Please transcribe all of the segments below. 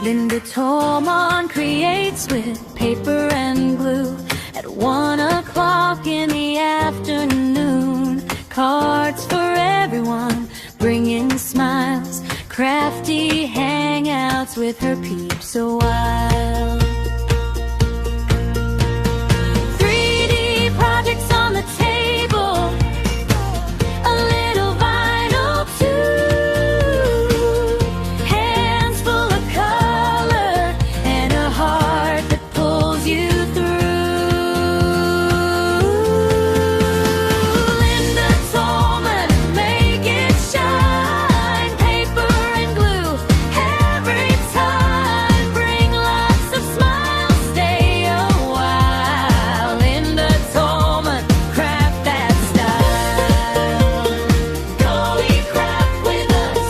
Linda Tolman creates with paper and glue at 1 o'clock in the afternoon. Cards for everyone, bringing smiles, crafty hangouts with her peeps a while. 3D projects on the table, a little vinyl too, hands full of color and a heart that pulls you through. Linda Tolman, make it shine, paper and glue every time, bring lots of smiles, stay a while. Linda Tolman, craft that style. Go eat craft with us,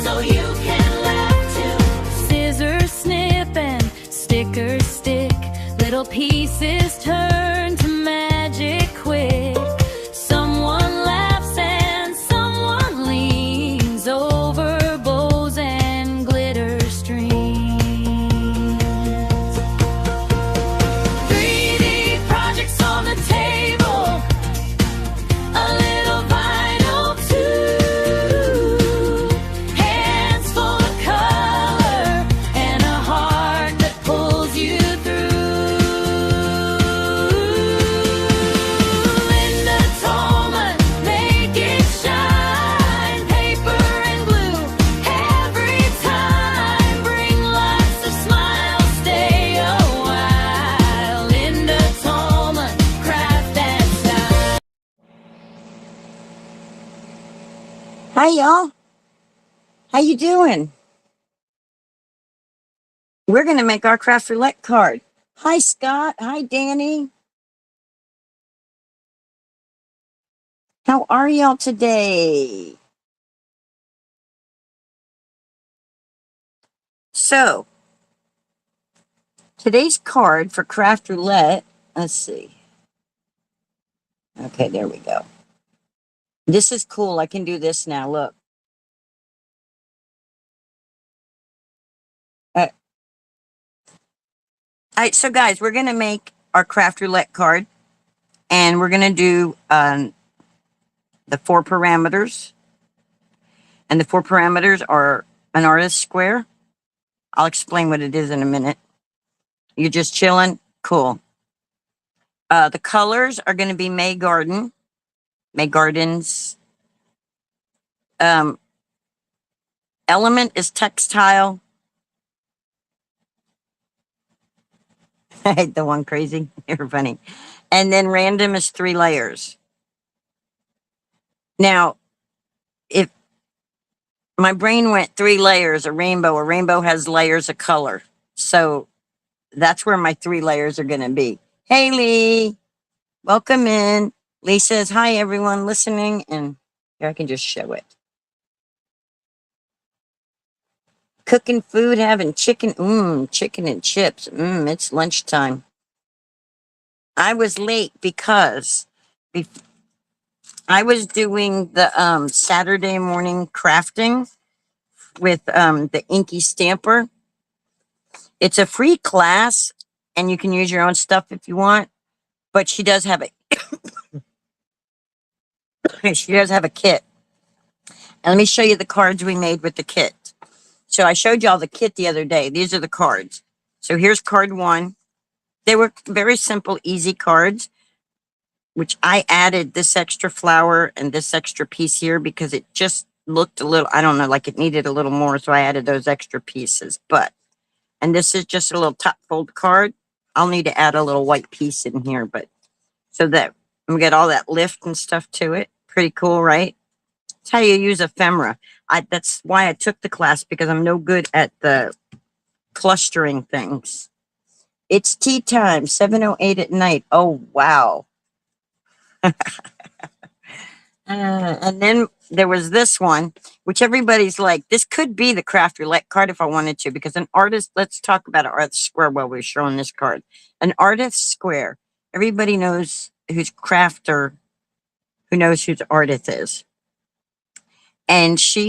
so you can laugh too. Scissors snip and stickers stick, little pieces turn to magic quick. Someone laughs and someone leans over bows and glitter strings. 3D projects on the table, a little vinyl too, hands full of color and a heart that pulls you through. Linda Tolman, make it shine, paper and glue every time, bring lots of smiles, stay a while. Linda Tolman, craft that style. Hi, y'all. How you doing? We're going to make our craft roulette card. Hi, Scott. Hi, Danny. How are y'all today? So, today's card for craft roulette, let's see. Okay, there we go. This is cool. I can do this now. Look. All right, so guys, we're going to make our craft roulette card, and we're going to do the 4 parameters. And the 4 parameters are an artist square. I'll explain what it is in a minute. You're just chilling? Cool. The colors are going to be May Gardens. Element is textile. I hate the one crazy. You're funny. And then random is 3 layers. Now, if my brain went 3 layers, a rainbow has layers of color. So that's where my 3 layers are going to be. Hey, Lee, welcome in. Lee says, hi, everyone listening. And here I can just show it. Cooking food, having chicken. Chicken and chips. It's lunchtime. I was late because I was doing the Saturday morning crafting with the Inky Stamper. It's a free class, and you can use your own stuff if you want. But she does have a she does have a kit. And let me show you the cards we made with the kit. So I showed y'all the kit the other day. These are the cards. So here's card 1. They were very simple, easy cards, which I added this extra flower and this extra piece here because it just looked a little, I don't know, like it needed a little more. So I added those extra pieces. And this is just a little top fold card. I'll need to add a little white piece in here, but so that we get all that lift and stuff to it. Pretty cool, right? That's how you use ephemera. That's why I took the class, because I'm no good at the clustering things. It's tea time, 7:08 at night. Oh, wow. And then there was this one, which everybody's like, this could be the craft roulette card if I wanted to, because an artist, let's talk about an artist square while we're showing this card. An artist square. Everybody knows who's crafter, who knows whose artist is. And she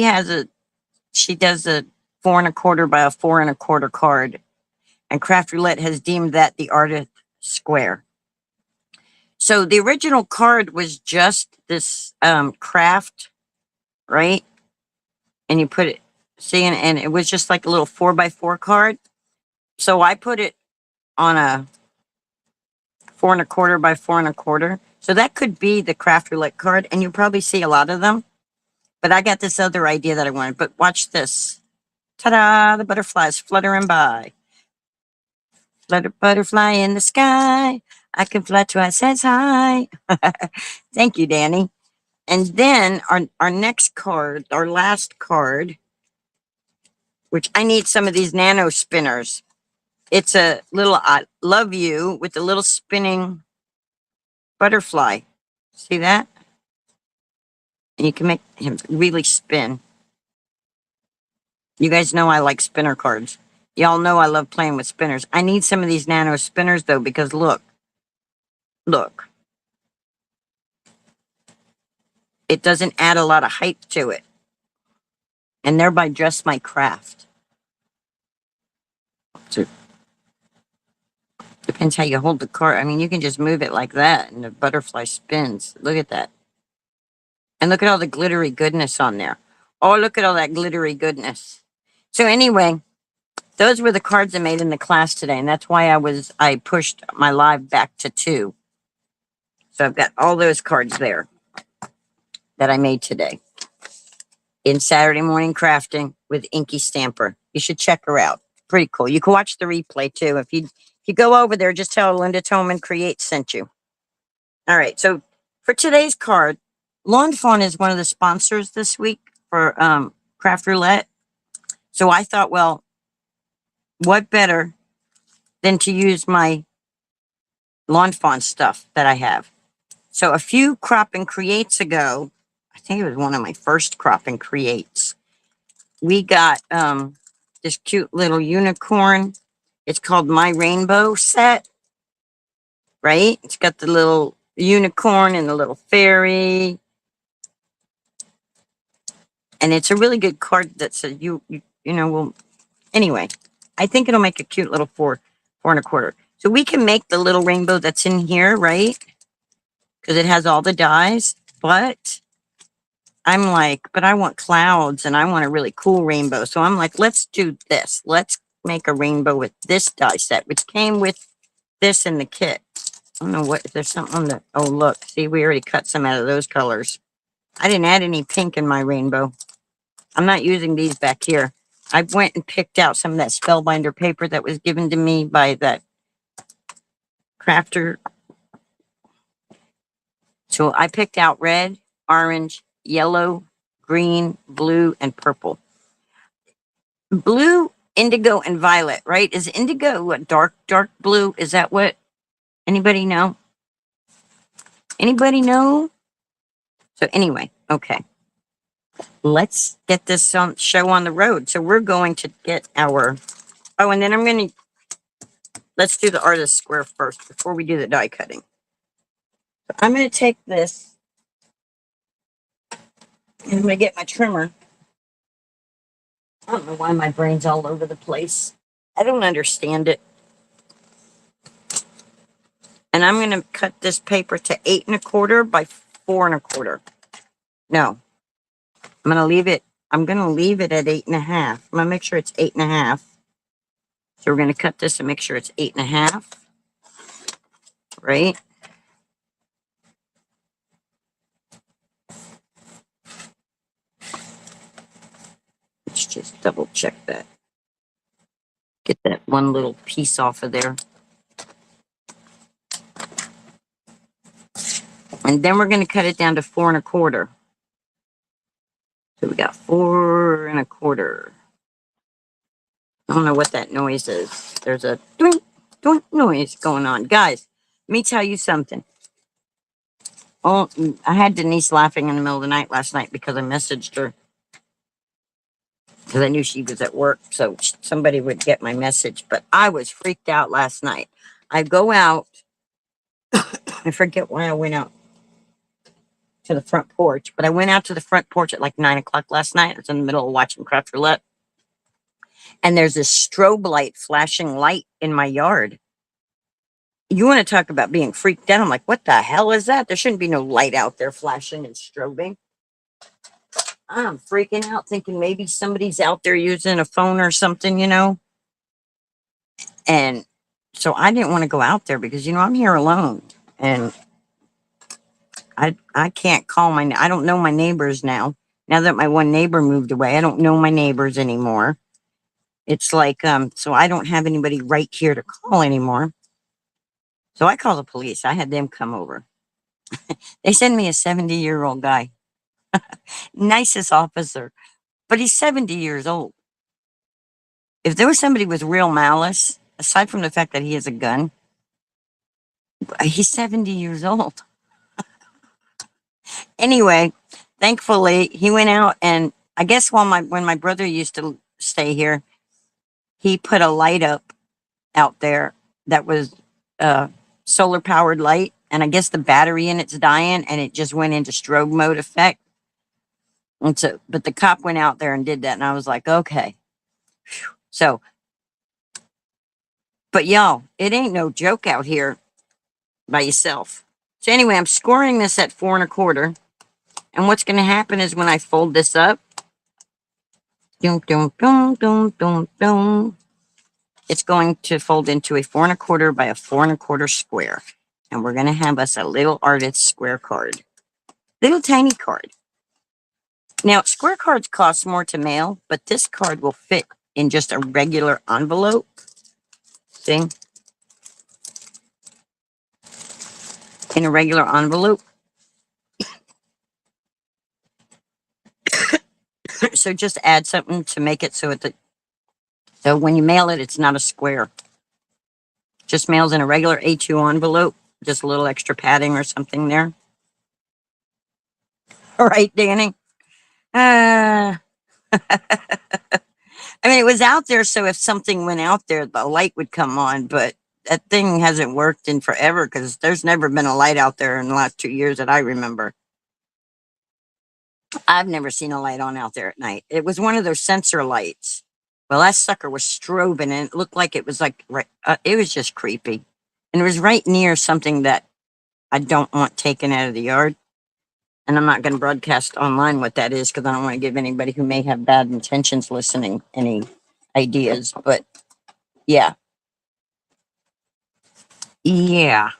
does a 4 1/4 by a 4 1/4 card. And Craft Roulette has deemed that the artist square. So the original card was just this craft, right? And you put it, see, and it was just like a little 4 by 4 card. So I put it on a 4 1/4 by 4 1/4. So that could be the Craft Roulette card, and you probably see a lot of them. But I got this other idea that I wanted. But watch this. Ta-da! The butterflies fluttering by. Flutter butterfly in the sky. I can fly twice as high. Thank you, Danny. And then our next card, our last card, which I need some of these nano spinners. It's a little I love you with a little spinning butterfly. See that? And you can make him really spin. You guys know I like spinner cards. Y'all know I love playing with spinners. I need some of these nano spinners though, because look. It doesn't add a lot of height to it. And thereby dress my craft. So depends how you hold the card. I mean, you can just move it like that and the butterfly spins. Look at that. And look at all the glittery goodness on there. Oh, look at all that glittery goodness. So anyway, those were the cards I made in the class today. And that's why I pushed my live back to 2. So I've got all those cards there that I made today in Saturday Morning Crafting with Inky Stamper. You should check her out. Pretty cool. You can watch the replay too. If you go over there, just tell Linda Toman Create sent you. All right. So for today's card, Lawn Fawn is one of the sponsors this week for Craft Roulette. So I thought, well, what better than to use my Lawn Fawn stuff that I have. So a few Crop and Creates ago, I think it was one of my first Crop and Creates, we got this cute little unicorn. It's called My Rainbow Set, right? It's got the little unicorn and the little fairy. And it's a really good card that says well, anyway, I think it'll make a cute little 4 1/4. So we can make the little rainbow that's in here, right? Because it has all the dies, but I'm like, but I want clouds and I want a really cool rainbow. So I'm like, let's do this. Let's make a rainbow with this die set, which came with this in the kit. I don't know what, if there's something on the, oh, look, see, we already cut some out of those colors. I didn't add any pink in my rainbow. I'm not using these back here. I went and picked out some of that Spellbinder paper that was given to me by that crafter. So I picked out red, orange, yellow, green, blue, and purple. Blue, indigo, and violet, right? Is indigo what, dark blue? Is that what? Anybody know? Anybody know? So anyway, okay. Let's get this show on the road. So we're going to get our, oh, and then I'm going to, let's do the artist square first before we do the die cutting. So I'm going to take this and I'm going to get my trimmer. I don't know why my brain's all over the place. I don't understand it. And I'm going to cut this paper to 8 1/4 by 4 1/4. No, I'm going to leave it. I'm going to leave it at 8 1/2. I'm going to make sure it's 8 1/2. So we're going to cut this and make sure it's 8 1/2. Right? Let's just double check that. Get that one little piece off of there. And then we're going to cut it down to 4 1/4. So we got 4 1/4. I don't know what that noise is. There's a doink, doink noise going on. Guys, let me tell you something. Oh, I had Denise laughing in the middle of the night last night because I messaged her. Because I knew she was at work, so somebody would get my message. But I was freaked out last night. I go out. I forget why I went out to the front porch, but I went out to the front porch at like 9 o'clock last night. I was in the middle of watching Craft Roulette. And there's this strobe light flashing light in my yard. You want to talk about being freaked out? I'm like, what the hell is that? There shouldn't be no light out there flashing and strobing. I'm freaking out thinking maybe somebody's out there using a phone or something, And so I didn't want to go out there because, I'm here alone and I can't call I don't know my neighbors now. Now that my one neighbor moved away, I don't know my neighbors anymore. It's like, so I don't have anybody right here to call anymore. So I called the police. I had them come over. They sent me a 70-year-old guy, nicest officer, but he's 70 years old. If there was somebody with real malice, aside from the fact that he has a gun, he's 70 years old. Anyway, thankfully, he went out and I guess when my brother used to stay here, he put a light up out there that was solar powered light. And I guess the battery in it's dying and it just went into strobe mode effect. And so, but the cop went out there and did that. And I was like, okay. So, but y'all, it ain't no joke out here by yourself. So anyway, I'm scoring this at 4 1/4. And what's going to happen is when I fold this up, dum, dum, dum, dum, dum, dum, it's going to fold into a 4 1/4 by a 4 1/4 square. And we're going to have us a little artist square card. Little tiny card. Now, square cards cost more to mail, but this card will fit in just a regular envelope. See? In a regular envelope. So just add something to make it so so when you mail it, it's not a square. Just mails in a regular A2 envelope. Just a little extra padding or something there. All right, Danny. I mean, it was out there, so if something went out there, the light would come on, but that thing hasn't worked in forever because there's never been a light out there in the last 2 years that I remember. I've never seen a light on out there at night. It was one of those sensor lights. Well, that sucker was strobing and it looked like it was like, it was just creepy. And it was right near something that I don't want taken out of the yard. And I'm not going to broadcast online what that is because I don't want to give anybody who may have bad intentions listening any ideas. But yeah. Yeah.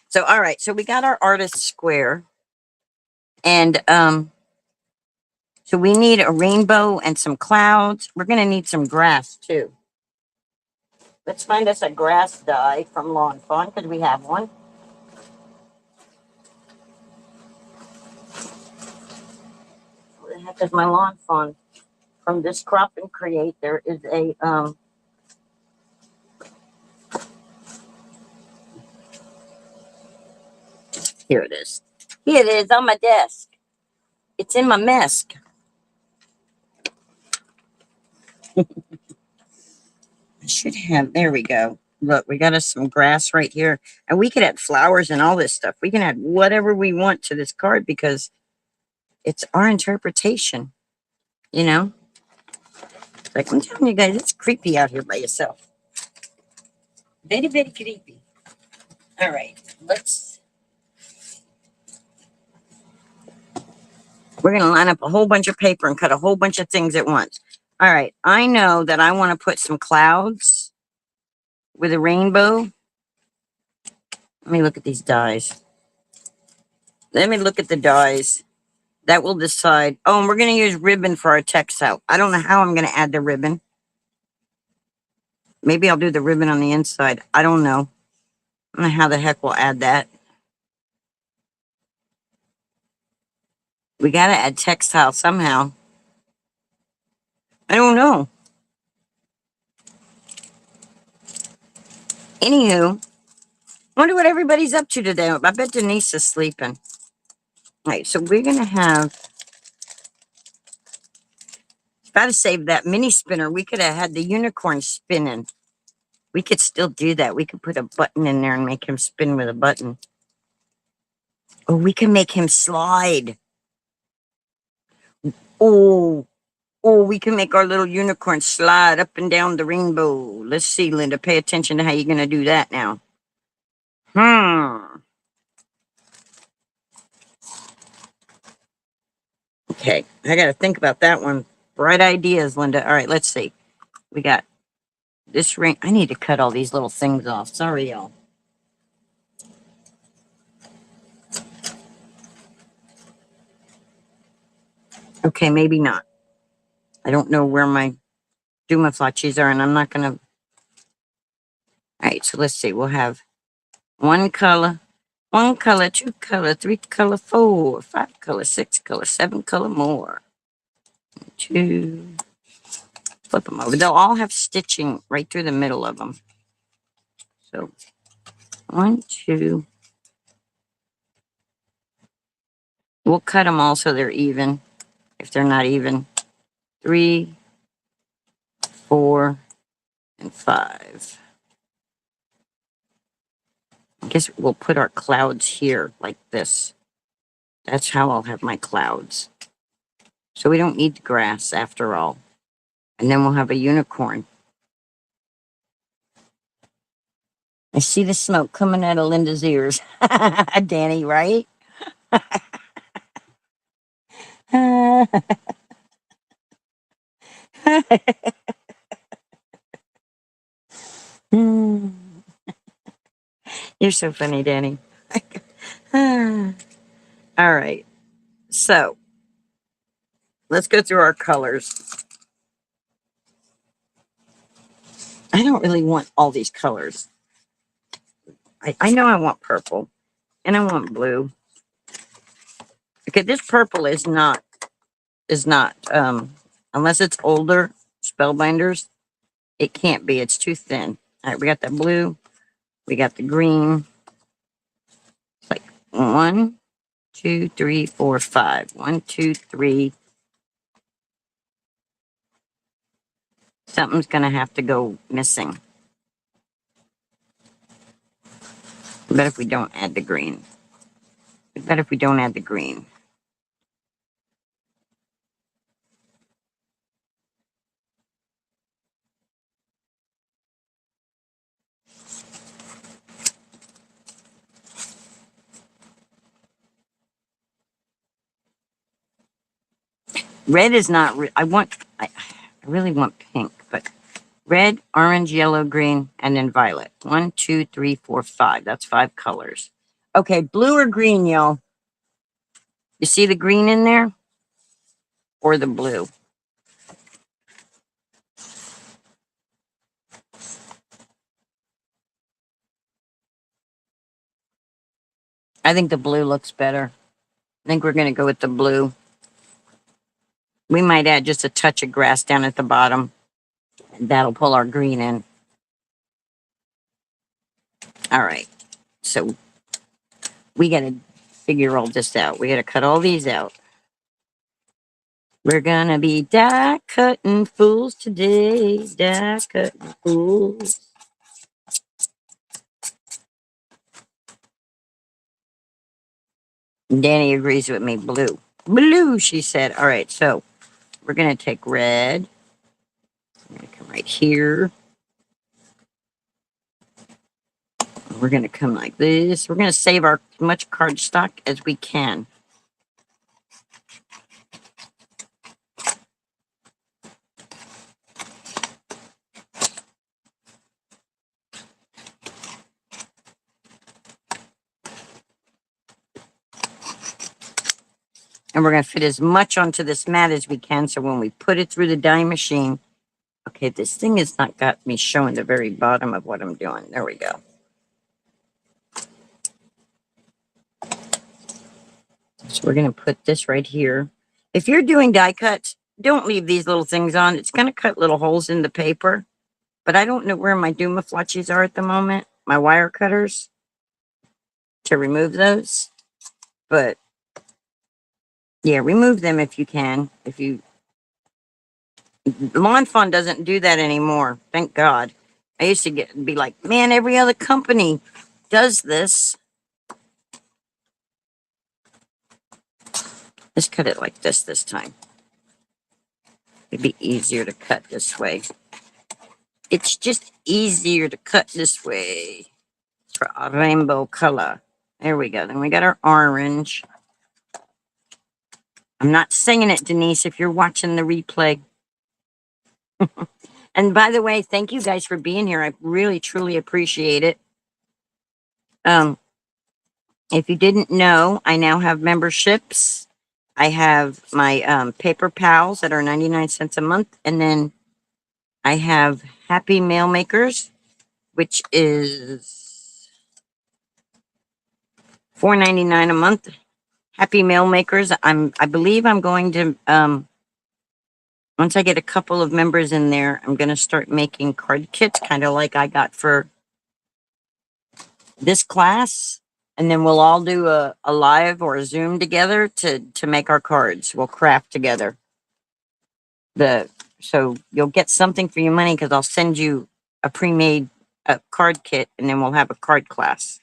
So, all right. So we got our artist square. And so we need a rainbow and some clouds. We're going to need some grass too. Let's find us a grass die from Lawn Fawn because we have one. Where the heck is my Lawn Fawn? From this Crop and Create, there is a here it is. Here it is on my desk. It's in my mask. I should have, there we go. Look, we got us some grass right here. And we could add flowers and all this stuff. We can add whatever we want to this card because it's our interpretation, Like I'm telling you guys, it's creepy out here by yourself. Very, very creepy. All right, we're going to line up a whole bunch of paper and cut a whole bunch of things at once. All right, I know that I want to put some clouds with a rainbow. Let me look at these dies. Let me look at the dies. That will decide. Oh, and we're going to use ribbon for our text out. I don't know how I'm going to add the ribbon. Maybe I'll do the ribbon on the inside. I don't know. I don't know how the heck we'll add that. We got to add textile somehow. I don't know. Anywho, wonder what everybody's up to today. I bet Denise is sleeping. All right, so we're going to have... Got to save that mini spinner. We could have had the unicorn spinning. We could still do that. We could put a button in there and make him spin with a button. Or we can make him slide. Oh, Oh, we can make our little unicorn slide up and down the rainbow. Let's see, Linda. Pay attention to how you're going to do that now. Okay, I got to think about that one. Bright ideas, Linda. All right, let's see. We got this ring. I need to cut all these little things off. Sorry, y'all. Okay, maybe not. I don't know where my Dumaflachis are, and I'm not going to. All right, so let's see. We'll have one color, two color, three color, four, five color, six color, seven color more. Two. Flip them over. They'll all have stitching right through the middle of them. So, one, two. We'll cut them all so they're even. If they're not even, 3, 4, and 5. I guess we'll put our clouds here like this. That's how I'll have my clouds. So we don't need the grass after all. And then we'll have a unicorn. I see the smoke coming out of Linda's ears. Danny, right? You're so funny, Danny. All right. So let's go through our colors. I don't really want all these colors. I know I want purple and I want blue. Okay, this purple is not unless it's older spellbinders, it can't be. It's too thin. All right, we got the blue, we got the green. It's like 1, 2, 3, 4, 5. 1, 2, 3. Something's gonna have to go missing. I bet if we don't add the green. I bet if we don't add the green. Red is not. I really want pink, but red, orange, yellow, green, and then violet. 1, 2, 3, 4, 5. That's 5 colors. Okay, blue or green, y'all? You see the green in there? Or the blue? I think the blue looks better. I think we're going to go with the blue. We might add just a touch of grass down at the bottom. That'll pull our green in. All right. So we got to figure all this out. We got to cut all these out. We're going to be die cutting fools today. Die cutting fools. Danny agrees with me. Blue. Blue, she said. All right. So we're going to take red. I'm going to come right here. We're going to come like this. We're going to save our much cardstock as we can. And we're going to fit as much onto this mat as we can. So when we put it through the die machine, okay, this thing has not got me showing the very bottom of what I'm doing. There we go. So we're going to put this right here. If you're doing die cuts, don't leave these little things on. It's going to cut little holes in the paper. But I don't know where my Dumaflachis are at the moment. My wire cutters to remove those. But yeah, remove them if you can. If you Lawn Fawn doesn't do that anymore. Thank God. I used to be like, man, every other company does this. Let's cut it like this time. It'd be easier to cut this way. It's just easier to cut this way for a rainbow color. There we go. Then we got our orange. I'm not singing it, Denise, if you're watching the replay. And by the way, thank you guys for being here. I really, truly appreciate it. If you didn't know, I now have memberships. I have my paper pals that are 99 cents a month. And then I have Happy Mail Makers, which is $4.99 a month. Happy Mail Makers. I believe I'm going to once I get a couple of members in there, I'm going to start making card kits, kind of like I got for this class. And then we'll all do a live or a Zoom together to make our cards. We'll craft together. So you'll get something for your money because I'll send you a pre-made card kit, and then we'll have a card class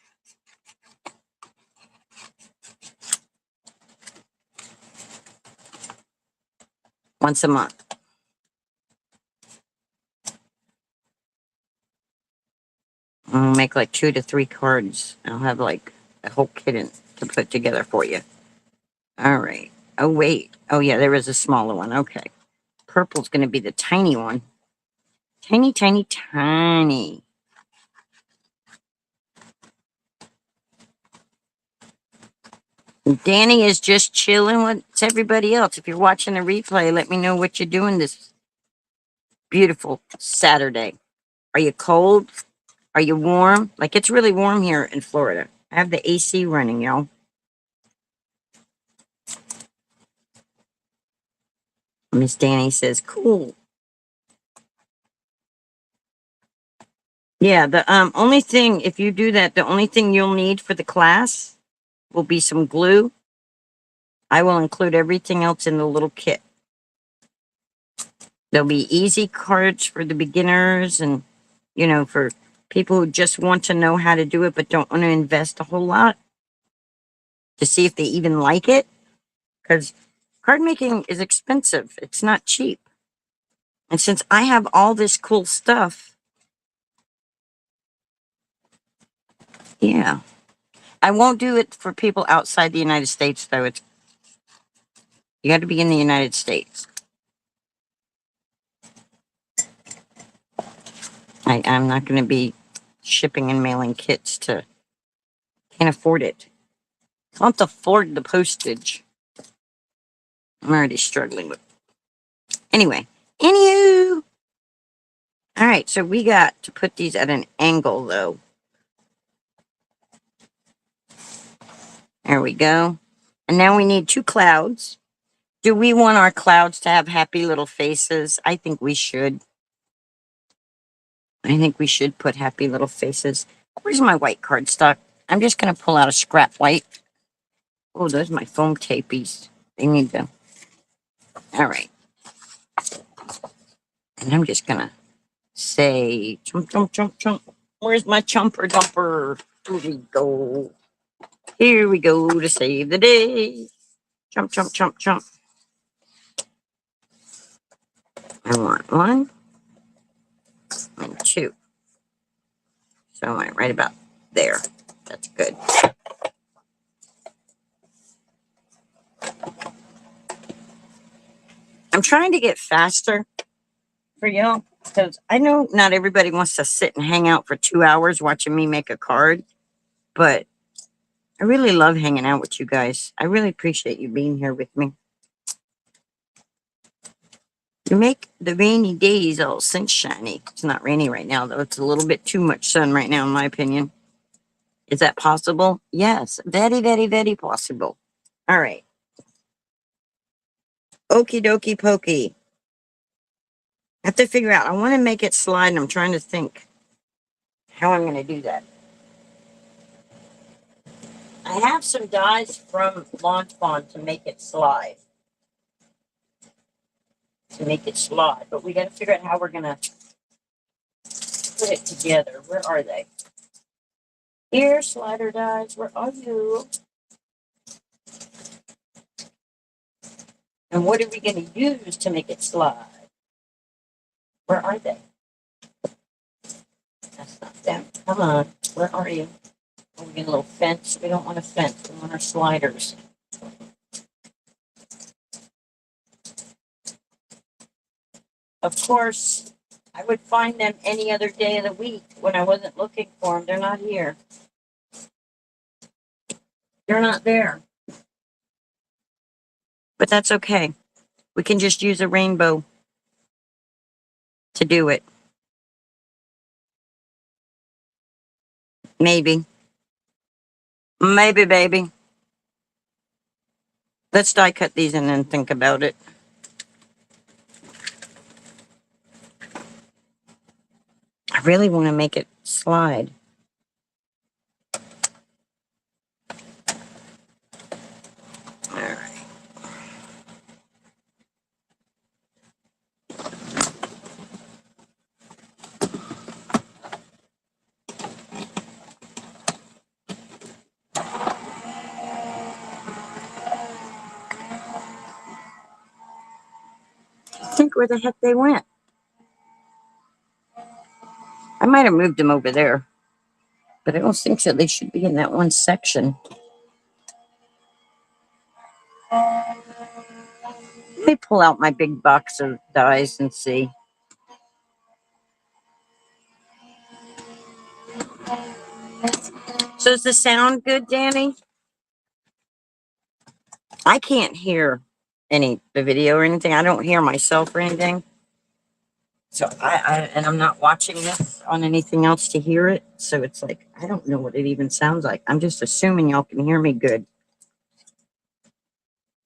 once a month. I'll make like 2 to 3 cards. I'll have like a whole kit to put together for you. All right. Oh, wait. Oh, yeah, there is a smaller one. Okay. Purple's going to be the tiny one. Tiny, tiny, tiny. Danny is just chilling with everybody else. If you're watching the replay, let me know what you're doing this beautiful Saturday. Are you cold? Are you warm? Like, it's really warm here in Florida. I have the AC running, y'all. Miss Danny says, cool. Yeah, the only thing, if you do that, the only thing you'll need for the class will be some glue. I will include everything else in the little kit. There'll be easy cards for the beginners and, you know, for people who just want to know how to do it but don't want to invest a whole lot to see if they even like it. Because card making is expensive. It's not cheap. And since I have all this cool stuff, yeah. I won't do it for people outside the United States, though. You got to be in the United States. I'm not going to be shipping and mailing kits to... Can't afford it. Can't afford the postage. I'm already struggling with... Anyway. Anywho. All right, so we got to put these at an angle, though. There we go. And now we need 2 clouds. Do we want our clouds to have happy little faces? I think we should. I think we should put happy little faces. Where's my white cardstock? I'm just going to pull out a scrap white. Oh, those are my foam tapies. They need to... All right. And I'm just going to say, chump, chump, chump, chump. Where's my chumper dumper? Here we go. Here we go to save the day. Chump, chump, chump, chump. I want 1 and 2. So I'm right about there. That's good. I'm trying to get faster for y'all because I know not everybody wants to sit and hang out for 2 hours watching me make a card, but I really love hanging out with you guys. I really appreciate you being here with me. You make the rainy days all sunshiny. It's not rainy right now, though. It's a little bit too much sun right now, in my opinion. Is that possible? Yes. Very, very, very possible. All right. Okie dokie pokey. I have to figure out. I want to make it slide, and I'm trying to think how I'm going to do that. I have some dies from Launch Fawn to make it slide. But we got to figure out how we're going to put it together. Where are they? Here, slider dies. Where are you? And what are we going to use to make it slide? Where are they? That's not them. Come on. Where are you? Oh, we get a little fence. We don't want a fence. We want our sliders. Of course, I would find them any other day of the week when I wasn't looking for them. They're not here. They're not there. But that's okay. We can just use a rainbow to do it. Maybe. Maybe, baby. Let's die cut these and then think about it. I really want to make it slide. All right. I think where the heck they went. I might have moved them over there, but I don't think so. They should be in that one section. Let me pull out my big box of dies and see. So is the sound good, Danny? I can't hear the video or anything. I don't hear myself or anything. So and I'm not watching this on anything else to hear it. So it's like, I don't know what it even sounds like. I'm just assuming y'all can hear me good.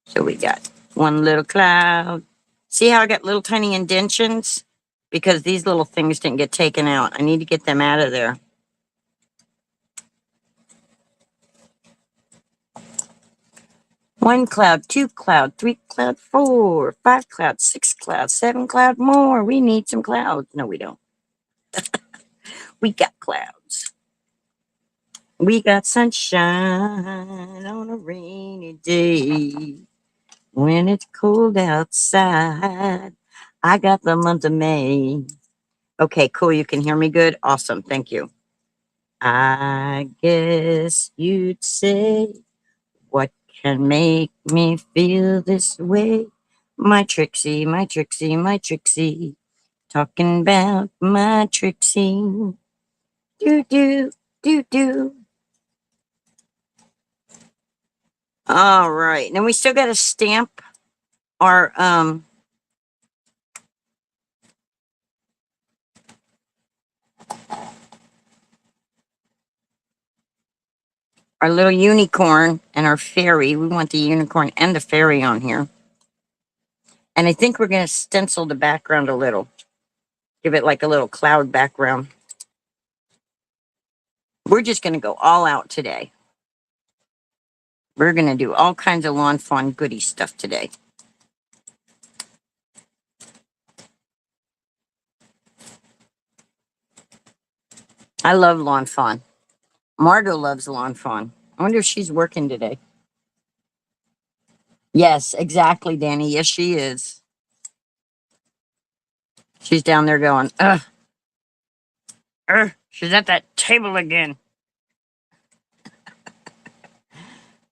So we got one little cloud. See how I got little tiny indentions? Because these little things didn't get taken out. I need to get them out of there. One cloud, two cloud, three cloud, four, five cloud, six cloud, seven cloud more. We need some clouds. No, we don't. We got clouds. We got sunshine on a rainy day. When it's cold outside, I got the month of May. Okay, cool. You can hear me good? Awesome. Thank you. I guess you'd say, what can make me feel this way? My Trixie, my Trixie, my Trixie. Talking about my Trixie. Do, do, do, do. All right. Then we still got to stamp our little unicorn and our fairy. We want the unicorn and the fairy on here. And I think we're going to stencil the background a little. Give it like a little cloud background. We're just going to go all out today. We're going to do all kinds of lawn fawn goody stuff today. I love lawn fawn. Margot loves lawn fawn. I wonder if she's working today. Yes, exactly, Danny. Yes, she is. She's down there going, ugh. She's at that table again.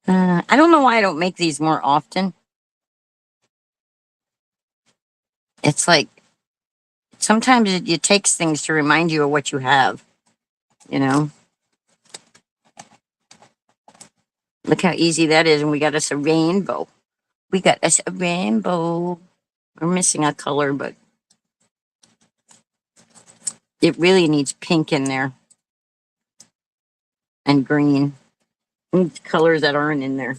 I don't know why I don't make these more often. It's like, sometimes it takes things to remind you of what you have, you know? Look how easy that is. And we got us a rainbow. We got us a rainbow. We're missing a color, but it really needs pink in there. And green. And colors that aren't in there.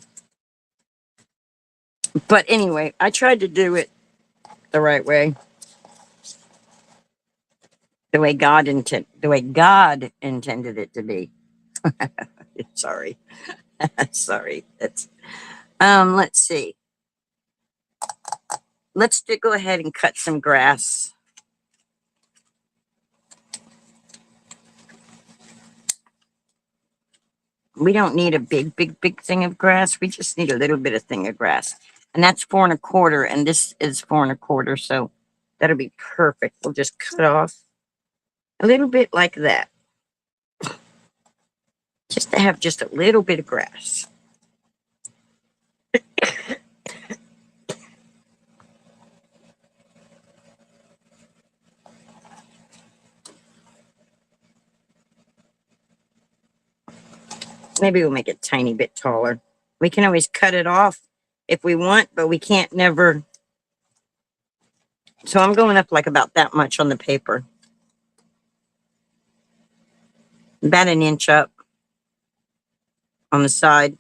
But anyway, I tried to do it the right way. The way God intended it to be. Sorry. Sorry. Let's see. Let's go ahead and cut some grass. We don't need a big thing of grass. We just need a little bit of thing of grass. And that's 4 1/4, and this is 4 1/4, so that'll be perfect. We'll just cut off a little bit like that, just to have just a little bit of grass. Maybe we'll make it a tiny bit taller. We can always cut it off if we want, but we can't never. So I'm going up like about that much on the paper. About an inch up on the side.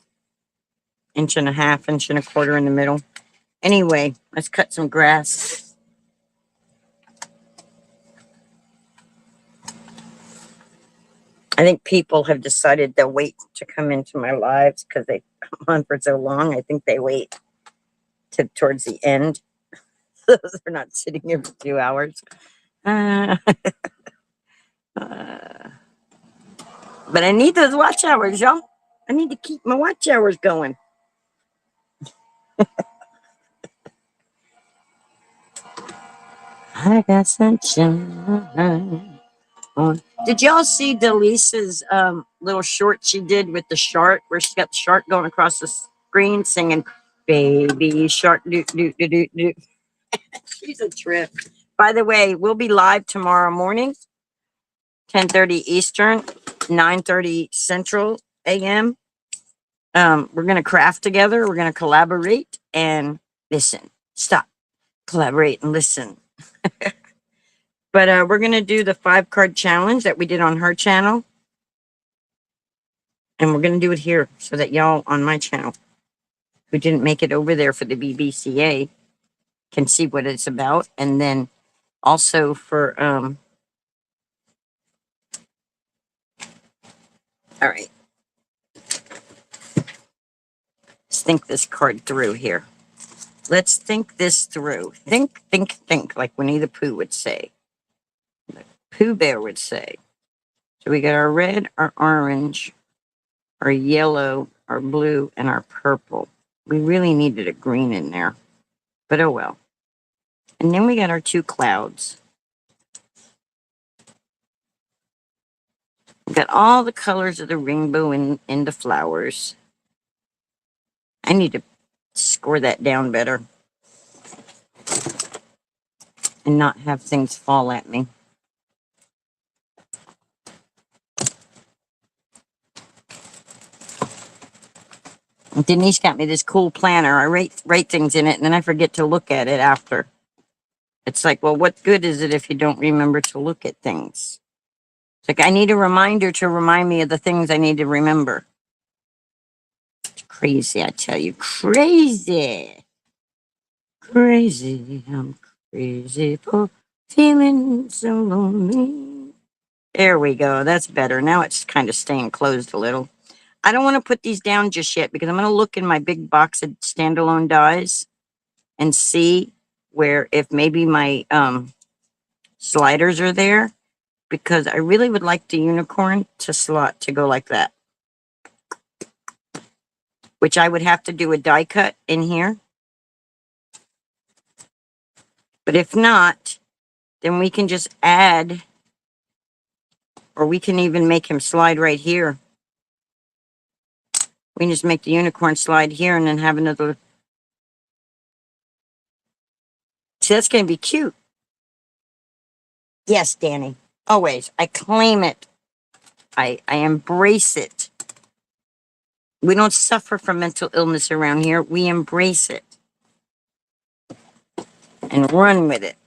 1.5 inches, 1.25 in the middle. Anyway, let's cut some grass. I think people have decided they'll wait to come into my lives because they come on for so long. I think they wait to towards the end. So they're not sitting here for 2 hours. Uh, but I need those watch hours, y'all. I need to keep my watch hours going. I got sunshine on. Did y'all see Delisa's little short she did with the shark, where she got the shark going across the screen singing "Baby Shark"? Do do do do do. She's a trip. By the way, we'll be live tomorrow morning, 10:30 Eastern, 9:30 Central a.m. We're gonna craft together. We're gonna collaborate and listen. Stop, collaborate, and listen. But we're going to do the 5-card challenge that we did on her channel. And we're going to do it here so that y'all on my channel who didn't make it over there for the BBCA can see what it's about. And then also for, all right. Let's think this card through here. Let's think this through. Think, think, think, like Winnie the Pooh would say. Pooh Bear would say. So we got our red, our orange, our yellow, our blue, and our purple. We really needed a green in there, but oh well. And then we got our 2 clouds. We got all the colors of the rainbow in the flowers. I need to score that down better and not have things fall at me. Denise got me this cool planner. I write things in it, and then I forget to look at it after. It's like, well, what good is it if you don't remember to look at things? It's like I need a reminder to remind me of the things I need to remember. It's crazy, I tell you. Crazy. Crazy. I'm crazy for feeling so lonely. There we go. That's better. Now it's kind of staying closed a little. I don't want to put these down just yet because I'm going to look in my big box of standalone dies and see where if maybe my sliders are there, because I really would like the unicorn to slot to go like that, which I would have to do a die cut in here. But if not, then we can just add, or we can even make him slide right here. We can just make the unicorn slide here and then have another. See, that's going to be cute. Yes, Danny. Always. I claim it. I embrace it. We don't suffer from mental illness around here. We embrace it and run with it.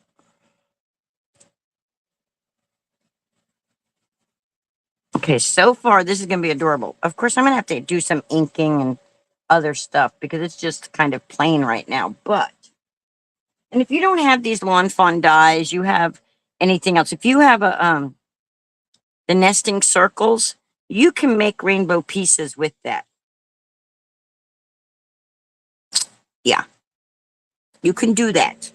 Okay, so far this is going to be adorable. Of course, I'm going to have to do some inking and other stuff because it's just kind of plain right now. But, and if you don't have these lawn fawn dies, you have anything else. If you have a the nesting circles, you can make rainbow pieces with that. Yeah, you can do that.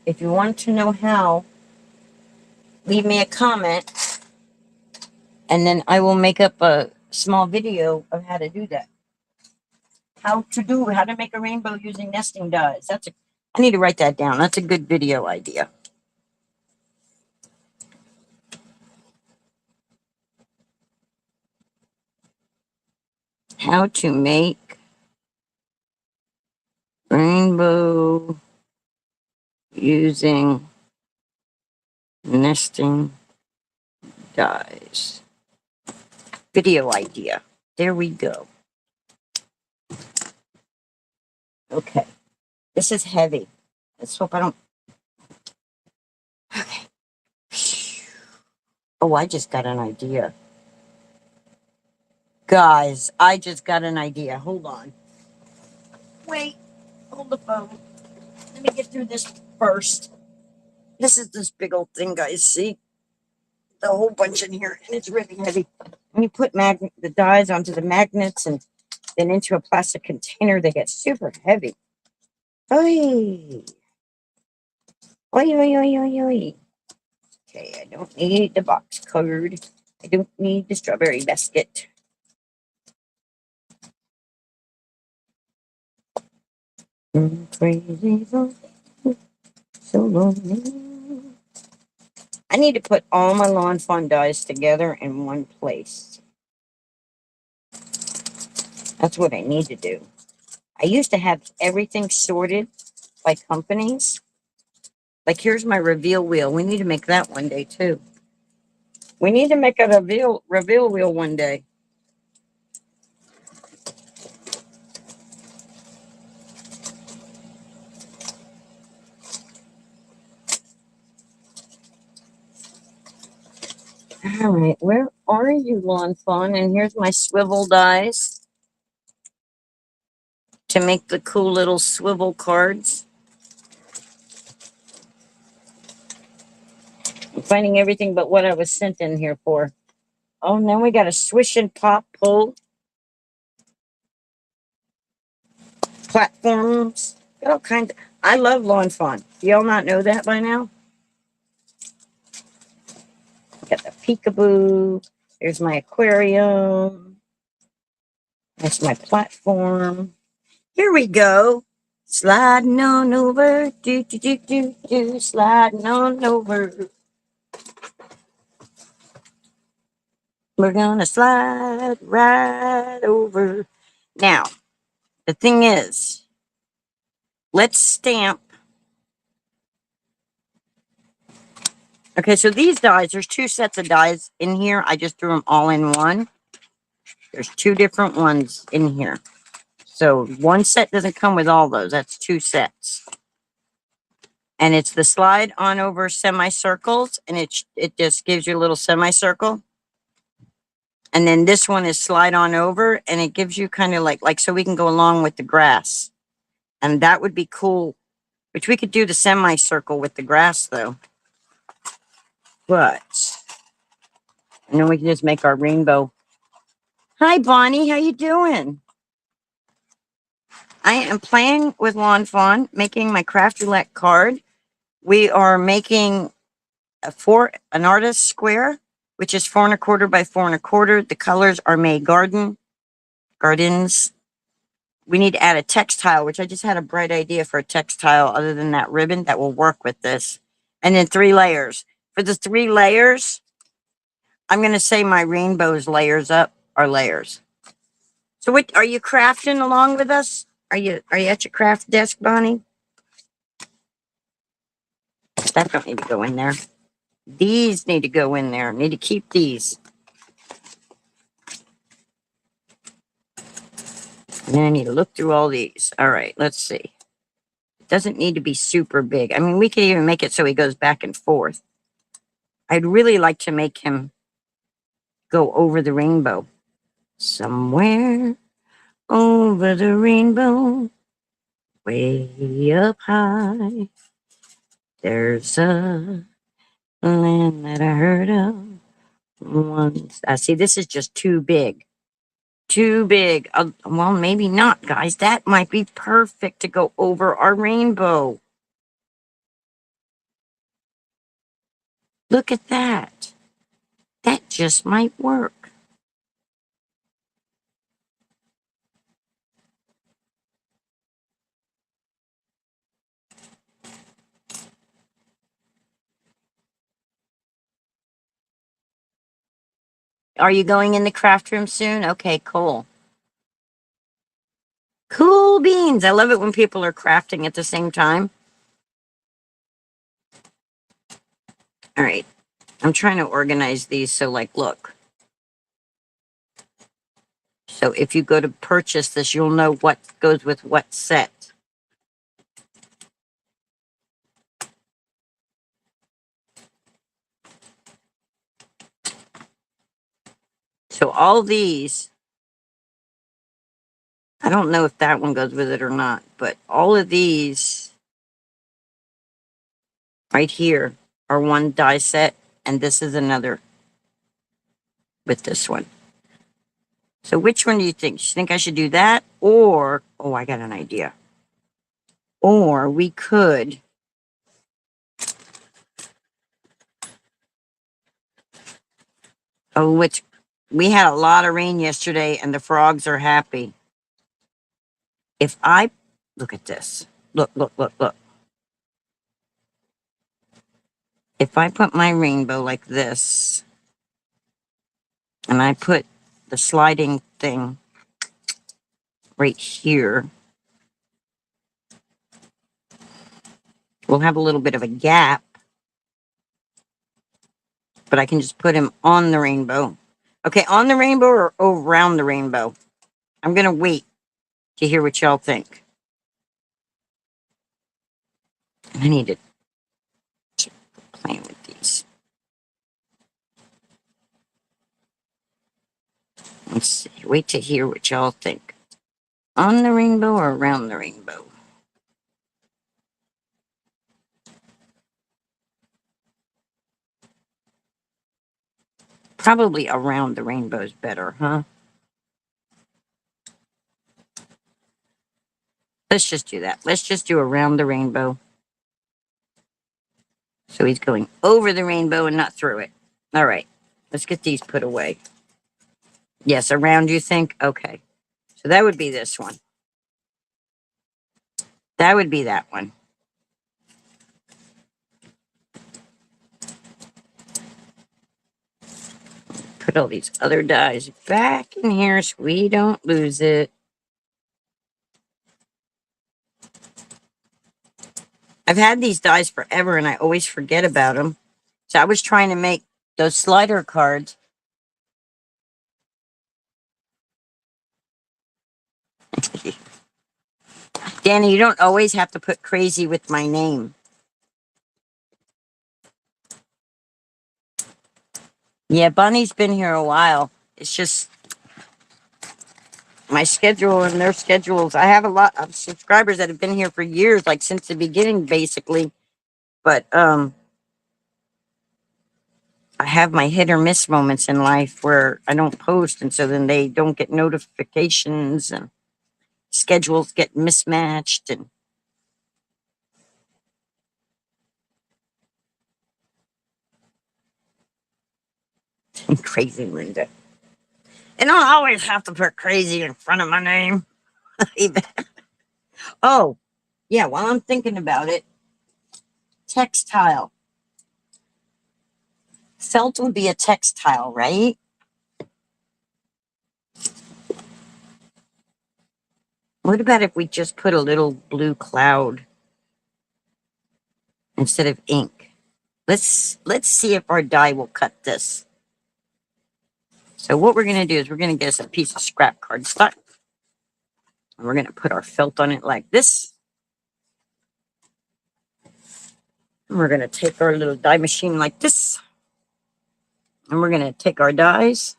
If you want to know how, leave me a comment, and then I will make up a small video of how to do that. How to make a rainbow using nesting dies. I need to write that down. That's a good video idea. How to make rainbow using nesting dies. Video idea. There we go. Okay. This is heavy. Let's hope I don't. Okay. Oh, I just got an idea. Guys, I just got an idea. Hold on. Wait. Hold the phone. Let me get through this first. This is this big old thing, guys. See? The whole bunch in here, and it's really heavy. When you put the dies onto the magnets and then into a plastic container, they get super heavy. Oi! Oi, oi, oi, oi, oi. Okay, I don't need the box card. I don't need the strawberry basket. Crazy, so lonely. I need to put all my lawn fawn dies together in one place. That's what I need to do. I used to have everything sorted by companies. Like here's my reveal wheel. We need to make that one day too. We need to make a reveal wheel one day. All right, where are you, lawn fawn? And here's my swivel dies to make the cool little swivel cards. I'm finding everything but what I was sent in here for. Oh, and then we got a swish and pop pull. Platforms. Got all kinds. I love lawn fawn. Do y'all not know that by now? Got the peekaboo. There's my aquarium. That's my platform. Here we go. Sliding on over. Do, do, do, do, do. Sliding on over. We're gonna slide right over. Now, the thing is, let's stamp. Okay, so these dies, there's two sets of dies in here. I just threw them all in one. There's two different ones in here. So one set doesn't come with all those. That's two sets. And it's the slide on over semicircles, and it just gives you a little semicircle. And then this one is slide on over, and it gives you kind of like so we can go along with the grass. And that would be cool. Which we could do the semicircle with the grass though. But and then we can just make our rainbow. Hi Bonnie, how you doing? I am playing with Lawn Fawn, making my craft roulette card. We are making an artist square, which is 4¼ by 4¼ The colors are May Gardens. We need to add a textile, which I just had a bright idea for a textile other than that ribbon that will work with this. And then 3 layers. For the 3 layers, I'm going to say my rainbows layers up are layers. So what are you crafting along with us? Are you at your craft desk, Bonnie? That don't need to go in there. These need to go in there. Need to keep these. And then I need to look through all these. All right, let's see. It doesn't need to be super big. I mean, we could even make it so he goes back and forth. I'd really like to make him go over the rainbow. Somewhere over the rainbow, way up high, there's a land that I heard of once. I see this is just too big. Too big. Well, maybe not, guys. That might be perfect to go over our rainbow. Look at that. That just might work. Are you going in the craft room soon? Okay, cool. Cool beans. I love it when people are crafting at the same time. All right. I'm trying to organize these. So like, look. So if you go to purchase this, you'll know what goes with what set. So all these, I don't know if that one goes with it or not, but all of these right here are one die set, and this is another with this one. So which one do you think? Do you think I should do that? Or, oh, I got an idea. Or we could, oh, which we had a lot of rain yesterday and the frogs are happy. If I, look at this. Look, look, look, look. If I put my rainbow like this, and I put the sliding thing right here, we'll have a little bit of a gap, but I can just put him on the rainbow. Okay, on the rainbow or around the rainbow? I'm going to wait to hear what y'all think. I need to play with these. Let's see. Wait to hear what y'all think. On the rainbow or around the rainbow? Probably around the rainbow is better, huh? Let's just do that. Let's just do around the rainbow. So he's going over the rainbow and not through it. All right. Let's get these put away. Yes, around you think? Okay. So that would be this one. That would be that one. Put all these other dies back in here so we don't lose it. I've had these dies forever and I always forget about them. So I was trying to make those slider cards. Danny, you don't always have to put crazy with my name. Yeah, Bunny's been here a while. It's just my schedule and their schedules. I have a lot of subscribers that have been here for years, like since the beginning, basically. But I have my hit or miss moments in life where I don't post, and so then they don't get notifications, and schedules get mismatched, and crazy Linda. And I don't always have to put crazy in front of my name. Even. Oh, yeah, while I'm thinking about it, textile. Felt would be a textile, right? What about if we just put a little blue cloud instead of ink? Let's see if our die will cut this. So what we're going to do is we're going to get us a piece of scrap cardstock. And we're going to put our felt on it like this. And we're going to take our little die machine like this. And we're going to take our dies.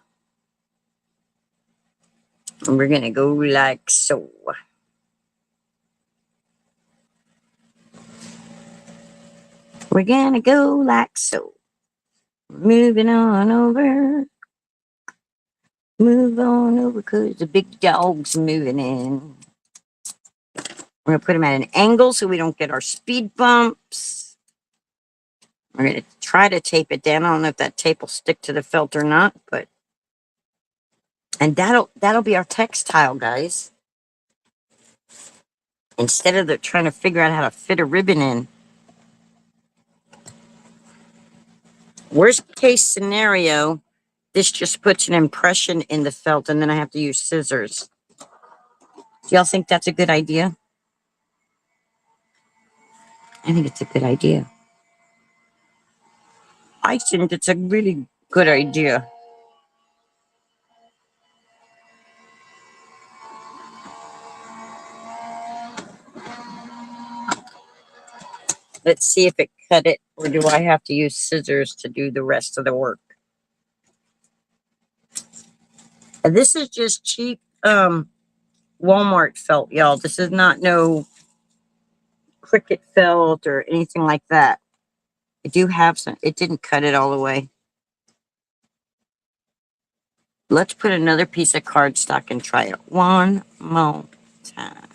And we're going to go like so. We're going to go like so. Moving on over. Move on over because the big dog's moving in. We're going to put them at an angle so we don't get our speed bumps. We're going to try to tape it down. I don't know if that tape will stick to the felt or not, but and that'll be our textile, guys. Instead of trying to figure out how to fit a ribbon in. Worst case scenario, This just puts an impression in the felt, and then I have to use scissors. Do y'all think that's a good idea? I think it's a good idea. I think it's a really good idea. Let's see if it cut it, or do I have to use scissors to do the rest of the work? And this is just cheap Walmart felt, y'all. This is not no Cricut felt or anything like that. I do have some. It didn't cut it all the way. Let's put another piece of cardstock and try it one more time.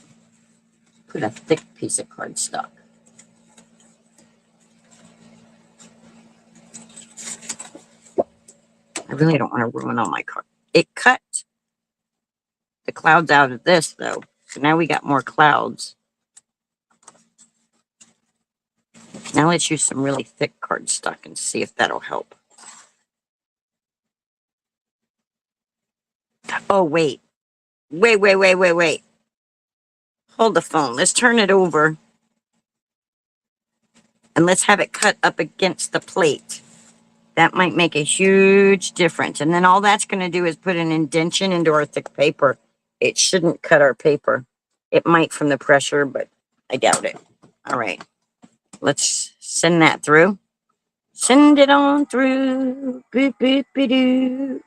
Put a thick piece of cardstock. I really don't want to ruin all my card. It cut the clouds out of this, though. So now we got more clouds. Now let's use some really thick cardstock and see if that'll help. Oh, wait. Wait. Hold the phone. Let's turn it over. And let's have it cut up against the plate. That might make a huge difference. And then all that's going to do is put an indentation into our thick paper. It shouldn't cut our paper. It might from the pressure, but I doubt it. All right. Let's send that through. Send it on through. Boop, boop, doo.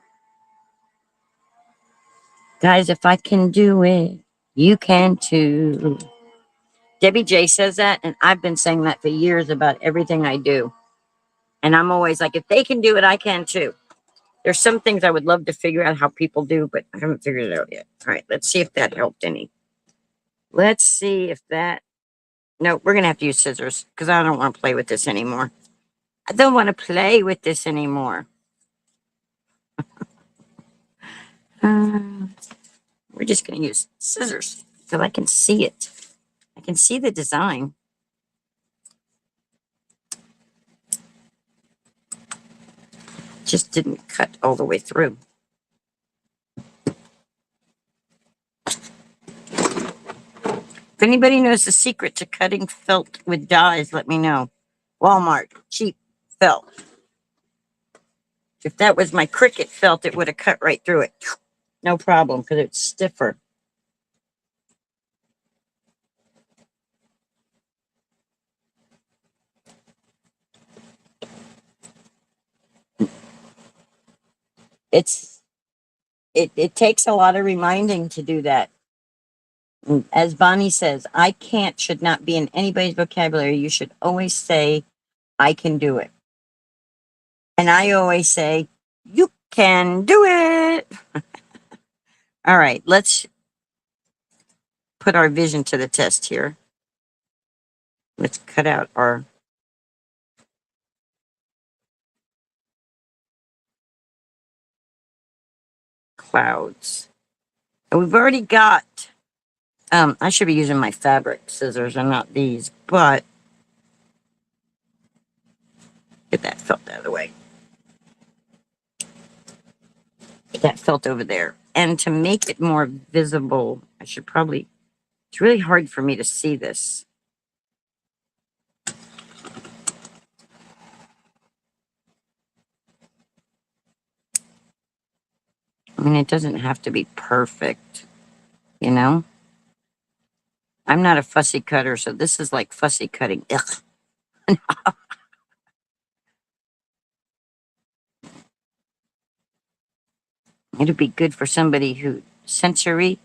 Guys, if I can do it, you can too. Debbie J says that, and I've been saying that for years about everything I do. And I'm always like, if they can do it, I can too. There's some things I would love to figure out how people do, but I haven't figured it out yet. All right, let's see if that helped any. Let's see if that... No, we're going to have to use scissors because I don't want to play with this anymore. I don't want to play with this anymore. We're just going to use scissors so I can see it. I can see the design. Just didn't cut all the way through. If anybody knows the secret to cutting felt with dies, let me know. Walmart, cheap felt. If that was my Cricut felt, it would have cut right through it. No problem, because it's stiffer. It takes a lot of reminding to do that. As Bonnie says, I can't should not be in anybody's vocabulary. You should always say, I can do it. And I always say, you can do it. All right, let's put our vision to the test here. Let's cut out our clouds. And we've already got, I should be using my fabric scissors and not these, but get that felt out of the way. Get that felt over there. And to make it more visible, I should probably, it's really hard for me to see this. I mean, it doesn't have to be perfect, you know? I'm not a fussy cutter, so this is like fussy cutting. Ugh. It'd be good for somebody who sensory,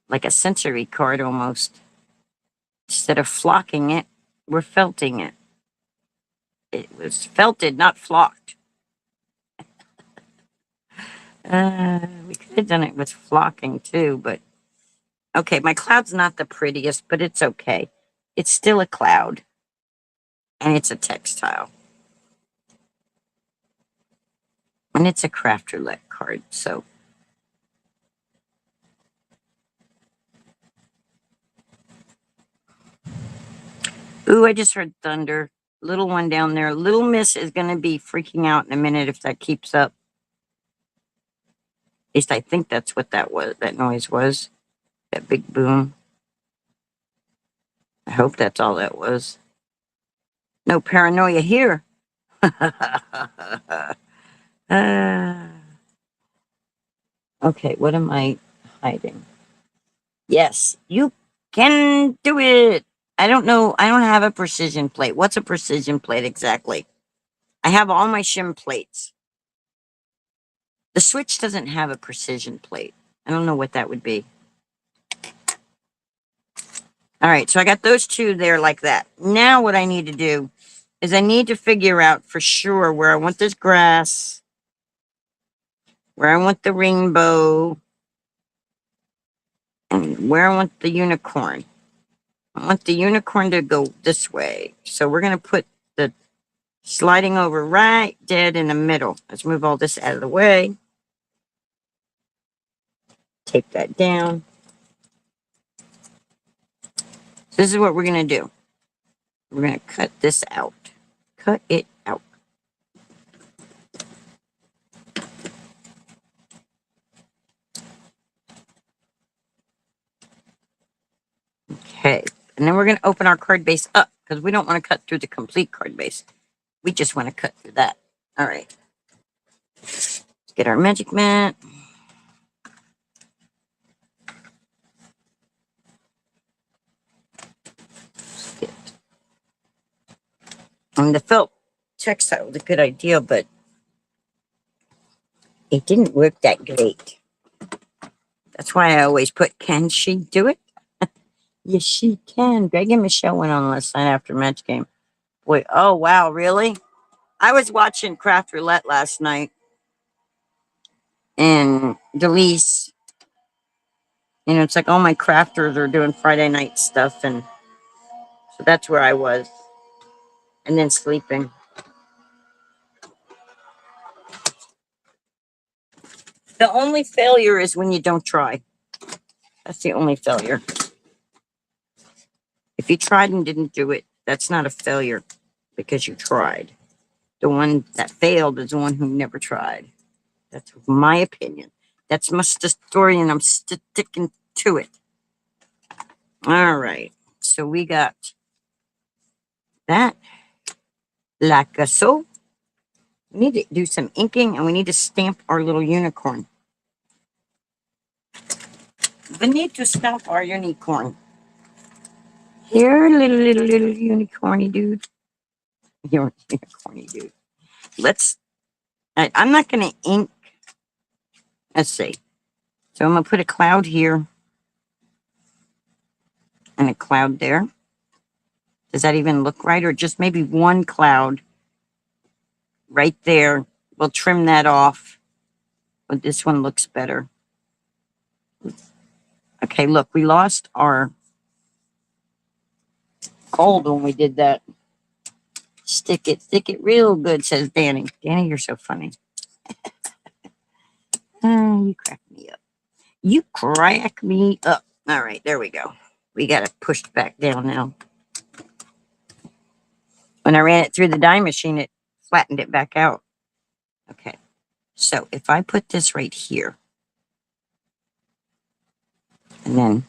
like a sensory card almost. Instead of flocking it, we're felting it. It was felted, not flocked. We could have done it with flocking too, but okay, my cloud's not the prettiest, but it's okay. It's still a cloud, and it's a textile. And it's a craft roulette card, so. Ooh, I just heard thunder. Little one down there. Little Miss is going to be freaking out in a minute if that keeps up. least I think that's what that was. That noise was. That big boom. I hope that's all that was. No paranoia here. Uh, okay, what am I hiding? Yes, you can do it. I don't know. I don't have a precision plate. What's a precision plate exactly? I have all my shim plates. The Switch doesn't have a precision plate. I don't know what that would be. All right, so I got those two there like that. Now what I need to do is I need to figure out for sure where I want this grass, where I want the rainbow, and where I want the unicorn. I want the unicorn to go this way. So we're going to put the sliding over right dead in the middle. Let's move all this out of the way. Take that down. This is what we're going to do. We're going to cut this out. Cut it out. Okay. And then we're going to open our card base up because we don't want to cut through the complete card base. We just want to cut through that. All right. Let's get our magic mat. And the felt textile was a good idea, but it didn't work that great. That's why I always put, can she do it? Yes, she can. Greg and Michelle went on last night after match game. Boy, oh, wow, really? I was watching Craft Roulette last night, and Delise, it's like all my crafters are doing Friday night stuff, and so that's where I was. And then sleeping. The only failure is when you don't try. That's the only failure. If you tried and didn't do it, that's not a failure because you tried. The one that failed is the one who never tried. That's my opinion. That's my story, and I'm sticking to it. All right. So we got that. Like so. We need to do some inking, and we need to stamp our little unicorn. We need to stamp our unicorn. Here, little unicorny dude. You're unicorny dude. I'm not going to ink. Let's see. So I'm going to put a cloud here and a cloud there. Does that even look right? Or just maybe one cloud right there? We'll trim that off. But this one looks better. Okay, look, we lost our gold when we did that. Stick it real good, says Danny. Danny, you're so funny. You crack me up. You crack me up. All right, there we go. We got it pushed back down now. When I ran it through the die machine, it flattened it back out. Okay, so if I put this right here, and then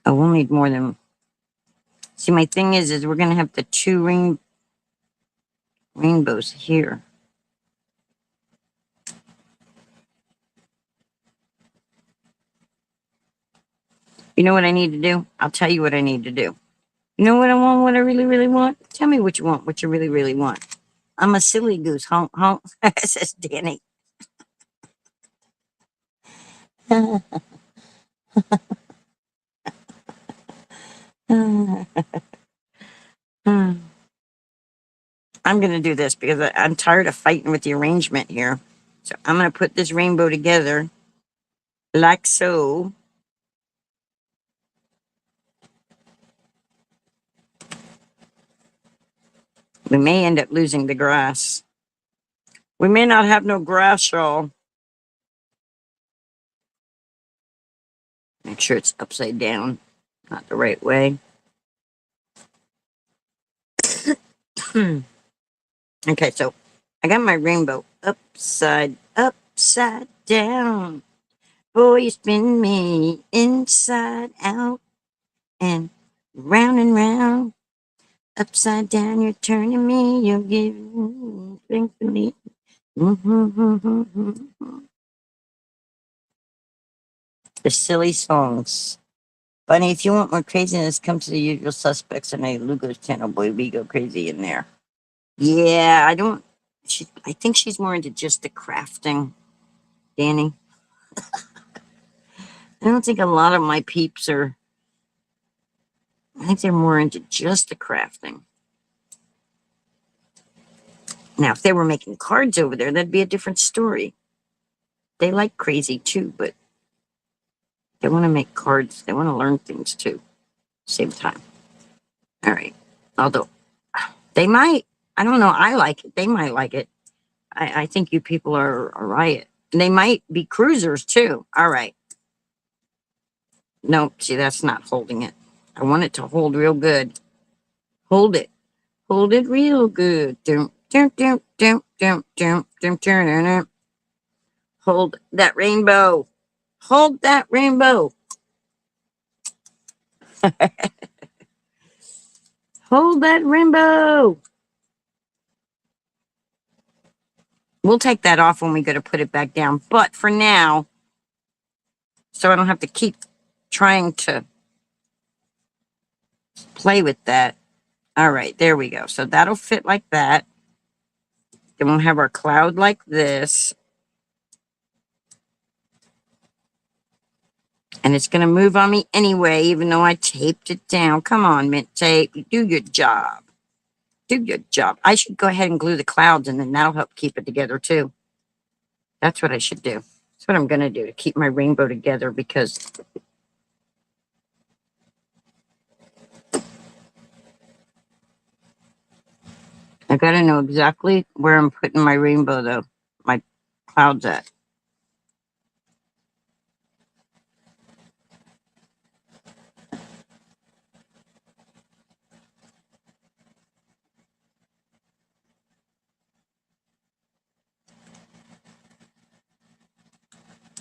we'll need more than. See, my thing is we're gonna have the two rainbows here. You know what I need to do? I'll tell you what I need to do. You know what I want? What I really, really want? Tell me what you want. What you really, really want? I'm a silly goose, honk, honk, says Danny. I'm going to do this because I'm tired of fighting with the arrangement here. So I'm going to put this rainbow together like so. We may end up losing the grass. We may not have no grass, y'all. Make sure it's upside down, not the right way. Okay, so I got my rainbow upside down. Boy, you spin me inside out and round. Upside down, you're turning me. You're giving strength to me. The silly songs. Bunny, if you want more craziness, come to the usual suspects on a Lugo's channel. Boy, we go crazy in there. Yeah, I don't. I think she's more into just the crafting, Danny. I don't think a lot of my peeps are. I think they're more into just the crafting. Now, if they were making cards over there, that'd be a different story. They like crazy too, but they want to make cards. They want to learn things too. Same time. All right. Although they might. I don't know. I like it. They might like it. I think you people are a riot. And they might be cruisers too. All right. Nope. See, that's not holding it. I want it to hold real good. Hold it. Hold it real good. Hold that rainbow. Hold that rainbow. Hold that rainbow. We'll take that off when we go to put it back down. But for now, so I don't have to keep trying to play with that. All right, there we go. So that'll fit like that. Then we'll have our cloud like this. And it's going to move on me anyway, even though I taped it down. Come on, mint tape. Do your job. Do your job. I should go ahead and glue the clouds, and then that'll help keep it together, too. That's what I should do. That's what I'm going to do to keep my rainbow together, because I got to know exactly where I'm putting my rainbow, though. My clouds at.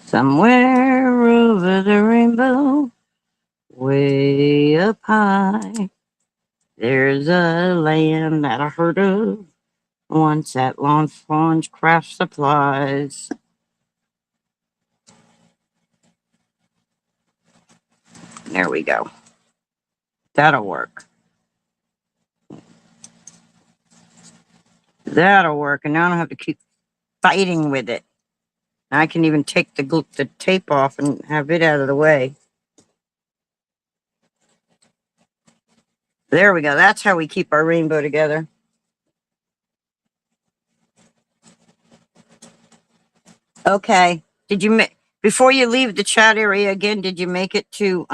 Somewhere over the rainbow, way up high, there's a land that I heard of once at Lawn Fawn's Craft Supplies. There we go. That'll work. That'll work. And now I don't have to keep fighting with it. I can even take the tape off and have it out of the way. There we go. That's how we keep our rainbow together. Okay. Did you make, before you leave the chat area again, did you make it to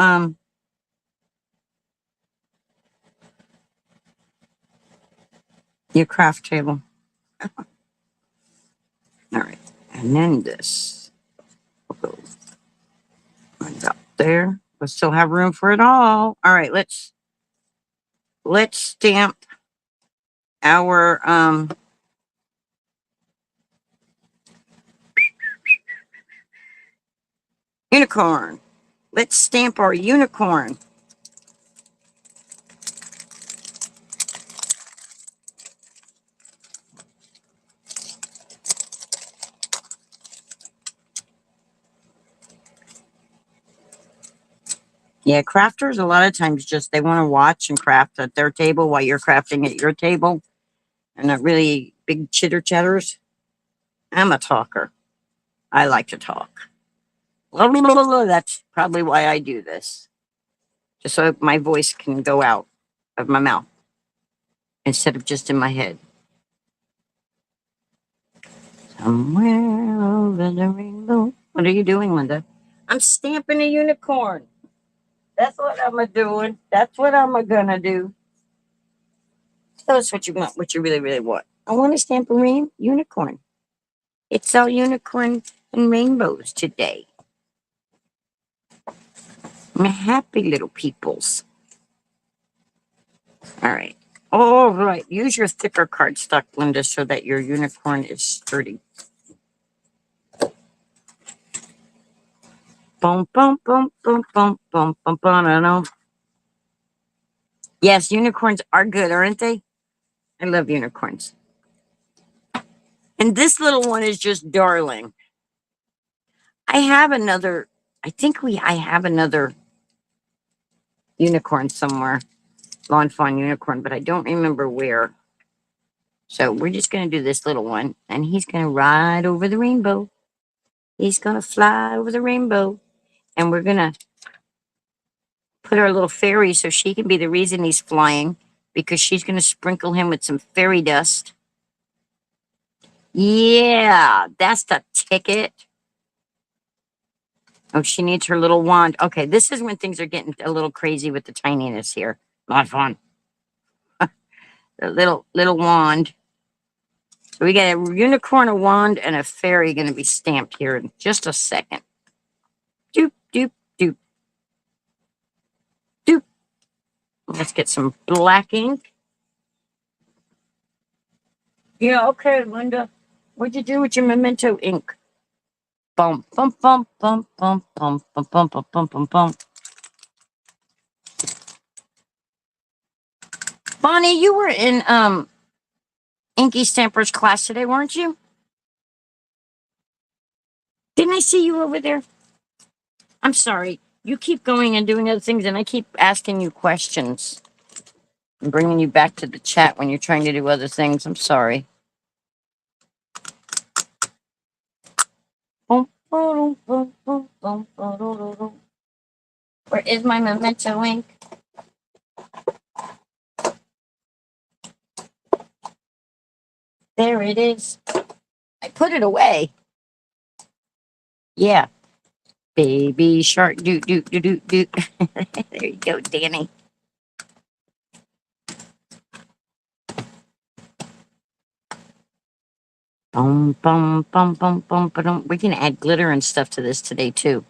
your craft table? All right. And then this will go right up there. We'll still have room for it all. All right, let's stamp our unicorn. Let's stamp our unicorn. Yeah, crafters a lot of times just they want to watch and craft at their table while you're crafting at your table. And not really big chitter chatters. I'm a talker. I like to talk. That's probably why I do this. Just so my voice can go out of my mouth instead of just in my head. Somewhere over the rainbow. What are you doing, Linda? I'm stamping a unicorn. That's what I'm doing. That's what I'm gonna do. Tell us what you want, what you really, really want. I want to stamp a unicorn. It's all unicorn and rainbows today. My happy little peoples. All right. All right. Use your thicker cardstock, Linda, so that your unicorn is sturdy. Boom, boom, boom, boom, boom, boom, boom, boom. Yes, unicorns are good, aren't they? I love unicorns. And this little one is just darling. I have another, I have another unicorn somewhere, Lawn Fawn unicorn, but I don't remember where. So we're just going to do this little one, and he's going to ride over the rainbow. He's going to fly over the rainbow, and we're going to put our little fairy so she can be the reason he's flying, because she's going to sprinkle him with some fairy dust. Yeah, that's the ticket. Oh, she needs her little wand. Okay, this is when things are getting a little crazy with the tininess here. Not fun. The little wand. So we got a unicorn, a wand, and a fairy going to be stamped here in just a second. Doop, doop, doop, doop. Let's get some black ink. Yeah, okay, Linda. What'd you do with your memento ink? Bum, bum, bum, bum, bum, bum, bum, bum, bum, bum, bum, bum. Bonnie, you were in Inky Stamper's class today, weren't you? Didn't I see you over there? I'm sorry. You keep going and doing other things, and I keep asking you questions and bringing you back to the chat when you're trying to do other things. I'm sorry. Where is my memento ink? There it is. I put it away. Yeah. Baby shark. Doot, doot, doot, doot, doot. There you go, Danny. Bum, bum, bum, bum, bum, ba-dum. We can add glitter and stuff to this today, too.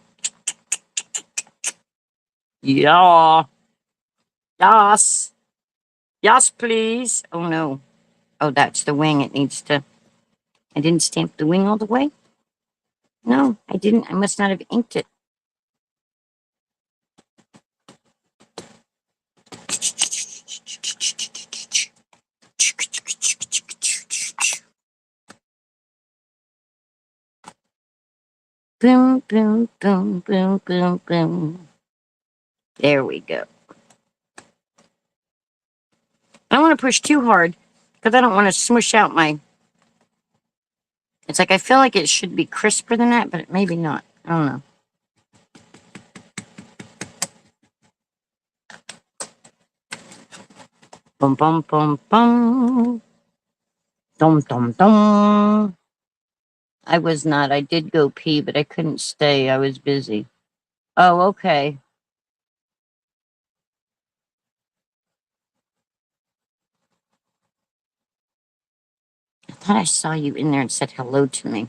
Yeah. Yes. Yes, please. Oh, no. Oh, that's the wing. It needs to... I didn't stamp the wing all the way? No, I didn't. I must not have inked it. Boom, boom, boom, boom, boom, boom. There we go. I don't want to push too hard because I don't want to smush out my... It's like I feel like it should be crisper than that, but maybe not. I don't know. Bum, bum, bum, bum. Dum, dum, dum. I was not. I did go pee, but I couldn't stay. I was busy. Oh, okay. I thought I saw you in there and said hello to me.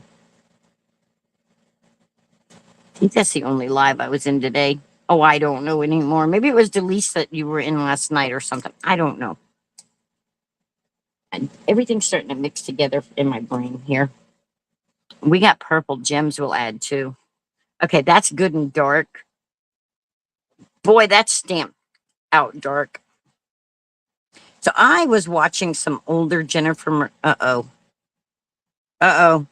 I think that's the only live I was in today. Oh, I don't know anymore. Maybe it was Delise that you were in last night or something. I don't know. And everything's starting to mix together in my brain here. We got purple gems we'll add too. Okay, that's good and dark. Boy, that's stamped out dark. So I was watching some older Jennifer. Uh-oh. Uh-oh.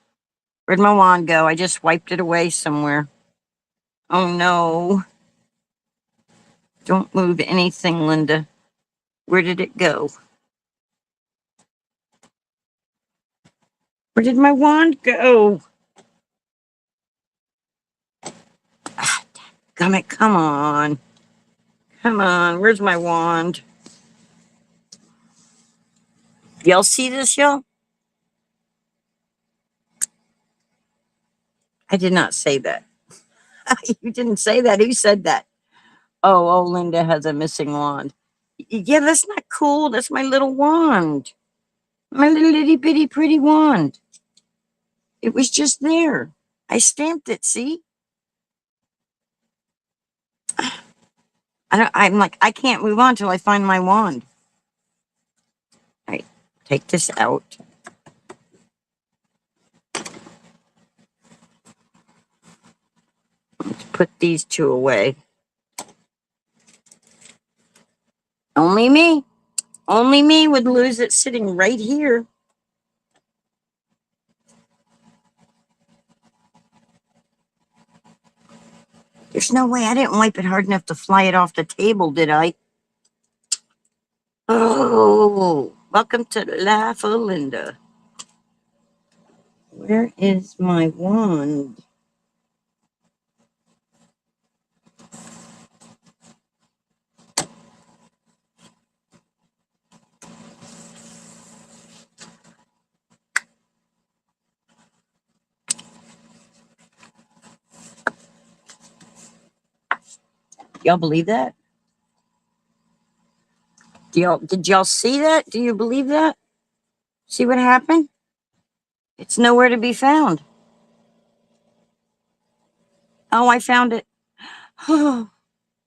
Where'd my wand go? I just wiped it away somewhere. Oh, no. Don't move anything, Linda. Where did it go? Where did my wand go? Ah, gummit, come on. Come on. Where's my wand? Y'all see this, y'all? I did not say that. You didn't say that. Who said that? Oh, Linda has a missing wand. Yeah, that's not cool. That's my little wand. My little itty bitty pretty wand. It was just there. I stamped it, see? I'm like, I can't move on till I find my wand. All right, take this out. Let's put these two away. Only me would lose it sitting right here. There's no way I didn't wipe it hard enough to fly it off the table, did I? Oh, welcome to Life of Linda. Where is my wand? Y'all believe that? Did y'all see that? Do you believe that? See what happened? It's nowhere to be found. Oh, I found it. Oh,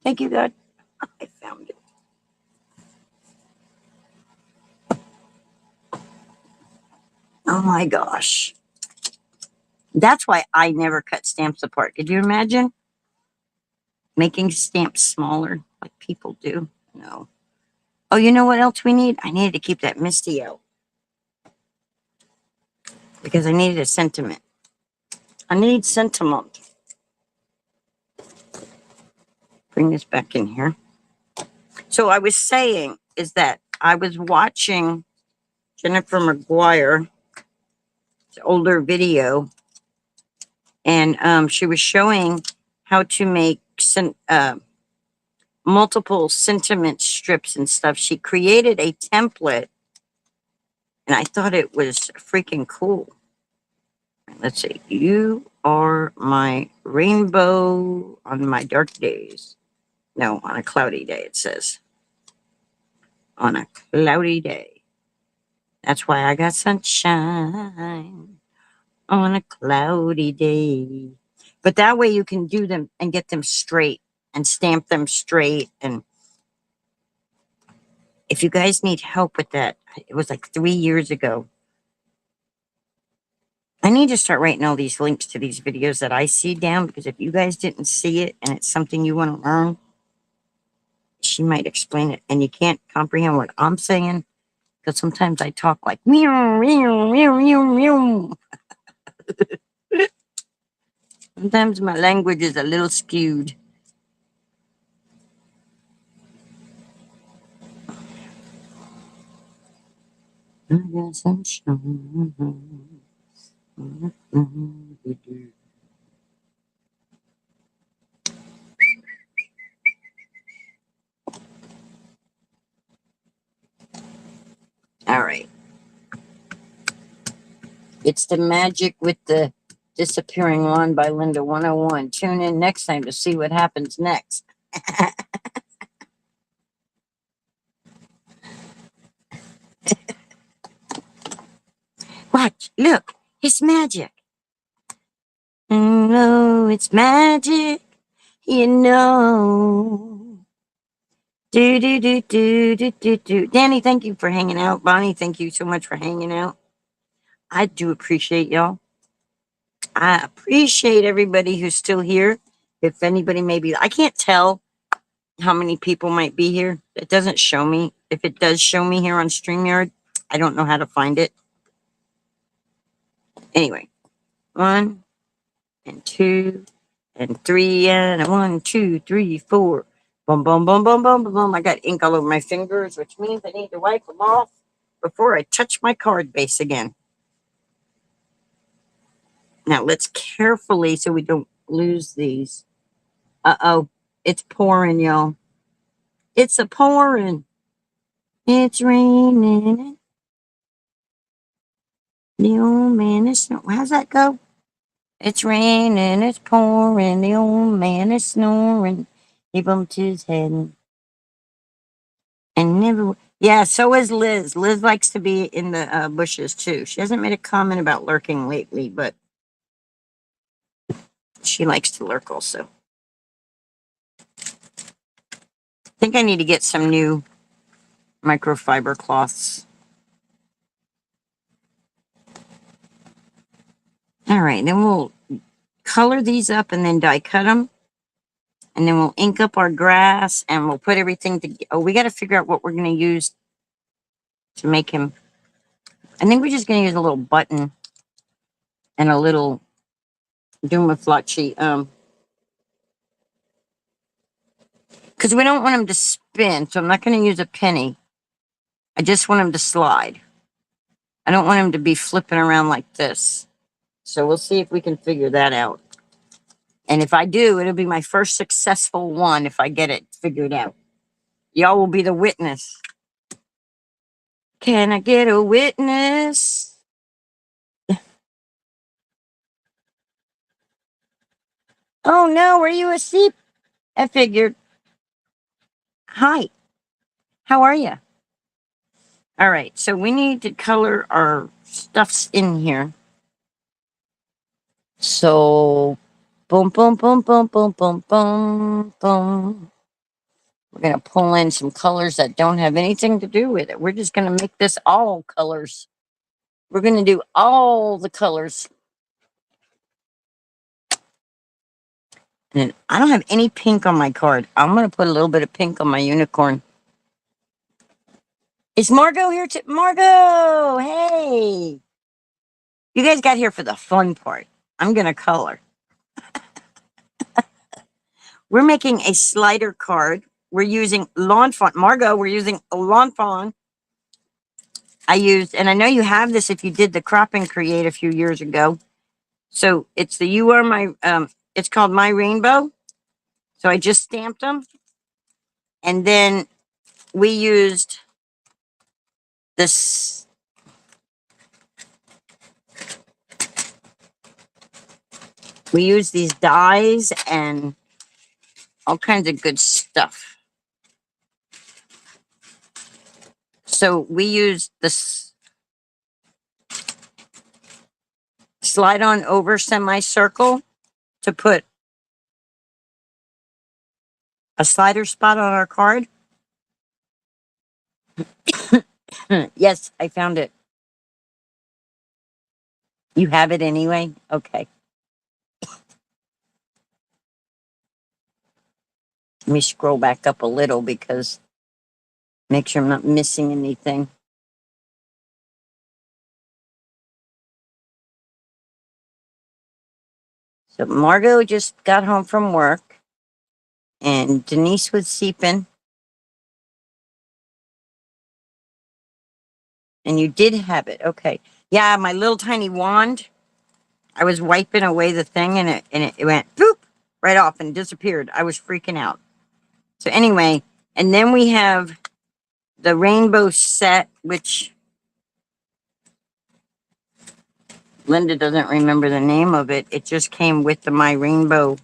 thank you, God. I found it. Oh my gosh. That's why I never cut stamps apart. Could you imagine making stamps smaller like people do? No. Oh, you know what else we need? I needed to keep that Misty out because I needed a sentiment. I need sentiment. Bring this back in here. So I was saying is that I was watching Jennifer McGuire's older video, and she was showing how to make multiple sentiment strips and stuff. She created a template, and I thought it was freaking cool. Let's see. You are my rainbow on my dark days. No, on a cloudy day, it says. On a cloudy day. That's why I got sunshine on a cloudy day. But that way you can do them and get them straight and stamp them straight. And if you guys need help with that, it was like 3 years ago. I need to start writing all these links to these videos that I see down, because if you guys didn't see it and it's something you want to learn, she might explain it and you can't comprehend what I'm saying, because sometimes I talk like meow, meow, meow, meow, meow. Sometimes my language is a little skewed. I got sunshine. All right. It's the magic with the disappearing wand by Linda 101. Tune in next time to see what happens next. Watch, look, it's magic. No, it's magic, you know. Do do do do do do do. Danny, thank you for hanging out. Bonnie, thank you so much for hanging out. I do appreciate y'all. I appreciate everybody who's still here. If anybody maybe, I can't tell how many people might be here. It doesn't show me. If it does show me here on StreamYard, I don't know how to find it. Anyway, 1 and 2 and 3 and 1, 2, 3, 4. Boom, boom, boom, boom, boom, boom, boom. I got ink all over my fingers, which means I need to wipe them off before I touch my card base again. Now let's carefully, so we don't lose these. Uh-oh, it's pouring, y'all. It's a pouring. It's raining. The old man is snoring. How's that go? It's raining, it's pouring. The old man is snoring. He bumped his head and never. Yeah, so is Liz. Liz likes to be in the bushes too. She hasn't made a comment about lurking lately, but she likes to lurk also. I think I need to get some new microfiber cloths. All right, then we'll color these up and then die cut them. And then we'll ink up our grass and we'll put everything together. Oh, we got to figure out what we're going to use to make him. I think we're just going to use a little button and a little Dumaflachi. Because we don't want him to spin, so I'm not going to use a penny. I just want him to slide. I don't want him to be flipping around like this. So we'll see if we can figure that out. And if I do, it'll be my first successful one if I get it figured out. Y'all will be the witness. Can I get a witness? Oh no, were you asleep? I figured. Hi, how are you? All right, so we need to color our stuffs in here. So, boom, boom, boom, boom, boom, boom, boom, boom. We're going to pull in some colors that don't have anything to do with it. We're just going to make this all colors. We're going to do all the colors. And I don't have any pink on my card. I'm going to put a little bit of pink on my unicorn. Is Margot here too? Margot, hey. You guys got here for the fun part. I'm going to color. We're making a slider card. We're using Lawn Fawn. Margot, we're using a Lawn Fawn. I used, and I know you have this if you did the crop and create a few years ago. So it's the You Are My, it's called My Rainbow. So I just stamped them. And then we used this. We used these dies and all kinds of good stuff. So we used this slide on over semicircle to put a slider spot on our card. Yes, I found it. You have it anyway? Okay. Let me scroll back up a little because make sure I'm not missing anything. So Margot just got home from work and Denise was seeping. And you did have it. Okay. Yeah, my little tiny wand. I was wiping away the thing and it went boop right off and disappeared. I was freaking out. So anyway, and then we have the rainbow set, which Linda doesn't remember the name of it. It just came with the My Rainbow.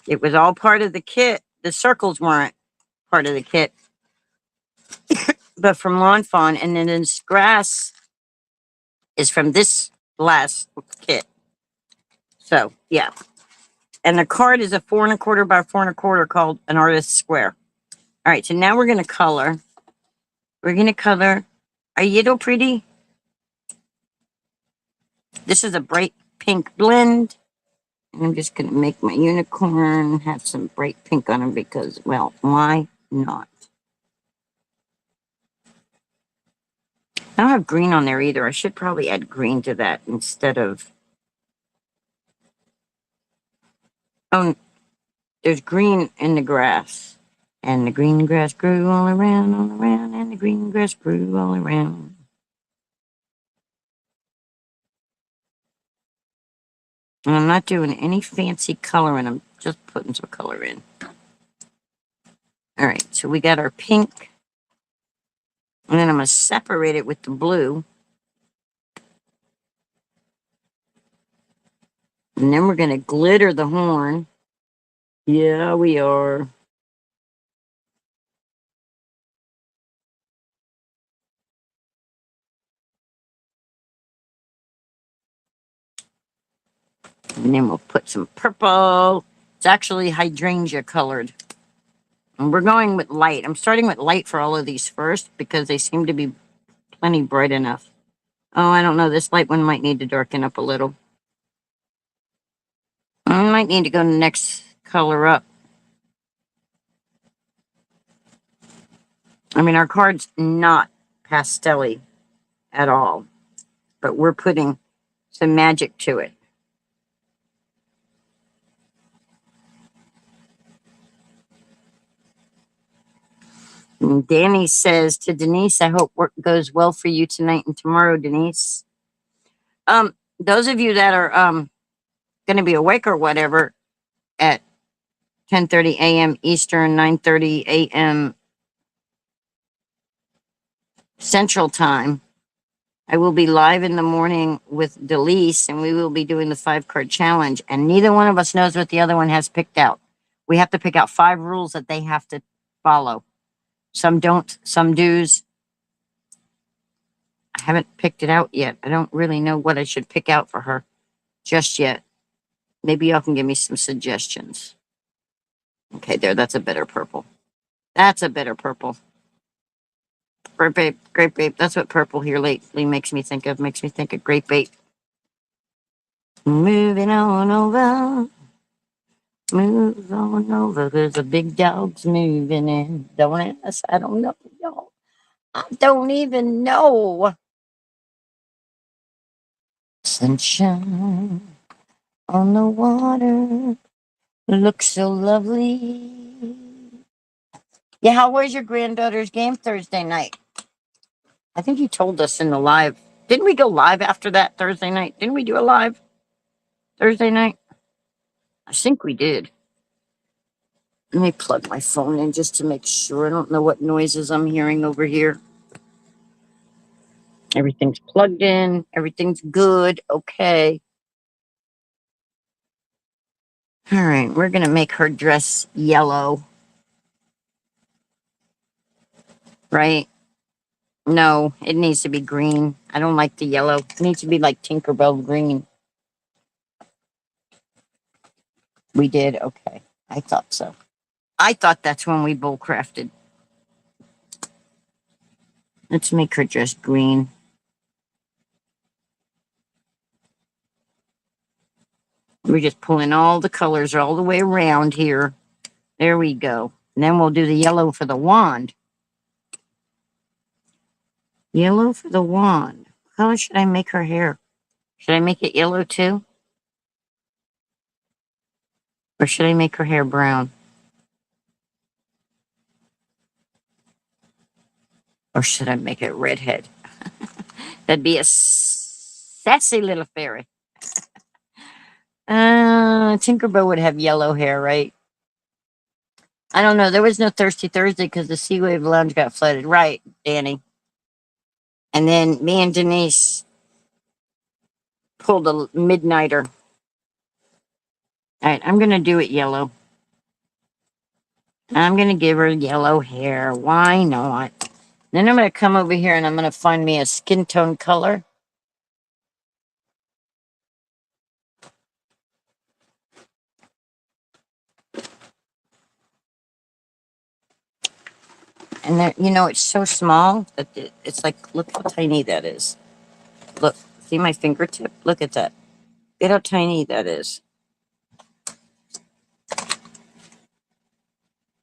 It was all part of the kit. The circles weren't part of the kit, but from Lawn Fawn. And then this grass is from this last kit. So yeah. And the card is a 4 1/4 by 4 1/4 called an Artist's Square. All right, so now we're going to color. We're going to color. Are you little pretty? This is a bright pink blend. And I'm just going to make my unicorn have some bright pink on him because, well, why not? I don't have green on there either. I should probably add green to that instead of... Oh, there's green in the grass. And the green grass grew all around, and the green grass grew all around. And I'm not doing any fancy coloring. I'm just putting some color in. All right, so we got our pink. And then I'm going to separate it with the blue. And then we're going to glitter the horn. Yeah, we are. And then we'll put some purple. It's actually hydrangea colored. And we're going with light. I'm starting with light for all of these first because they seem to be plenty bright enough. Oh, I don't know. This light one might need to darken up a little. I might need to go to the next color up. I mean, our card's not pastel-y at all, but we're putting some magic to it. And Danny says to Denise, I hope work goes well for you tonight and tomorrow, Denise. Those of you that are going to be awake or whatever at 10:30 a.m. Eastern, 9:30 a.m. Central Time, I will be live in the morning with Delise, and we will be doing the 5-card challenge. And neither one of us knows what the other one has picked out. We have to pick out 5 rules that they have to follow. Some don't, some do's. I haven't picked it out yet. I don't really know what I should pick out for her just yet. Maybe y'all can give me some suggestions. Okay, there, that's a better purple. That's a better purple. Grape Babe, Grape Babe. That's what purple here lately makes me think of. Makes me think of Grape Babe. Moving on over. Move on over. There's a big dog's moving in. Don't ask. I don't know, y'all. I don't even know. Sunshine on the water. Looks so lovely. Yeah, how was your granddaughter's game Thursday night? I think you told us in the live. Didn't we go live after that Thursday night? Didn't we do a live Thursday night? I think we did. Let me plug my phone in just to make sure. I don't know what noises I'm hearing over here. Everything's plugged in. Everything's good. Okay. All right. We're going to make her dress yellow. Right? No, it needs to be green. I don't like the yellow. It needs to be like Tinkerbell green. We did? Okay. I thought so. I thought that's when we bull crafted. Let's make her dress green. We're just pulling all the colors all the way around here. There we go. And then we'll do the yellow for the wand. Yellow for the wand. How color should I make her hair? Should I make it yellow too? Or should I make her hair brown? Or should I make it redhead? That'd be a sassy little fairy. Tinkerbell would have yellow hair, right? I don't know. There was no Thirsty Thursday because the Sea Wave Lounge got flooded. Right, Danny. And then me and Denise pulled a midnighter. All right, I'm going to do it yellow. I'm going to give her yellow hair. Why not? Then I'm going to come over here and I'm going to find me a skin tone color. And there, you know, it's so small that it's like, look how tiny that is. Look, see my fingertip? Look at that. Look how tiny that is.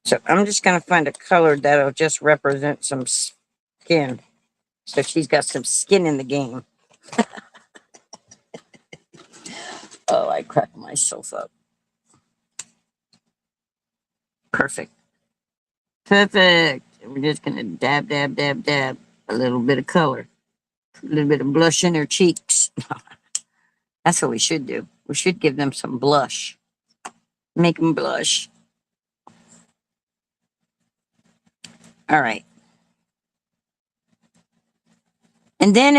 So I'm just going to find a color that'll just represent some skin. So she's got some skin in the game. Oh, I cracked myself up. Perfect. Perfect. We're just going to dab, dab, dab, dab. A little bit of color. A little bit of blush in her cheeks. That's what we should do. We should give them some blush. Make them blush. All right. And then.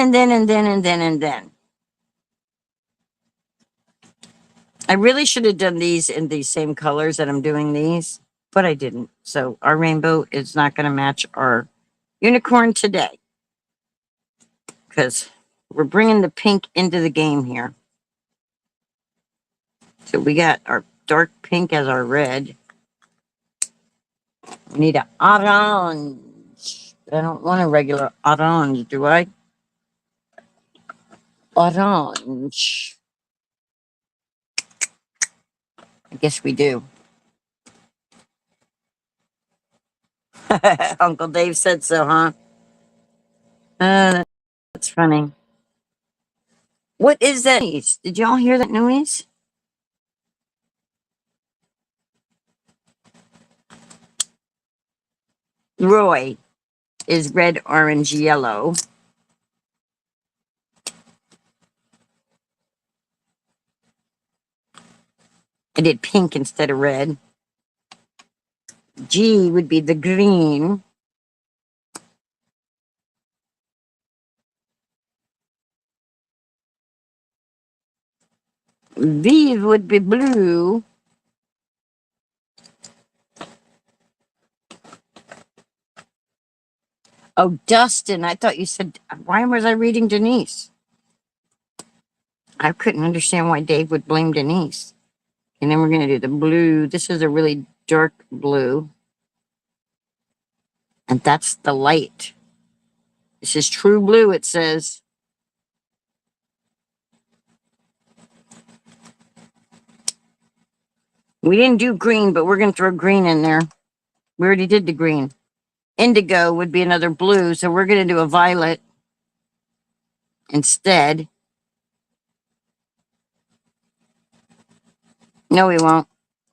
I really should have done these in these same colors that I'm doing these, but I didn't. So our rainbow is not going to match our unicorn today because we're bringing the pink into the game here. So we got our dark pink as our red. We need an orange. I don't want a regular orange, do I? Orange. I guess we do. Uncle Dave said so, huh? That's funny. What is that noise? Did y'all hear that noise? Roy is red, orange, yellow. I did pink instead of red. G would be the green. V would be blue. Oh, Dustin. I thought you said, why was I reading Denise? I couldn't understand why Dave would blame Denise. And then we're going to do the blue. This is a really dark blue. And that's the light. This is true blue, it says. We didn't do green, but we're going to throw green in there. We already did the green. Indigo would be another blue, so we're going to do a violet instead. No, we won't.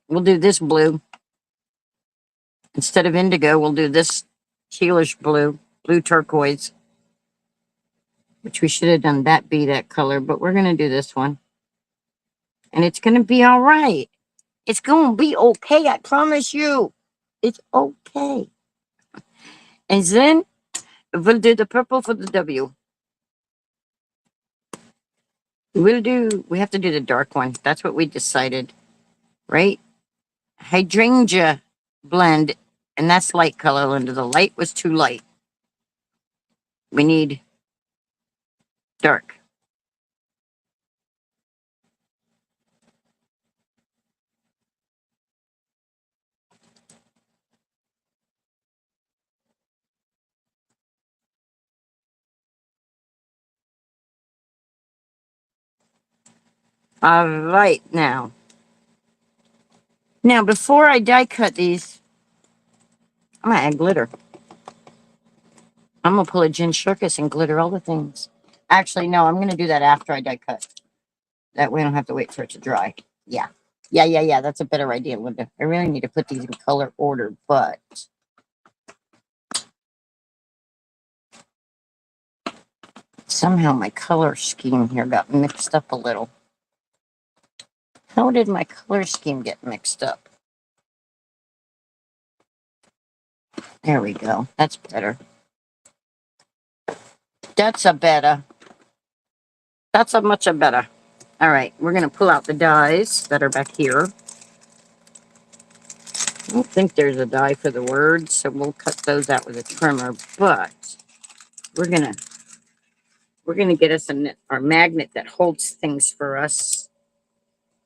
We'll do this blue. Instead of indigo, we'll do this tealish blue, blue turquoise, which we should have done that be that color, but we're going to do this one. And it's going to be all right. It's going to be okay, I promise you. It's okay. And then we'll do the purple for the W. We have to do the dark one. That's what we decided, right? Hydrangea blend, and that's light color, Linda. The light was too light. We need dark. All right, now. Now, before I die cut these, I'm going to add glitter. I'm going to pull a Gin Circus and glitter all the things. Actually, no, I'm going to do that after I die cut. That way I don't have to wait for it to dry. Yeah. Yeah. That's a better idea, Linda. I really need to put these in color order, but somehow my color scheme here got mixed up a little. How did my color scheme get mixed up? There we go. That's better. That's a better. That's a much better. All right, we're going to pull out the dies that are back here. I don't think there's a die for the words, so we'll cut those out with a trimmer, but we're going to get us our magnet that holds things for us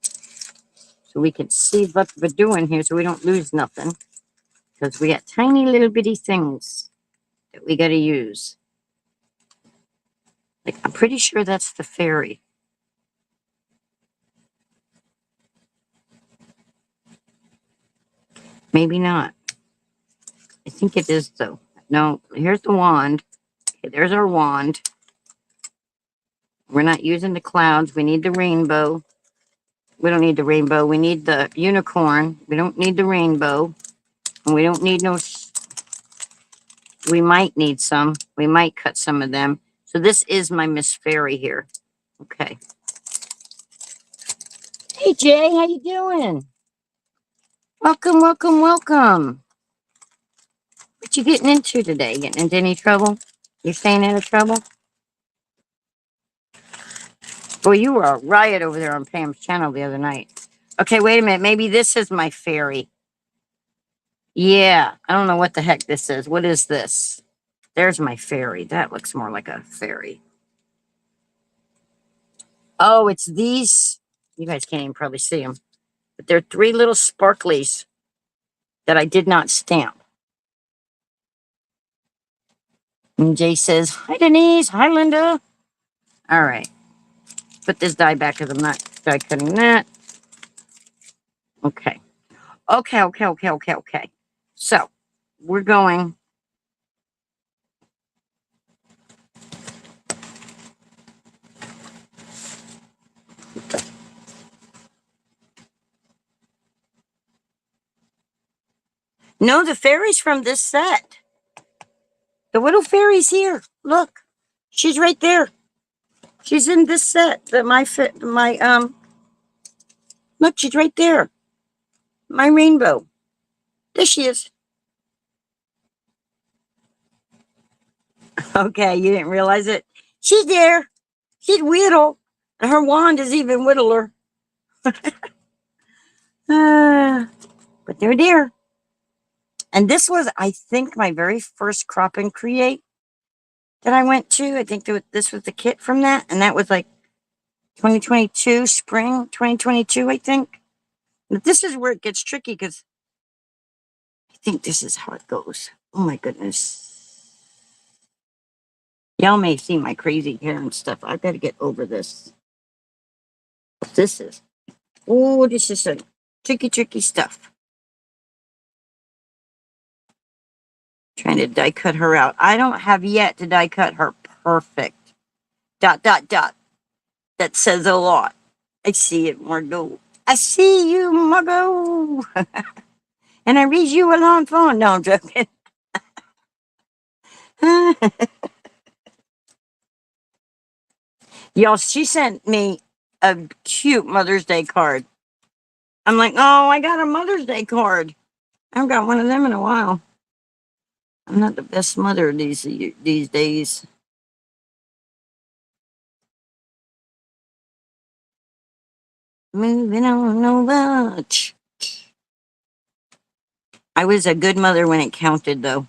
so we can see what we're doing here so we don't lose nothing, because we got tiny little bitty things that we got to use. Like, I'm pretty sure that's the fairy. Maybe not. I think it is, though. No, here's the wand. Okay, there's our wand. We're not using the clouds. We need the rainbow. We don't need the rainbow. We need the unicorn. We don't need the rainbow. And we don't need no... We might need some. We might cut some of them. So this is my Miss Fairy here. Okay. Hey, Jay. How you doing? Welcome, welcome, welcome. What you getting into today? Getting into any trouble? You staying out of trouble? Boy, you were a riot over there on Pam's channel the other night. Okay, wait a minute. Maybe this is my fairy. Yeah, I don't know what the heck this is. What is this? There's my fairy. That looks more like a fairy. Oh, it's these. You guys can't even probably see them. But they're three little sparklies that I did not stamp. And Jay says, hi, Denise. Hi, Linda. All right. Put this die back because I'm not die cutting that. Okay. Okay. So we're going. No, the fairy's from this set. The little fairy's here. Look, she's right there. She's in this set. That my fit. My Look, she's right there. My rainbow. There she is. Okay, you didn't realize it. She's there. She's whittle. And her wand is even whittler. But they're there. And this was, I think, my very first crop and create that I went to. I think this was the kit from that. And that was like 2022, spring 2022, I think. But this is where it gets tricky because I think this is how it goes. Oh my goodness. Y'all may see my crazy hair and stuff. I've got to get over this. This is, oh, this is some tricky stuff. Trying to die cut her out. I don't have yet to die cut her perfect. ... That says a lot. I see it, Margot. I see you, Margot. And I read you along phone. No, I'm joking. Y'all, she sent me a cute Mother's Day card. I'm like, oh, I got a Mother's Day card. I haven't got one of them in a while. I'm not the best mother these days. Moving on over. I was a good mother when it counted, though.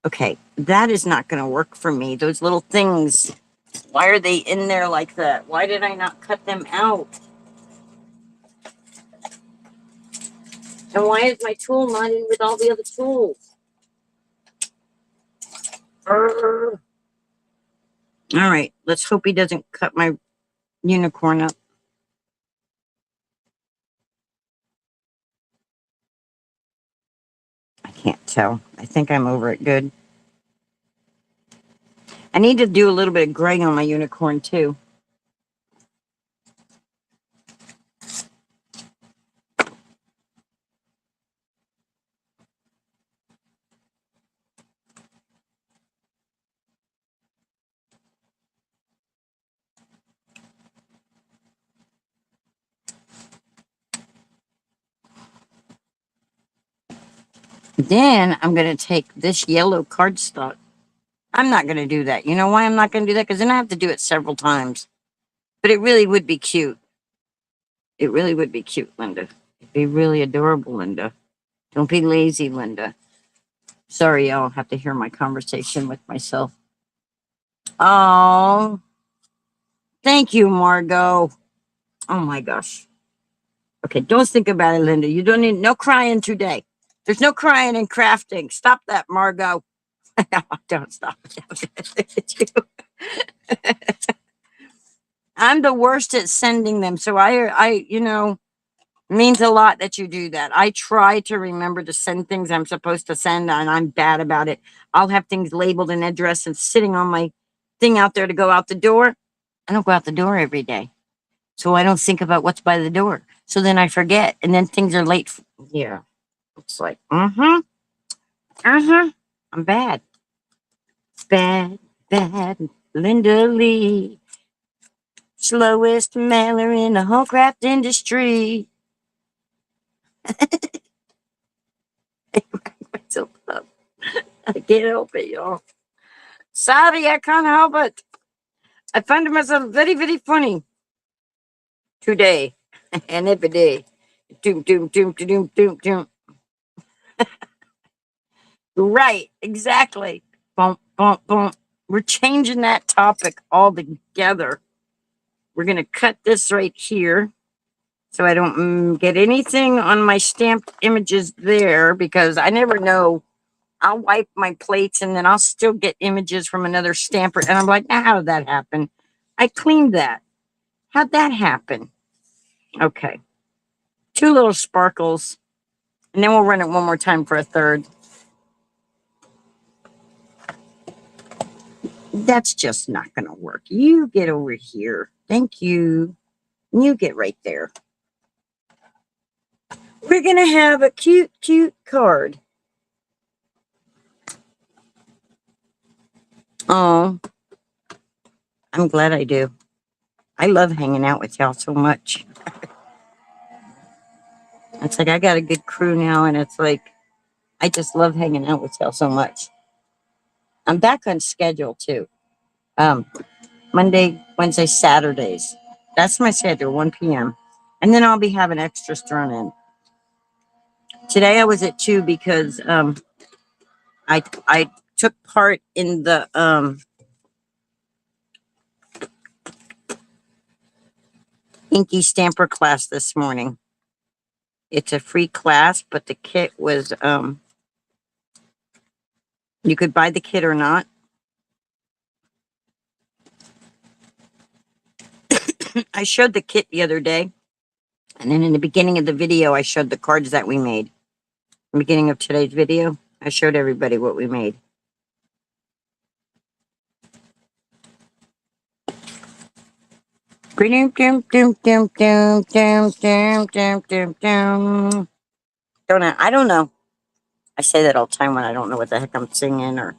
Okay, that is not going to work for me. Those little things. Why are they in there like that? Why did I not cut them out? And why is my tool not in with all the other tools? All right, let's hope he doesn't cut my unicorn up. I can't tell. I think I'm over it good. I need to do a little bit of gray on my unicorn too. Then I'm going to take this yellow cardstock. I'm not going to do that. You know why I'm not going to do that? Because then I have to do it several times. But it really would be cute. It really would be cute, Linda. It'd be really adorable, Linda. Don't be lazy, Linda. Sorry, y'all have to hear my conversation with myself. Oh, thank you, Margot. Oh my gosh. Okay, don't think about it, Linda. You don't need no crying today. There's no crying in crafting. Stop that, Margot. No, don't stop. I'm the worst at sending them, so means a lot that you do that. I try to remember to send things I'm supposed to send, and I'm bad about it. I'll have things labeled and addressed and sitting on my thing out there to go out the door. I don't go out the door every day, so I don't think about what's by the door. So then I forget, and then things are late. Yeah, it's like, I'm bad. Bad, Linda Lee. Slowest mailer in the whole craft industry. Myself up. I can't help it, y'all. Sorry, I can't help it. I find myself very funny today and every day. Doom. Right, exactly. Boom. We're changing that topic altogether. We're going to cut this right here so I don't get anything on my stamped images there because I never know. I'll wipe my plates and then I'll still get images from another stamper. And I'm like, now, how did that happen? I cleaned that. How'd that happen? Okay. 2 little sparkles. And then we'll run it one more time for a third. That's just not going to work. You get over here. Thank you. You get right there. We're going to have a cute, cute card. Oh, I'm glad I do. I love hanging out with y'all so much. It's like I got a good crew now, and it's like I just love hanging out with y'all so much. I'm back on schedule too. Um, Monday, Wednesday, Saturdays. That's my schedule, 1 p.m. And then I'll be having extras thrown in. Today I was at 2 because I took part in the Inky Stamper class this morning. It's a free class, but the kit was you could buy the kit or not. I showed the kit the other day, and then in the beginning of the video I showed the cards that we made. In the beginning of today's video, I showed everybody what we made. I don't know. I say that all the time when I don't know what the heck I'm singing or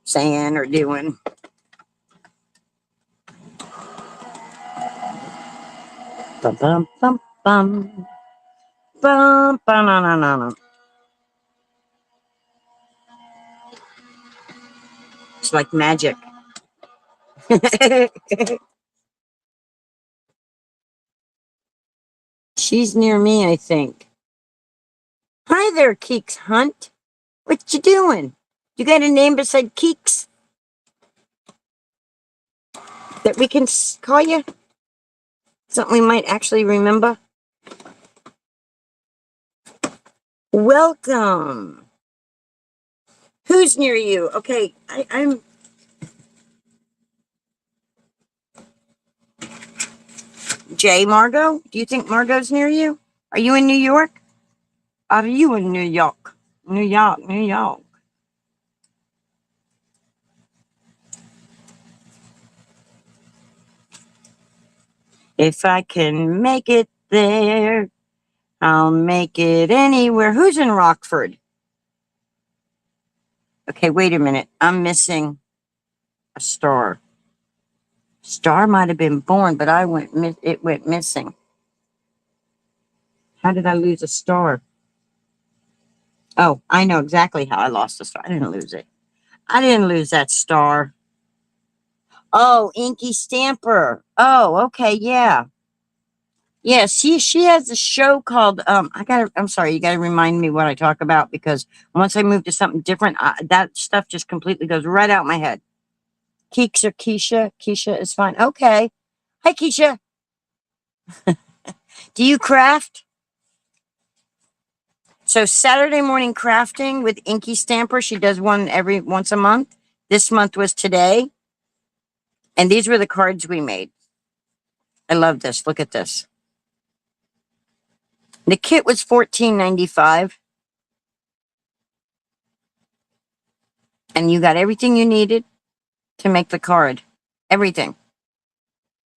saying or doing. Bum bum bum bum bum bum. It's like magic. She's near me, I think. Hi there, Keeks Hunt. What you doing? You got a name beside Keeks that we can call you? Something we might actually remember? Welcome. Who's near you? Okay, I'm Jay. Margot? Do you think Margot's near you? Are you in New York? Are you in New York? New York, New York. If I can make it there, I'll make it anywhere. Who's in Rockford? Okay, wait a minute. I'm missing a star. Star might have been born, but it went missing. How did I lose a star? Oh, I know exactly how I lost a star. I didn't lose it. I didn't lose that star. Oh, Inky Stamper. Oh, okay, yeah. Yeah, she has a show called I'm sorry, you gotta remind me what I talk about because once I move to something different, that stuff just completely goes right out my head. Keeks or Keisha? Keisha is fine. Okay. Hi, Keisha. Do you craft? So Saturday morning crafting with Inky Stamper. She does one every once a month. This month was today. And these were the cards we made. I love this. Look at this. The kit was $14.95. And you got everything you needed to make the card. Everything.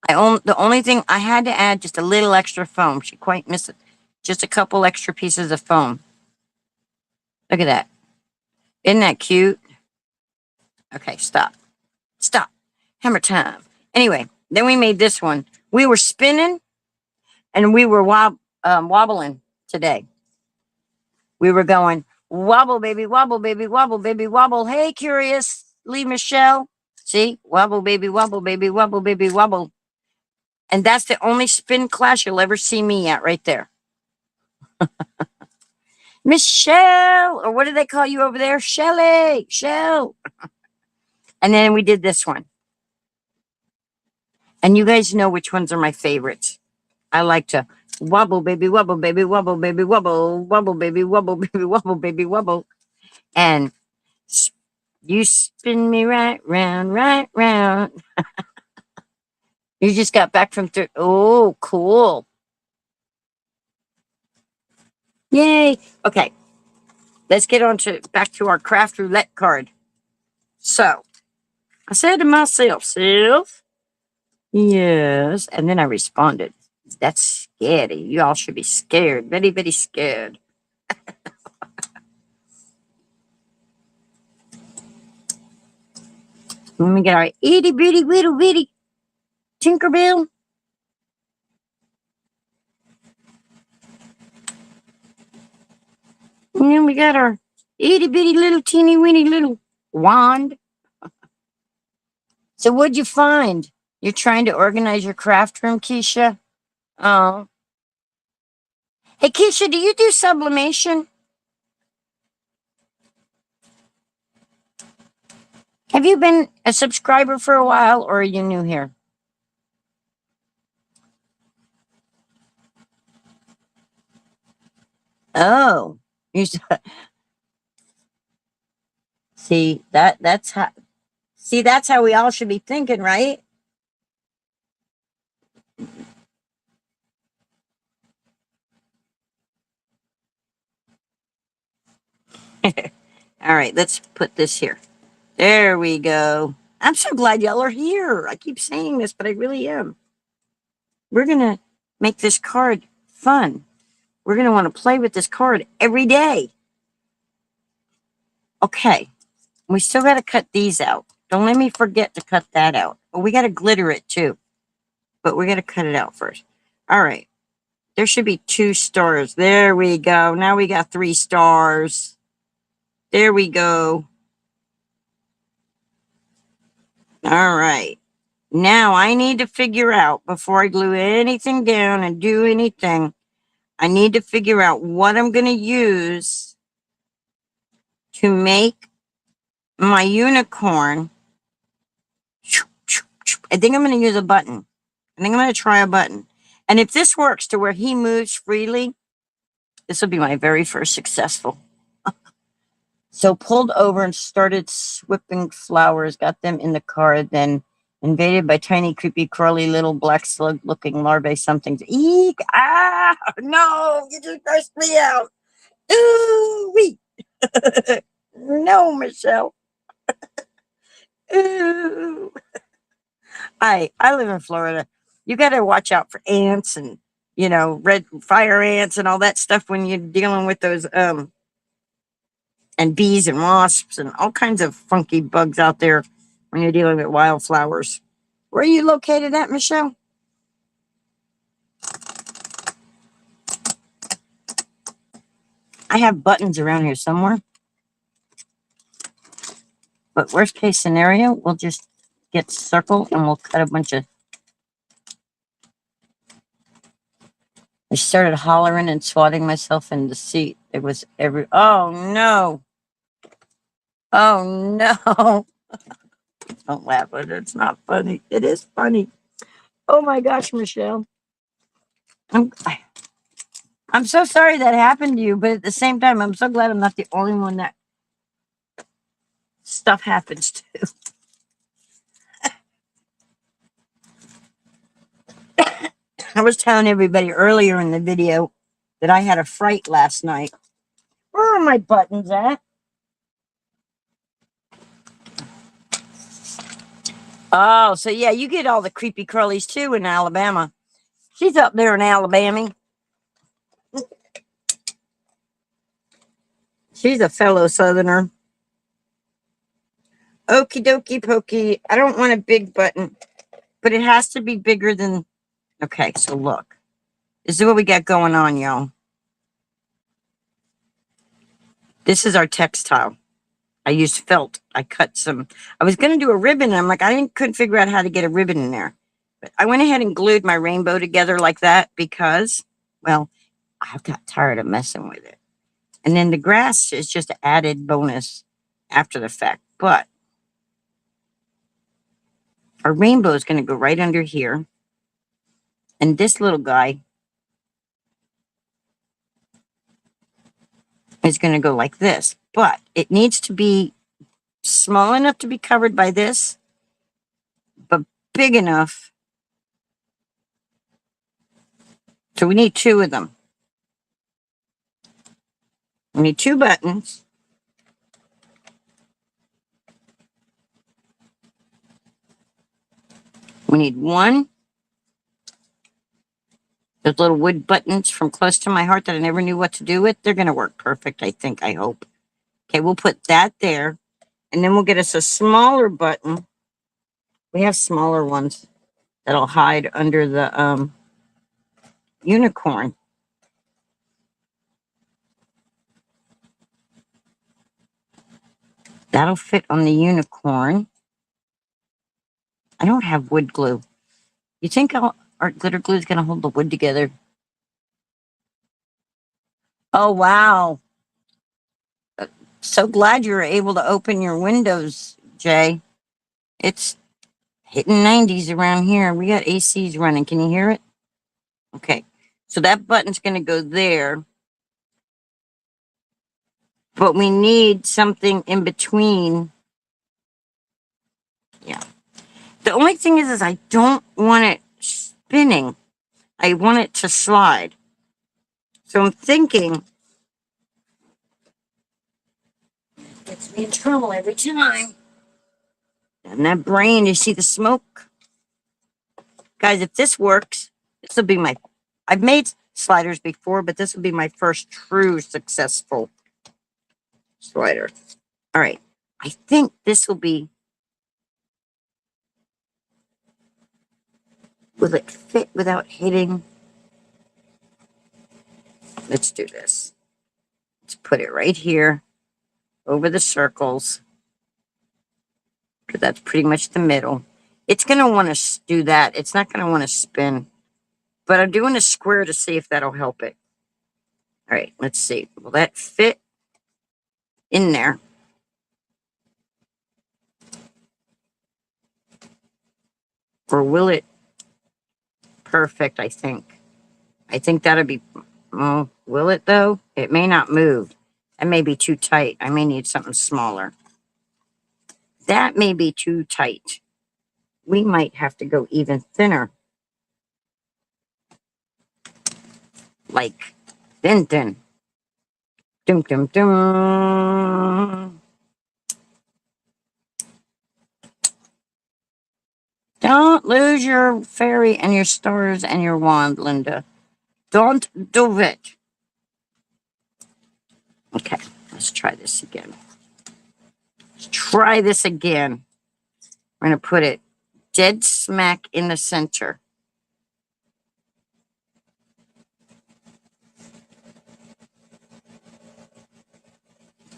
The only thing I had to add just a little extra foam. She quite missed it. Just a couple extra pieces of foam. Look at that. Isn't that cute? Okay, stop. Stop. Hammer time. Anyway, then we made this one. We were spinning and we were wobbling today. We were going wobble, baby, wobble, baby, wobble, baby, wobble. Hey, curious, Lee Michelle. See? Wobble, baby, wobble, baby, wobble, baby, wobble. And that's the only spin class you'll ever see me at right there. Michelle, or what do they call you over there? Shelly, Shell. And then we did this one. And you guys know which ones are my favorites. I like to wobble, baby, wobble, baby, wobble, baby, wobble, wobble, baby, wobble, baby, wobble, baby, wobble. And you spin me right round, right round. You just got back from oh, cool. Yay. Okay. Let's get on to back to our craft roulette card. So I said to myself, self, yes. And then I responded, that's scary. You all should be scared. Very, very scared. Let me get our itty bitty little bitty Tinkerbell. And then we got our itty bitty little teeny weeny little wand. So what'd you find? You're trying to organize your craft room, Keisha? Oh. Hey, Keisha, do you do sublimation? Have you been a subscriber for a while, or are you new here? Oh, you see that's how. See, that's how we all should be thinking, right? All right, let's put this here. There we go. I'm so glad y'all are here. I keep saying this, but I really am. We're gonna make this card fun. We're gonna want to play with this card every day. Okay, we still got to cut these out. Don't let me forget to cut that out. Oh, we got to glitter it too, but we got to cut it out first. All right, there should be 2 stars. There we go. Now we got 3 stars. There we go. All right. Now I need to figure out, before I glue anything down and do anything, I need to figure out what I'm going to use to make my unicorn. I think I'm going to use a button. I think I'm going to try a button. And if this works to where he moves freely, this will be my very first successful. So pulled over and started whipping flowers, got them in the car, then invaded by tiny, creepy, crawly, little black slug-looking larvae somethings. Eek! Ah! No! You just grossed me out! Ooh! Wee! No, Michelle. Ooh! I live in Florida. You got to watch out for ants and, red fire ants and all that stuff when you're dealing with those and bees and wasps and all kinds of funky bugs out there when you're dealing with wildflowers. Where are you located at, Michelle? I have buttons around here somewhere. But worst case scenario, we'll just get circle and we'll cut a bunch of. I started hollering and swatting myself in the seat. It was oh no. Oh no. Don't laugh at it. It's not funny. It is funny. Oh my gosh, Michelle. I'm, I'm so sorry that happened to you, but at the same time, I'm so glad I'm not the only one that stuff happens to. I was telling everybody earlier in the video that I had a fright last night. Where are my buttons at? Oh, so yeah, you get all the creepy curlies too in Alabama. She's up there in Alabama. She's a fellow Southerner. Okie dokie pokey. I don't want a big button, but it has to be bigger than. Okay, so look. This is what we got going on, y'all. This is our textile. I used felt. I cut some. I was going to do a ribbon. And I'm like, couldn't figure out how to get a ribbon in there. But I went ahead and glued my rainbow together like that because, well, I got tired of messing with it. And then the grass is just an added bonus after the fact. But our rainbow is going to go right under here. And this little guy is going to go like this. But it needs to be small enough to be covered by this, but big enough. So we need 2 of them. We need 2 buttons. We need 1. Those little wood buttons from Close to My Heart that I never knew what to do with. They're going to work perfect, I think, I hope. Okay, we'll put that there. And then we'll get us a smaller button. We have smaller ones that'll hide under the unicorn. That'll fit on the unicorn. I don't have wood glue. You think our glitter glue is going to hold the wood together? Oh, wow. So glad you were able to open your windows, Jay. It's hitting 90s around here. We got ACs running. Can you hear it? Okay. So that button's going to go there. But we need something in between. Yeah. The only thing is I don't want it spinning. I want it to slide. So I'm thinking, gets me in trouble every time. And that brain, you see the smoke? Guys, if this works, this will be my, I've made sliders before, but this will be my first true successful slider. All right. I think this will be, will it fit without hitting? Let's do this. Let's put it right here over the circles, because that's pretty much the middle. It's going to want to do that. It's not going to want to spin, but I'm doing a square to see if that'll help it. All right, let's see. Will that fit in there? Or will it? Perfect, I think. I think that'll be, oh, will it though? It may not move. That may be too tight. I may need something smaller. That may be too tight. We might have to go even thinner. Like, thin, thin. Dum, dum, dum. Don't lose your fairy and your stars and your wand, Linda. Don't do it. Okay, let's try this again. Let's try this again. We're going to put it dead smack in the center.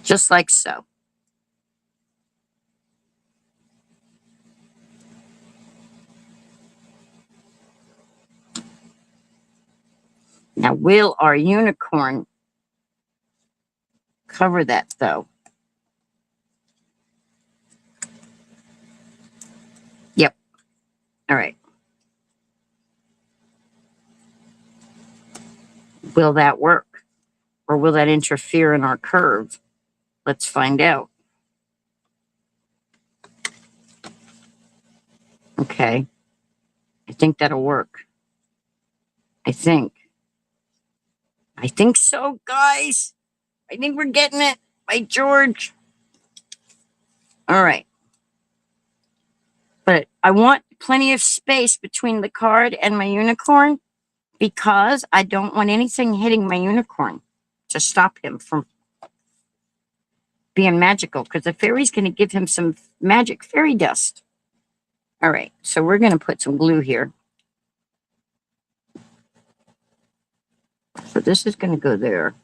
Just like so. Now, will our unicorn cover that, though? Yep. All right. Will that work? Or will that interfere in our curve? Let's find out. Okay. I think that'll work. I think. I think so, guys. I think we're getting it. By George. All right. But I want plenty of space between the card and my unicorn, because I don't want anything hitting my unicorn to stop him from being magical, because the fairy's going to give him some magic fairy dust. All right, so we're going to put some glue here. So this is going to go there.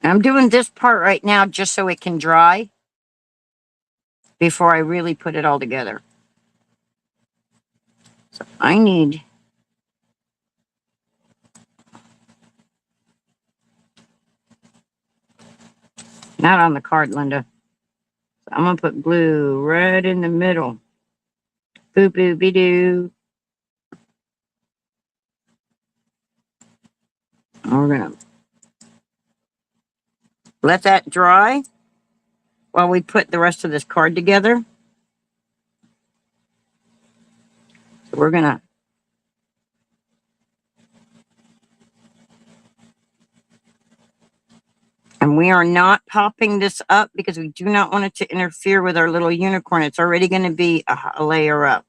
And I'm doing this part right now just so it can dry before I really put it all together. So I need, not on the card, Linda. So I'm going to put glue right in the middle. Boo boo be doo. We're going to let that dry while we put the rest of this card together. So we're gonna, and we are not popping this up because we do not want it to interfere with our little unicorn. It's already going to be a layer up.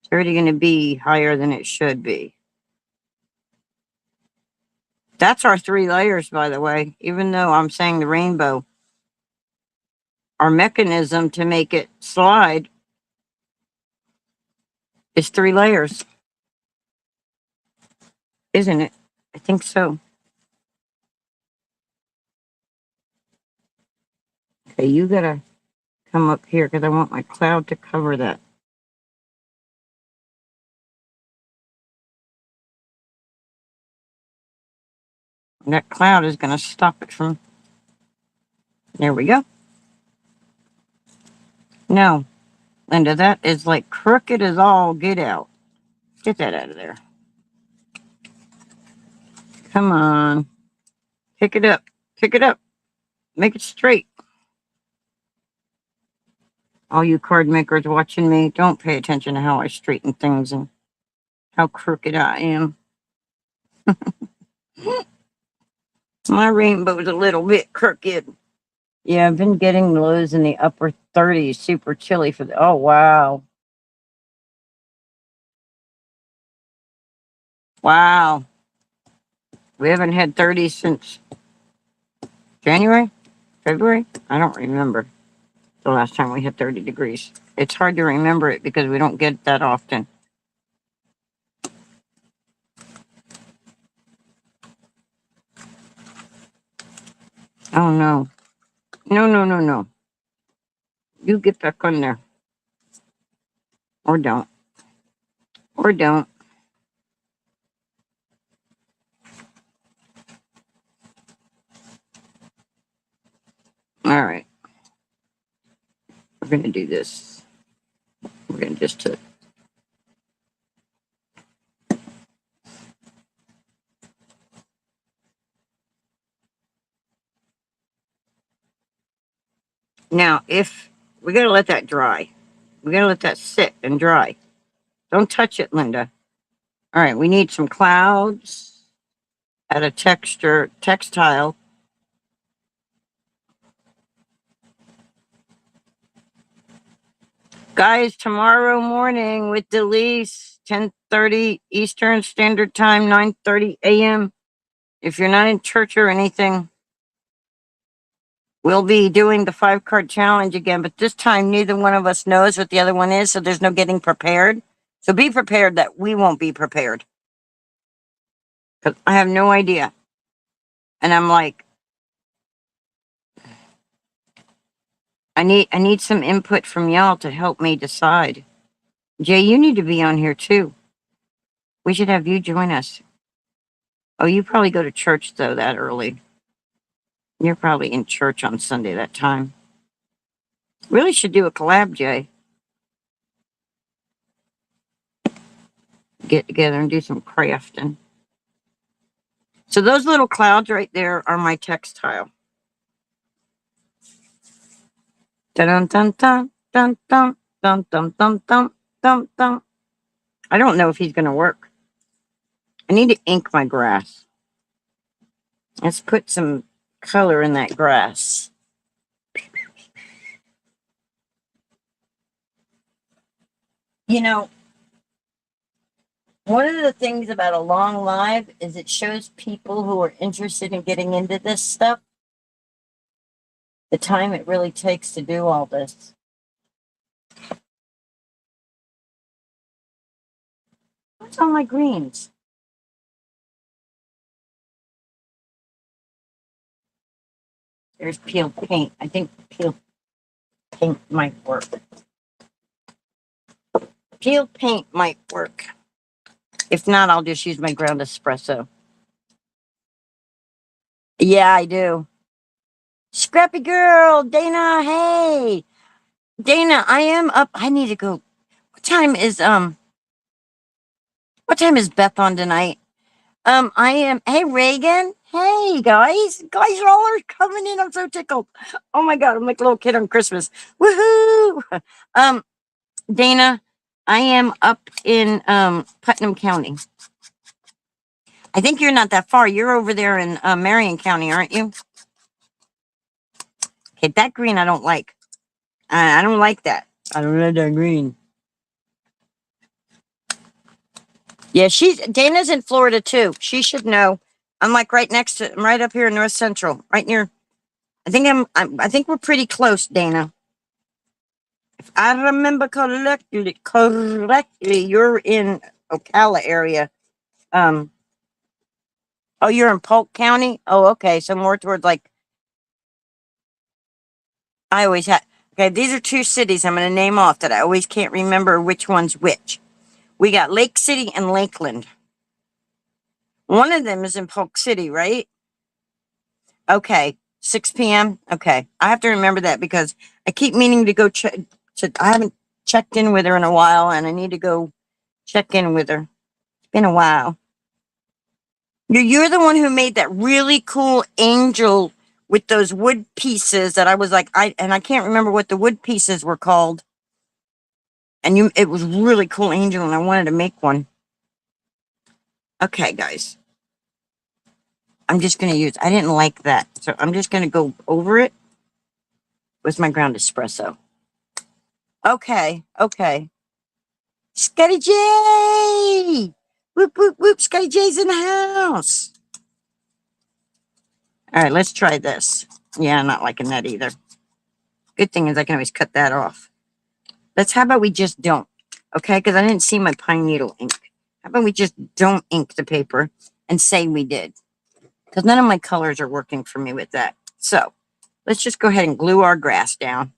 It's already going to be higher than it should be. That's our 3 layers, by the way, even though I'm saying the rainbow. Our mechanism to make it slide is 3 layers, isn't it? I think so. Okay, you gotta come up here because I want my cloud to cover that. And that cloud is gonna stop it from, there we go. No, Linda, that is like crooked as all get out. Get that out of there. Come on. Pick it up. Pick it up. Make it straight. All you card makers watching me, don't pay attention to how I straighten things and how crooked I am. My rainbow's a little bit crooked. Yeah, I've been getting lows in the upper 30s, super chilly for the, oh, wow. Wow. We haven't had 30s since January, February. I don't remember the last time we hit 30 degrees. It's hard to remember it because we don't get that often. Oh, no. No, no, no, no. You get back on there. Or don't. Or don't. All right. We're going to do this. We're going to just now, if we got to let that dry, we got to let that sit and dry. Don't touch it, Linda. All right. We need some clouds at a textile. Guys, tomorrow morning with Delise, 10:30 Eastern Standard Time, 9:30 a.m. If you're not in church or anything, we'll be doing the 5-card challenge again, but this time neither one of us knows what the other one is, so there's no getting prepared. So be prepared that we won't be prepared. Because I have no idea. And I'm like, I need some input from y'all to help me decide. Jay, you need to be on here too. We should have you join us. Oh, you probably go to church though that early. You're probably in church on Sunday that time. Really should do a collab, Jay. Get together and do some crafting. So those little clouds right there are my textile. Dun dun dun dun dun dun dun dun dun dun dun. I don't know if he's gonna work. I need to ink my grass. Let's put some color in that grass. You know, one of the things about a long live is it shows people who are interested in getting into this stuff the time it really takes to do all this. What's all my greens? There's peel paint. I think peel paint might work. Peel paint might work. If not, I'll just use my ground espresso. Yeah, I do. Scrappy girl, Dana. Hey, Dana, I am up. I need to go. What time is What time is Beth on tonight? I am. Hey, Reagan. Hey, guys. Guys, you all are coming in. I'm so tickled. Oh my God, I'm like a little kid on Christmas. Woohoo! Dana, I am up in Putnam County. I think you're not that far. You're over there in Marion County, aren't you? Okay, that green I don't like. I don't like that. I don't like that green. Yeah, Dana's in Florida too. She should know. I'm like I'm right up here in North Central, right near. I think we're pretty close, Dana. If I remember correctly, you're in Ocala area. Um, oh, you're in Polk County. Oh, okay, so more towards like I always had. Okay, these are two cities I'm going to name off that I always can't remember which one's which. We got Lake City and Lakeland. One of them is in Polk City, right? Okay, 6 p.m. Okay, I have to remember that because I keep meaning to go check. I haven't checked in with her in a while, and I need to go check in with her. It's been a while. You're the one who made that really cool angel with those wood pieces that I was like, I can't remember what the wood pieces were called. And it was really cool angel, and I wanted to make one. Okay, guys. I'm just going to I didn't like that. So I'm just going to go over it with my ground espresso. Okay, okay. Scotty J! Whoop, whoop, whoop. Scotty J's in the house. All right, let's try this. Yeah, I'm not liking that either. Good thing is I can always cut that off. How about we just don't? Okay, because I didn't see my pine needle ink. How about we just don't ink the paper and say we did? Because none of my colors are working for me with that. So let's just go ahead and glue our grass down.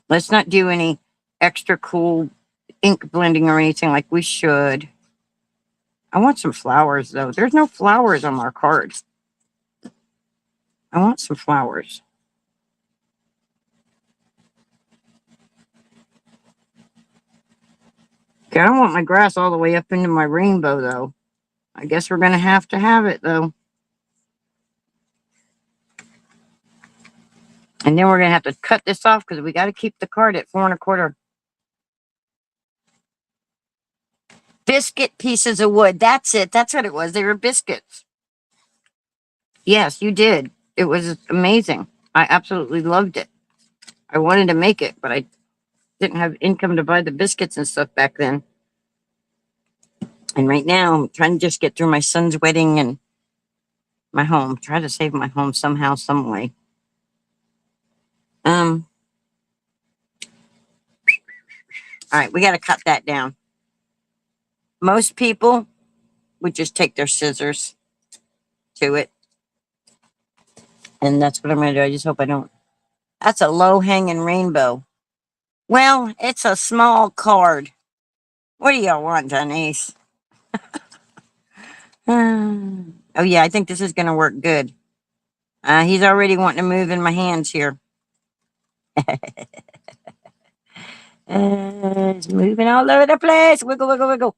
Let's not do any extra cool ink blending or anything like we should. I want some flowers, though. There's no flowers on our card. I want some flowers. Okay, I don't want my grass all the way up into my rainbow, though. I guess we're going to have it, though. And then we're going to have to cut this off because we got to keep the card at 4 1/4. Biscuit pieces of wood. That's it. That's what it was. They were biscuits. Yes, you did. It was amazing. I absolutely loved it. I wanted to make it, but I didn't have income to buy the biscuits and stuff back then. And right now, I'm trying to just get through my son's wedding and my home. Try to save my home somehow, some way. All right, we got to cut that down. Most people would just take their scissors to it. And that's what I'm going to do. I just hope I don't. That's a low hanging rainbow. Well, it's a small card. What do y'all want, Denise? Oh, yeah, I think this is going to work good. He's already wanting to move in my hands here. It's moving all over the place. Wiggle, wiggle, wiggle.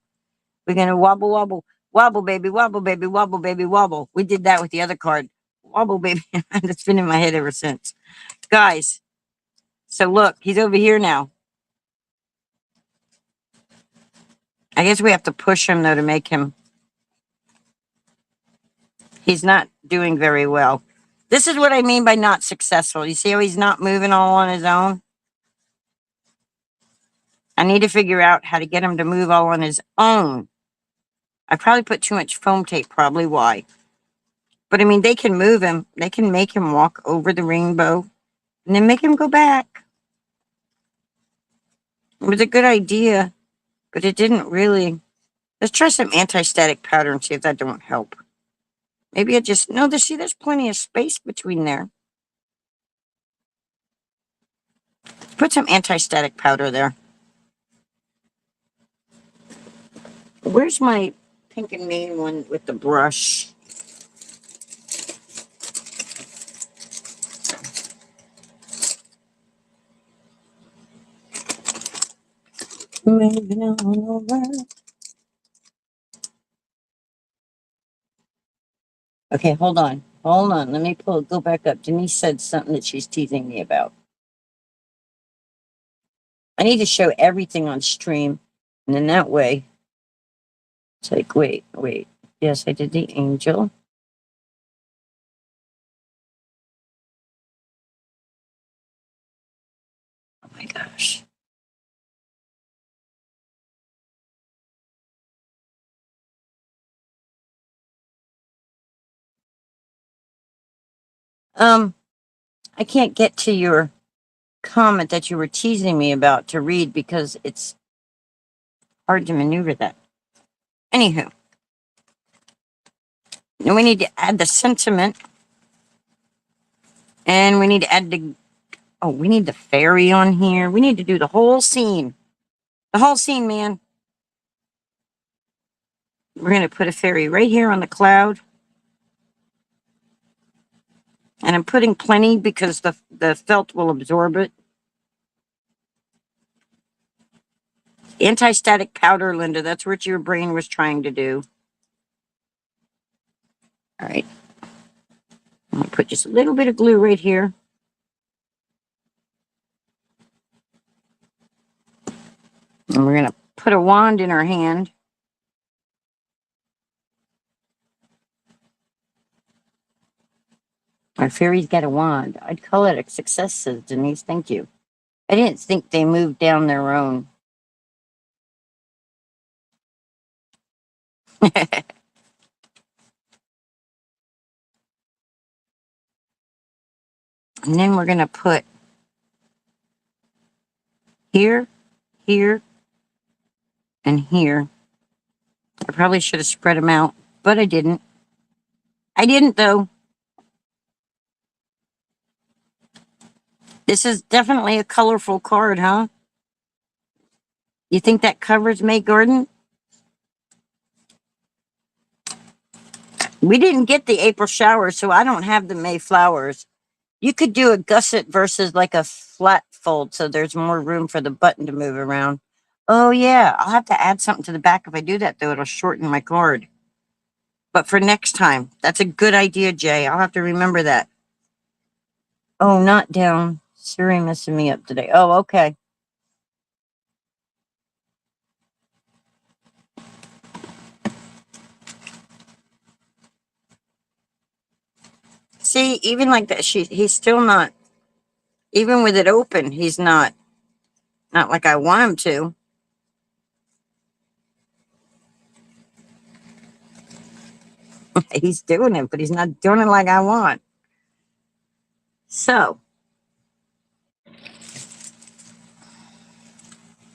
We're going to wobble, wobble. Wobble, baby, wobble, baby, wobble, baby, wobble. We did that with the other card. Wobble, baby. That's been in my head ever since. Guys, so look, he's over here now. I guess we have to push him, though, to make him. He's not doing very well. This is what I mean by not successful. You see how he's not moving all on his own? I need to figure out how to get him to move all on his own. I probably put too much foam tape, probably why. But I mean, they can move him. They can make him walk over the rainbow and then make him go back. It was a good idea, but it didn't really. Let's try some anti-static powder and see if that don't help. Maybe no, there's plenty of space between there. Put some anti-static powder there. Where's my pink and main one with the brush? Moving on over. Okay, hold on. Hold on. Let me go back up. Denise said something that she's teasing me about. I need to show everything on stream. And then that way, it's like, wait. Yes, I did the angel. Oh my gosh. I can't get to your comment that you were teasing me about to read because it's hard to maneuver that. Anywho, then we need to add the sentiment, and we need to add the, oh, we need the fairy on here. We need to do the whole scene. The whole scene, man. We're going to put a fairy right here on the cloud. And I'm putting plenty because the felt will absorb it. Anti-static powder, Linda. That's what your brain was trying to do. All right. I'm going to put just a little bit of glue right here. And we're going to put a wand in our hand. Our fairy's got a wand. I'd call it a success, says Denise. Thank you. I didn't think they moved down their own. And then we're going to put here, here, and here. I probably should have spread them out, but I didn't. I didn't, though. This is definitely a colorful card, huh? You think that covers May Garden? We didn't get the April showers, so I don't have the May flowers. You could do a gusset versus like a flat fold, so there's more room for the button to move around. Oh, yeah. I'll have to add something to the back. If I do that, though, it'll shorten my card. But for next time, that's a good idea, Jay. I'll have to remember that. Oh, not down. Siri messing me up today. Oh, okay. See, even like that, he's still not, even with it open, he's not like I want him to. He's doing it, but he's not doing it like I want. So,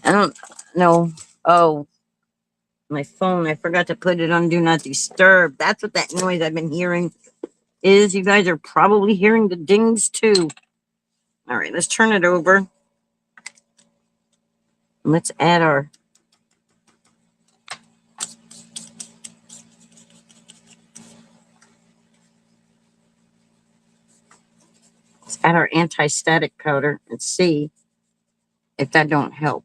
I don't know. Oh, my phone, I forgot to put it on Do Not Disturb. That's what that noise I've been hearing is. You guys are probably hearing the dings too. All right, let's turn it over. Let's add our anti-static powder and see if that don't help.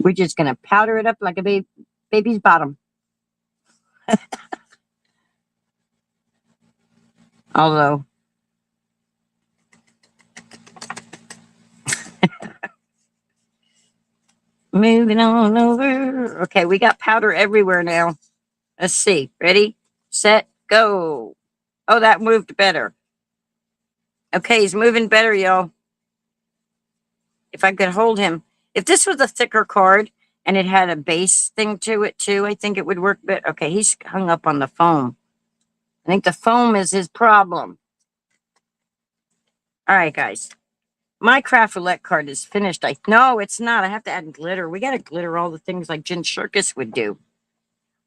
We're just gonna powder it up like a baby's bottom. Although moving on over. Okay, we got powder everywhere now. Let's see. Ready, set, go. Oh, that moved better. Okay, he's moving better, y'all. If I could hold him. If this was a thicker card and it had a base thing to it too, I think it would work better. Okay, he's hung up on the foam. I think the foam is his problem. All right, guys. My craft roulette card is finished. No, it's not. I have to add glitter. We got to glitter all the things like Jen Shirkus would do.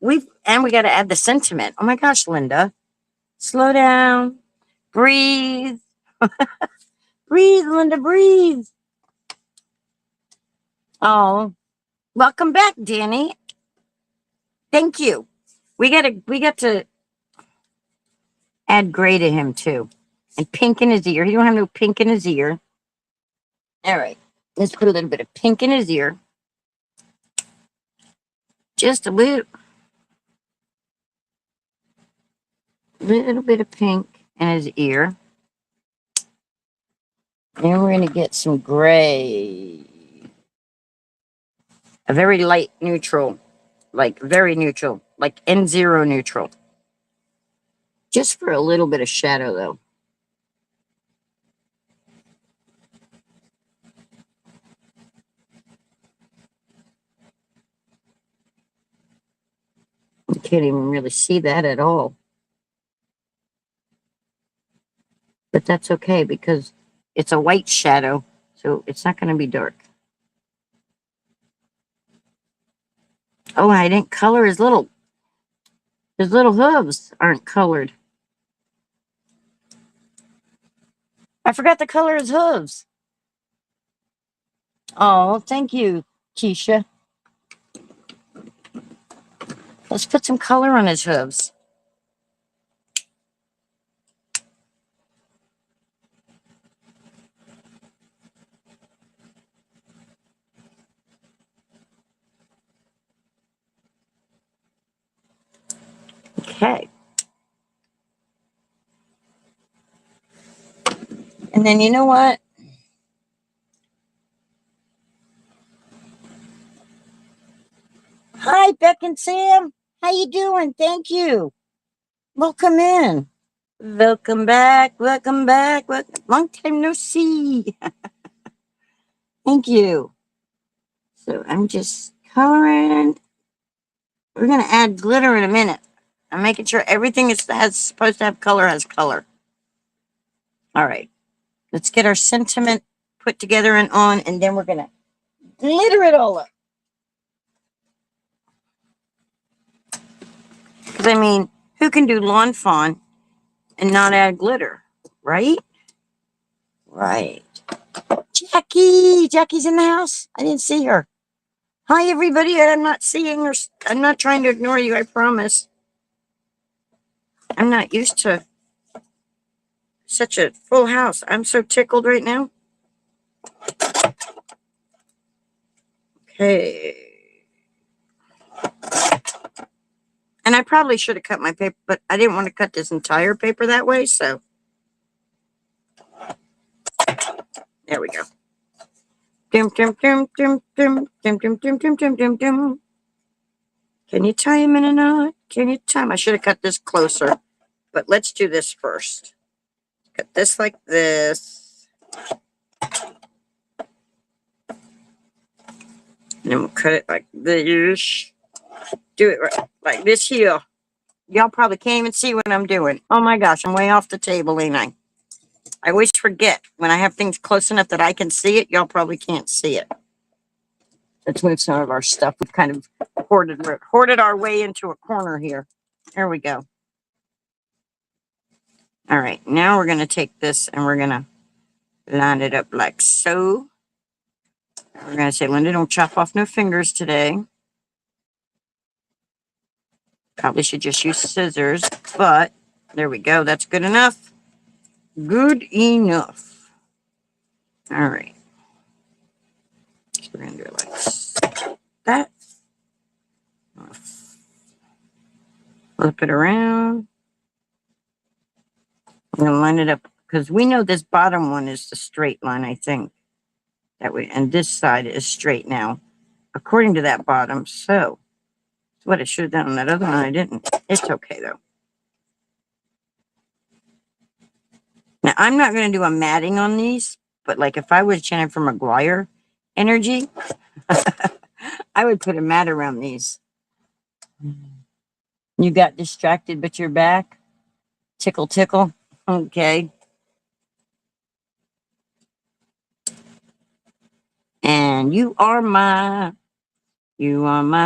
We got to add the sentiment. Oh my gosh, Linda. Slow down. Breathe. Breathe, Linda, breathe. Oh, welcome back, Danny. Thank you. We got to add gray to him too. And pink in his ear. He don't have no pink in his ear. All right. Let's put a little bit of pink in his ear. Just a little bit of pink in his ear. And we're going to get some gray. A very light neutral. Like very neutral. Like N0 neutral. Just for a little bit of shadow, though. You can't even really see that at all. But that's okay because it's a white shadow, so it's not going to be dark. Oh, I didn't color his little hooves aren't colored. I forgot to color his hooves. Oh, thank you, Keisha. Let's put some color on his hooves. Okay. And then you know what? Hi, Beck and Sam. How you doing? Thank you. Welcome in. Welcome back. Welcome back. Long time no see. Thank you. So I'm just coloring. We're gonna add glitter in a minute. I'm making sure everything has supposed to have color has color. All right. Let's get our sentiment put together and on, and then we're gonna glitter it all up. Because I mean, who can do lawn fawn and not add glitter, right? Right. Jackie, Jackie's in the house. I didn't see her. Hi, everybody. I'm not seeing her. I'm not trying to ignore you. I promise. I'm not used to such a full house. I'm so tickled right now. Okay. And I probably should have cut my paper, but I didn't want to cut this entire paper that way, so there we go. Dum, dum, dum, dum, dum, dum, dum, dum, dum, dum, dum, dum. Can you tie him in a knot? Can you tie him? I should have cut this closer, but let's do this first. Cut this like this. And then we'll cut it like this. Do it right, like this here. Y'all probably can't even see what I'm doing. Oh my gosh, I'm way off the table, ain't I? I always forget when I have things close enough that I can see it. Y'all probably can't see it. Let's move some of our stuff. We've kind of hoarded our way into a corner here. There we go. All right, now we're going to take this and we're going to line it up like so. We're going to say, Linda, don't chop off no fingers today. Probably should just use scissors, but there we go. That's good enough. Good enough. All right. So we're going to do it like that. Flip it around. I'm going to line it up because we know this bottom one is the straight line, I think. That way, and this side is straight now, according to that bottom. So, it's what I should have done on that other one. I didn't. It's okay, though. Now, I'm not going to do a matting on these, but like if I was Jennifer McGuire energy, I would put a mat around these. You got distracted, but you're back. Tickle, tickle. Okay. And you are my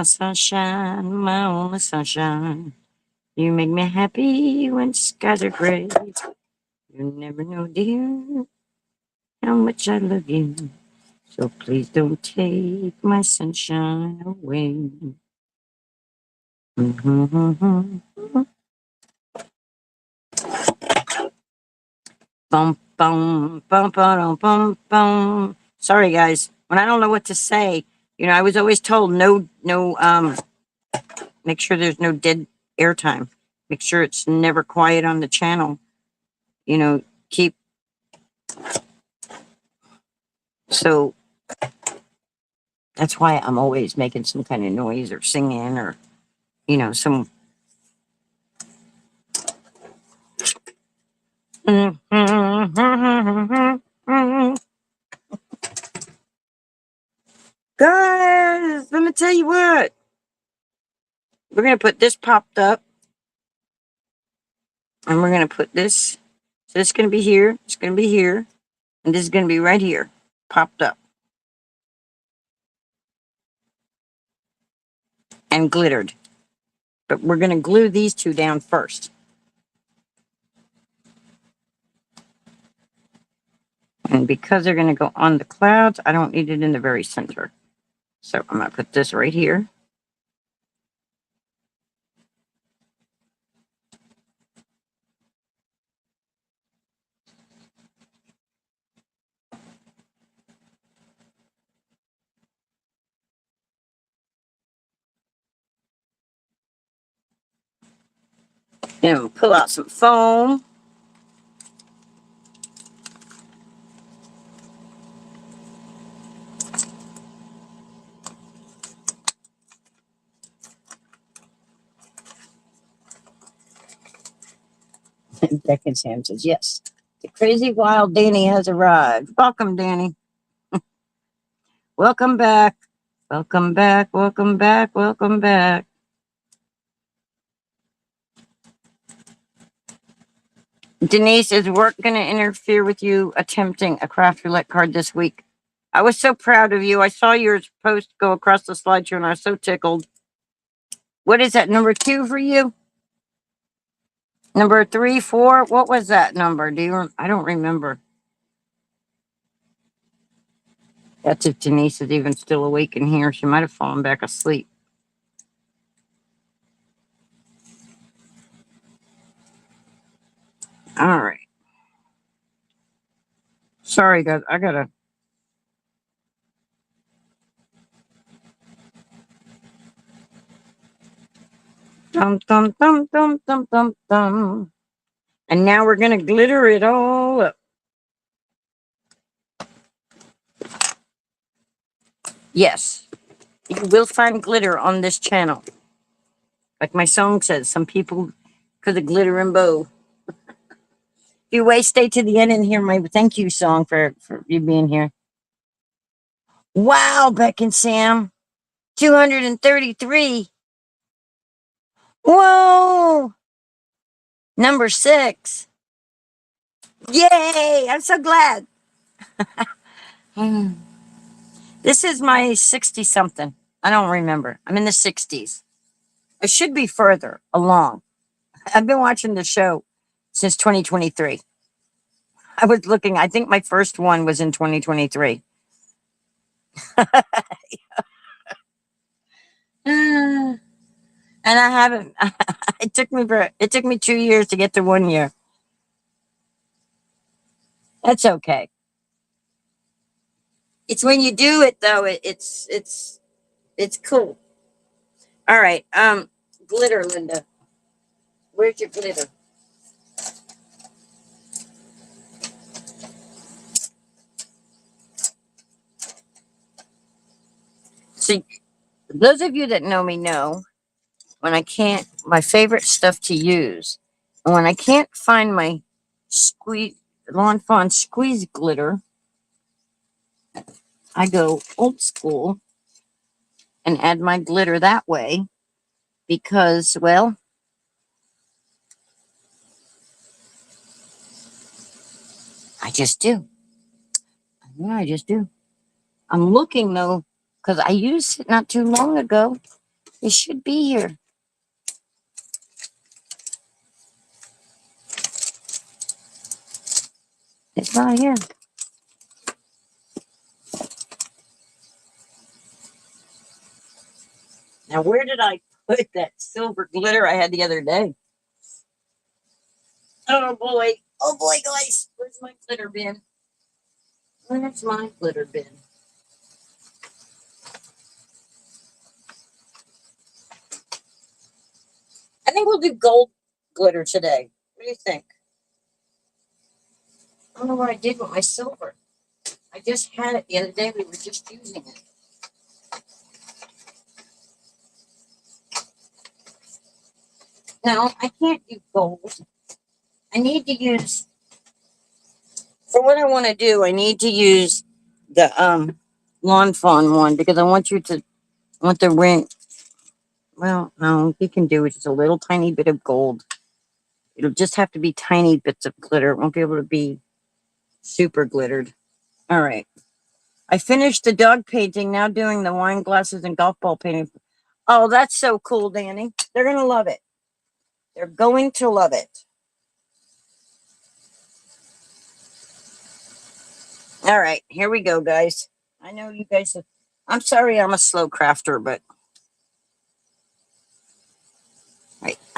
sunshine, my only sunshine. You make me happy when skies are gray. You never know, dear, how much I love you. So please don't take my sunshine away. Bum, bum, bum, bum, bum, bum. Sorry, guys. When I don't know what to say, I was always told make sure there's no dead airtime. Make sure it's never quiet on the channel. Keep so that's why I'm always making some kind of noise or singing or, some. Guys, let me tell you what. We're going to put this popped up and we're going to put this. So it's going to be here. It's going to be here. And this is going to be right here, popped up and glittered. But we're going to glue these two down first. And because they're going to go on the clouds, I don't need it in the very center. So I'm going to put this right here. Then we'll pull out some foam. And Beck and Sam says, yes, the crazy wild Danny has arrived. Welcome, Danny. Welcome back. Welcome back. Welcome back. Welcome back. Denise, is work going to interfere with you attempting a craft roulette card this week? I was so proud of you. I saw your post go across the slideshow and I was so tickled. What is that, number 2 for you? Number 3, 4? What was that number? I don't remember. That's if Denise is even still awake in here. She might have fallen back asleep. All right. Sorry, guys. I gotta. Dum dum dum dum dum dum dum. And now we're gonna glitter it all up. Yes, you will find glitter on this channel. Like my song says, some people because of glitter and bow. If you wait, stay to the end and hear my thank you song for you being here. Wow, Beck and Sam. 233. Whoa. Number 6. Yay! I'm so glad. This is my 60 something. I don't remember. I'm in the 60s. I should be further along. I've been watching the show since 2023. I was looking, I think my first one was in 2023. And I haven't it took me 2 years to get to 1 year. That's okay. It's when you do it though, it's cool. All right. Glitter, Linda. Where's your glitter? See, those of you that know me know when I can't, my favorite stuff to use, and when I can't find my Lawn Fawn squeeze glitter, I go old school and add my glitter that way because, well, I just do. Yeah, I just do. I'm looking though, because I used it not too long ago. It should be here. It's not here. Now, where did I put that silver glitter I had the other day? Oh boy. Oh boy, guys, where's my glitter bin? Where's my glitter bin? I think we'll do gold glitter today. What do you think? I don't know what I did with my silver. I just had it the other day. We were just using it. No, I can't do gold. I need to use, for what I want to do, I need to use the lawn fawn one because I want you to, I want the ring. Well, no, you can do it. Just a little tiny bit of gold. It'll just have to be tiny bits of glitter. It won't be able to be super glittered. All right. I finished the dog painting, now doing the wine glasses and golf ball painting. Oh, that's so cool, Danny. They're going to love it. They're going to love it. All right, here we go, guys. I know you guys have, I'm sorry I'm a slow crafter, but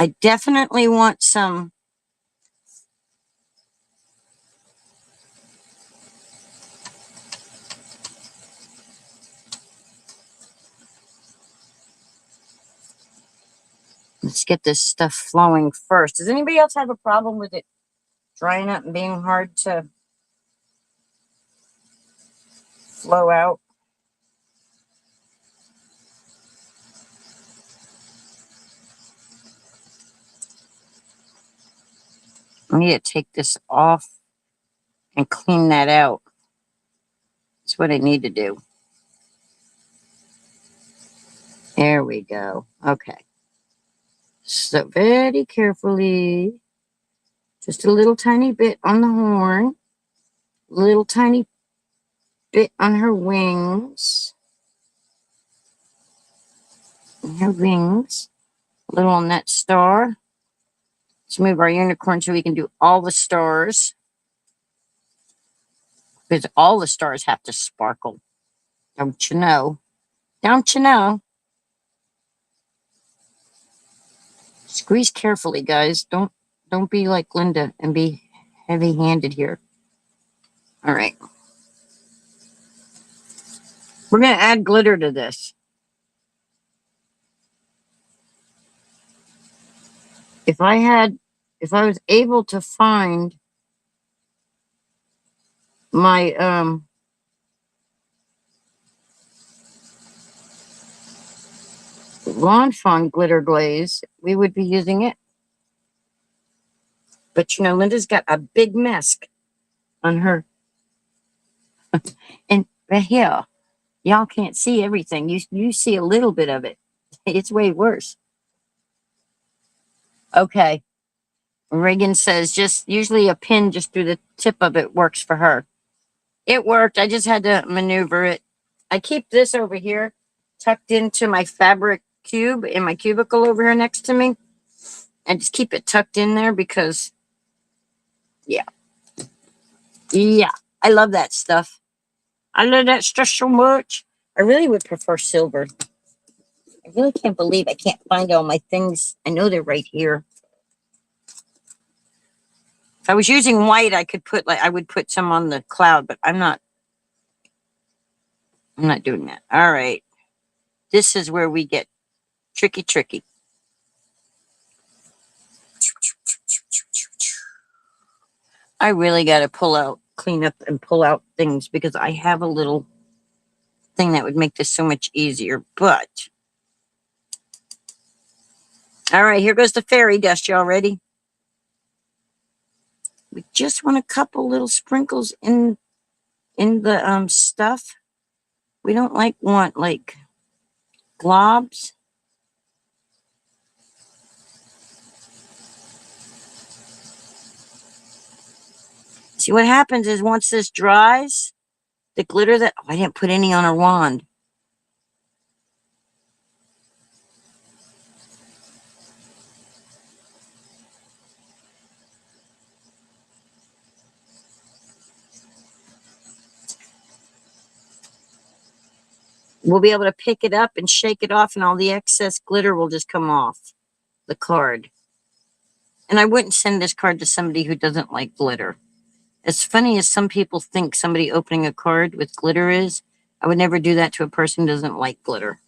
I definitely want some. Let's get this stuff flowing first. Does anybody else have a problem with it drying up and being hard to flow out? I need to take this off and clean that out. That's what I need to do. There we go. Okay. So very carefully, just a little tiny bit on the horn, little tiny bit on her wings, and her wings, a little on that star. Let's move our unicorn so we can do all the stars, because all the stars have to sparkle. Don't you know? Don't you know? Squeeze carefully, guys. Don't be like Linda and be heavy-handed here. All right. We're going to add glitter to this. If I was able to find my lawn fawn glitter glaze, we would be using it. But you know, Linda's got a big mess on her. And right here, y'all can't see everything. You see a little bit of it. It's way worse. Okay. Reagan says just usually a pin just through the tip of it works for her. It worked. I just had to maneuver it. I keep this over here tucked into my fabric cube in my cubicle over here next to me. And just keep it tucked in there because, yeah. Yeah. I love that stuff. I love that stuff so much. I really would prefer silver. I really can't believe I can't find all my things. I know they're right here. If I was using white, I could put I would put some on the cloud, but I'm not doing that. All right. This is where we get tricky. I really got to clean up and pull out things because I have a little thing that would make this so much easier. But, all right, here goes the fairy dust. Y'all ready? We just want a couple little sprinkles in the stuff. We don't want like globs. See what happens is once this dries, the glitter that, oh, I didn't put any on her wand. We'll be able to pick it up and shake it off and all the excess glitter will just come off the card. And I wouldn't send this card to somebody who doesn't like glitter. As funny as some people think somebody opening a card with glitter is, I would never do that to a person who doesn't like glitter.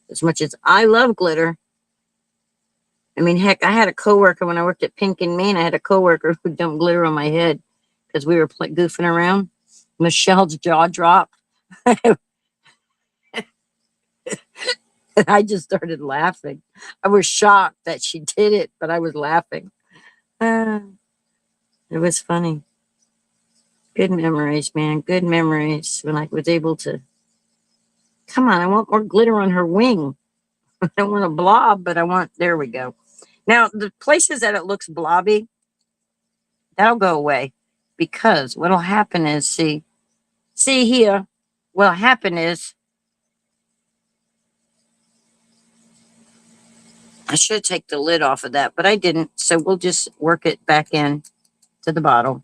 As much as I love glitter, I mean, heck, I had a coworker when I worked at Pink and Maine. I had a coworker who dumped glitter on my head because we were goofing around. Michelle's jaw dropped. I just started laughing. I was shocked that she did it, but I was laughing. Uh, it was funny. Good memories, man. Good memories when I was able to. Come on, I want more glitter on her wing. I don't want a blob, but I want. There we go. Now, the places that it looks blobby, that'll go away because what'll happen is, see here, what'll happen is, I should take the lid off of that, but I didn't. So we'll just work it back in to the bottle.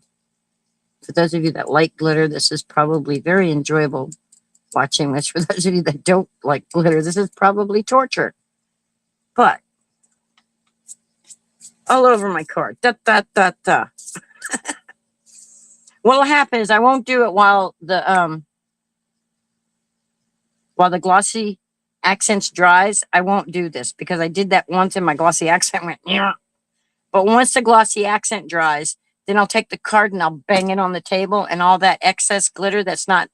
For those of you that like glitter, this is probably very enjoyable watching this. For those of you that don't like glitter, this is probably torture. But all over my card. Da, da, da, da. What'll happen is I won't do it while the glossy accents dries. I won't do this because I did that once and my glossy accent went, yeah. But once the glossy accent dries, then I'll take the card and I'll bang it on the table and all that excess glitter that's not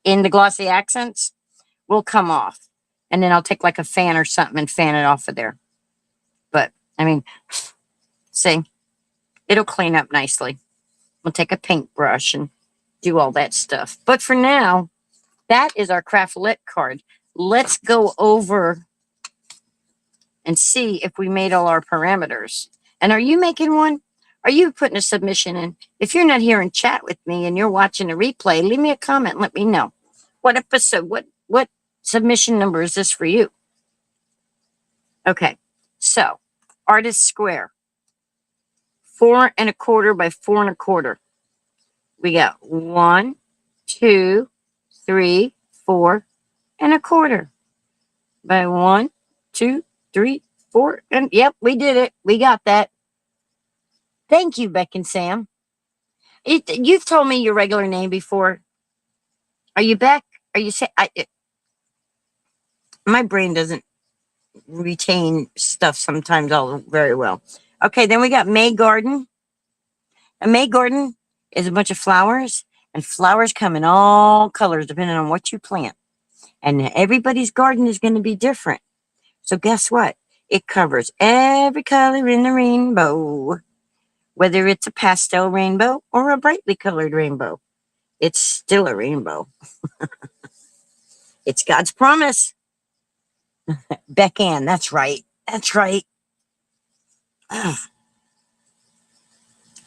in the glossy accents will come off. And then I'll take like a fan or something and fan it off of there. But, I mean, see, it'll clean up nicely. We'll take a paintbrush and do all that stuff. But for now, that is our Roulette card. Let's go over and see if we made all our parameters. And are you making one? Are you putting a submission in? If you're not here and chat with me and you're watching a replay, leave me a comment and let me know. What episode, what submission number is this for you? Okay, so artist square. 4 1/4 by 4 1/4. We got 1, 2, 3, 4 1/4 by 1, 2, 3, 4, and yep, we did it. We got that. Thank you, Beck and Sam. You've told me your regular name before. Are you Beck? Are you say? My brain doesn't retain stuff sometimes all very well. Okay, then we got May Garden. A May Garden is a bunch of flowers, and flowers come in all colors depending on what you plant. And everybody's garden is going to be different. So guess what? It covers every color in the rainbow. Whether it's a pastel rainbow or a brightly colored rainbow, it's still a rainbow. It's God's promise. Beck Ann, that's right. That's right. Ugh.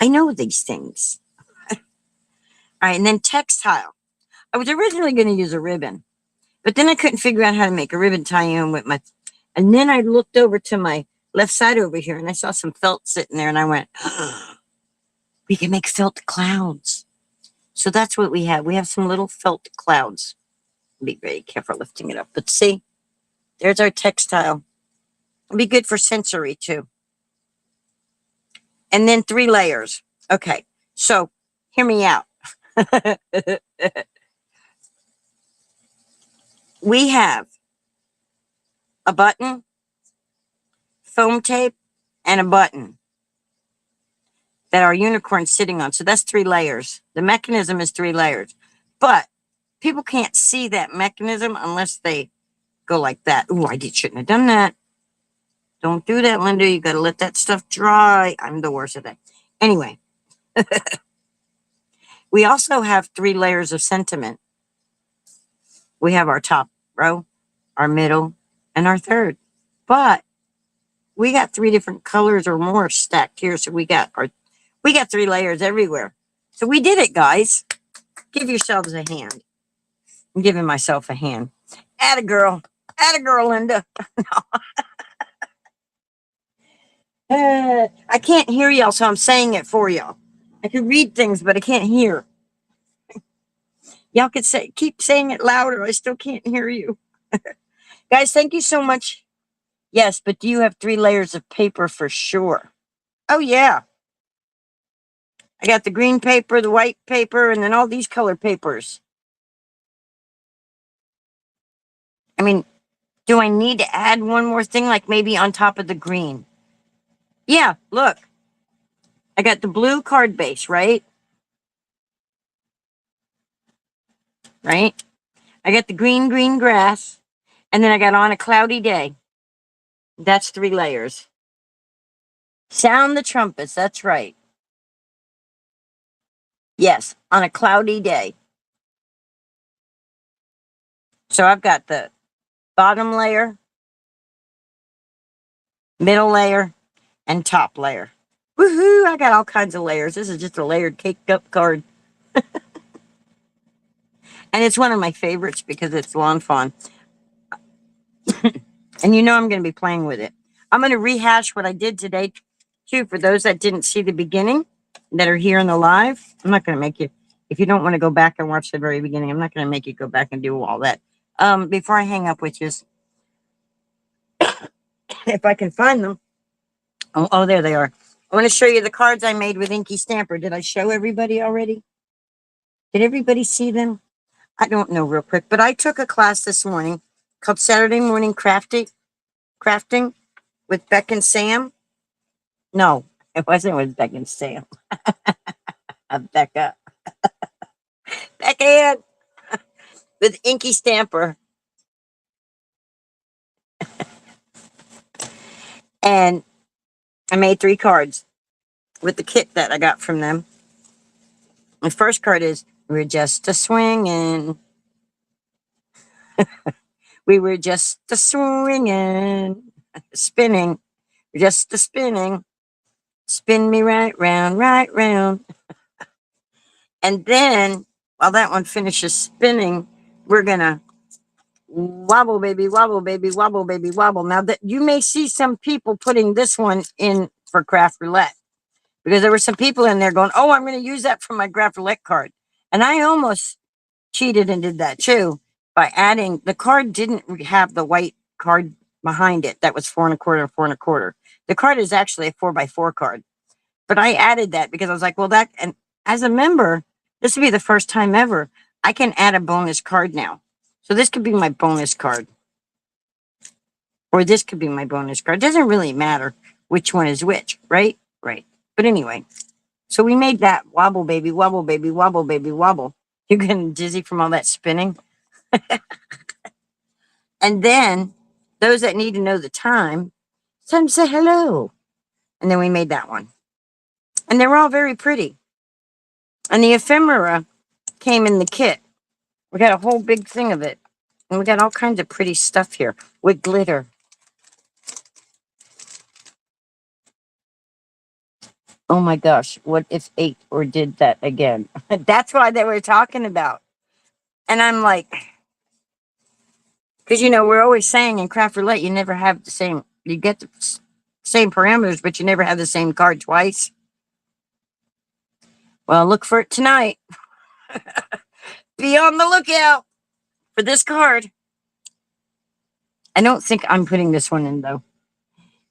I know these things. All right, and then textile. I was originally going to use a ribbon, but then I couldn't figure out how to make a ribbon tie-in with my... And then I looked over to my left side over here, and I saw some felt sitting there, and I went, we can make felt clouds. So that's what we have. We have some little felt clouds. Be very careful lifting it up. But see, there's our textile. It'll be good for sensory, too. And then 3 layers. Okay, so hear me out. We have a button, foam tape, and a button that our unicorn's sitting on. So that's 3 layers. The mechanism is 3 layers. But people can't see that mechanism unless they go like that. Ooh, shouldn't have done that. Don't do that, Linda. You got to let that stuff dry. I'm the worst at that. Anyway, we also have 3 layers of sentiment. We have our top row, our middle, and our third. But we got 3 different colors or more stacked here. So we got 3 layers everywhere. So we did it, guys. Give yourselves a hand. I'm giving myself a hand. Atta girl, Linda. I can't hear y'all, so I'm saying it for y'all. I can read things, but I can't hear. Y'all could keep saying it louder. I still can't hear you. Guys, thank you so much. Yes, but do you have 3 layers of paper for sure? Oh, yeah. I got the green paper, the white paper, and then all these color papers. I mean, do I need to add one more thing, like maybe on top of the green? Yeah, look. I got the blue card base, right? Right? I got the green grass, and then I got on a cloudy day. That's 3 layers. Sound the trumpets, that's right. Yes, on a cloudy day. So I've got the bottom layer, middle layer, and top layer. Woohoo! I got all kinds of layers. This is just a layered caked up card. And it's one of my favorites because it's lawn fawn. And you know I'm going to be playing with it. I'm going to rehash what I did today, too, for those that didn't see the beginning, that are here in the live. I'm not going to make you, if you don't want to go back and watch the very beginning, I'm not going to make you go back and do all that. Before I hang up with you, if I can find them. Oh, there they are. I want to show you the cards I made with Inky Stamper. Did I show everybody already? Did everybody see them? I don't know real quick, but I took a class this morning called Saturday Morning Crafting with Beck and Sam. No, it wasn't with Beck and Sam. Becca. Becca with Inky Stamper. And I made 3 cards with the kit that I got from them. The first card is, we're just a swinging. We were just a swinging. Spinning. Just a spinning. Spin me right round, right round. And then, while that one finishes spinning, we're going to wobble, baby, wobble, baby, wobble, baby, wobble. Now, that you may see some people putting this one in for craft roulette, because there were some people in there going, oh, I'm going to use that for my craft roulette card. And I almost cheated and did that too by adding, the card didn't have the white card behind it that was 4 1/4 and 4 1/4. The card is actually a 4x4 card. But I added that because I was like, well, that, and as a member, this would be the first time ever I can add a bonus card now. So this could be my bonus card. Or this could be my bonus card. It doesn't really matter which one is which, right? Right. But anyway, so we made that wobble, baby, wobble, baby, wobble, baby, wobble. You're getting dizzy from all that spinning. And then those that need to know the time, it's time to say hello. And then we made that one. And they were all very pretty. And the ephemera came in the kit. We got a whole big thing of it. And we got all kinds of pretty stuff here with glitter. Oh my gosh, what if 8 or did that again? That's why they were talking about. And I'm like, because we're always saying in craft roulette, you never have the same, you get the same parameters, but you never have the same card twice. Well, look for it tonight. Be on the lookout for this card. I don't think I'm putting this one in though.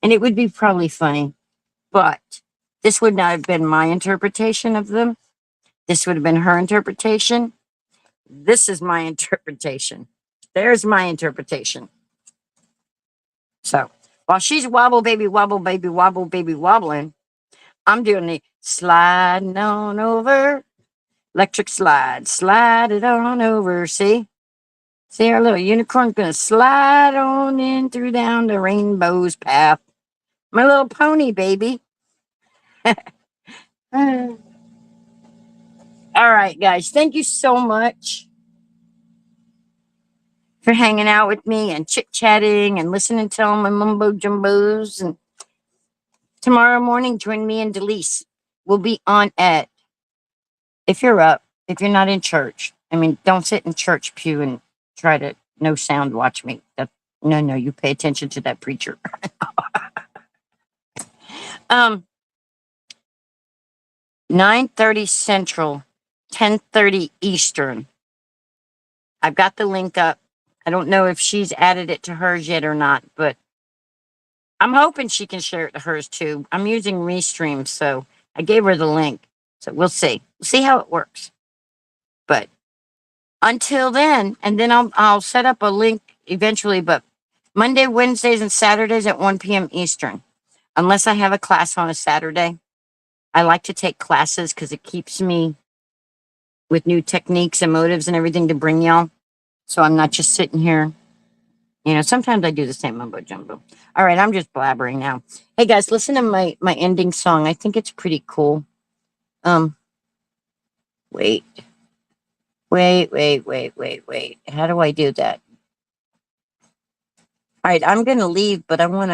And it would be probably funny, but this would not have been my interpretation of them. This would have been her interpretation. This is my interpretation. There's my interpretation. So while she's wobble, baby, wobble, baby, wobble, baby, wobbling, I'm doing the sliding on over. Electric slide. Slide it on over. See? See, our little unicorn's going to slide on in through down the rainbow's path. My little pony, baby. All right, guys. Thank you so much for hanging out with me and chit-chatting and listening to all my mumbo-jumbos. And tomorrow morning, join me and Delise. We'll be on at, if you're up, if you're not in church. I mean, don't sit in church pew and try to no sound watch me. No, you pay attention to that preacher. 9:30 Central, 10:30 Eastern. I've got the link up. I don't know if she's added it to hers yet or not, but I'm hoping she can share it to hers too. I'm using Restream, so I gave her the link. So we'll see. We'll see how it works. But until then, and then I'll set up a link eventually, but Monday, Wednesdays, and Saturdays at 1 p.m. Eastern. Unless I have a class on a Saturday. I like to take classes because it keeps me with new techniques and motives and everything to bring y'all. So I'm not just sitting here. You know, sometimes I do the same mumbo jumbo. All right, I'm just blabbering now. Hey guys, listen to my ending song. I think it's pretty cool. Wait. Wait. How do I do that? All right, I'm gonna leave, but I want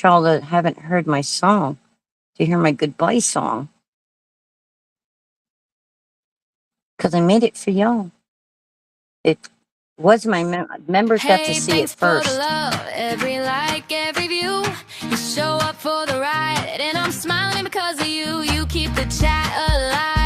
y'all that haven't heard my song to hear my goodbye song because I made it for y'all. It was my members got to Hey, see it thanks for the first. love, every like, every view. You show up for the ride, and I'm smiling because of you. You keep the chat alive.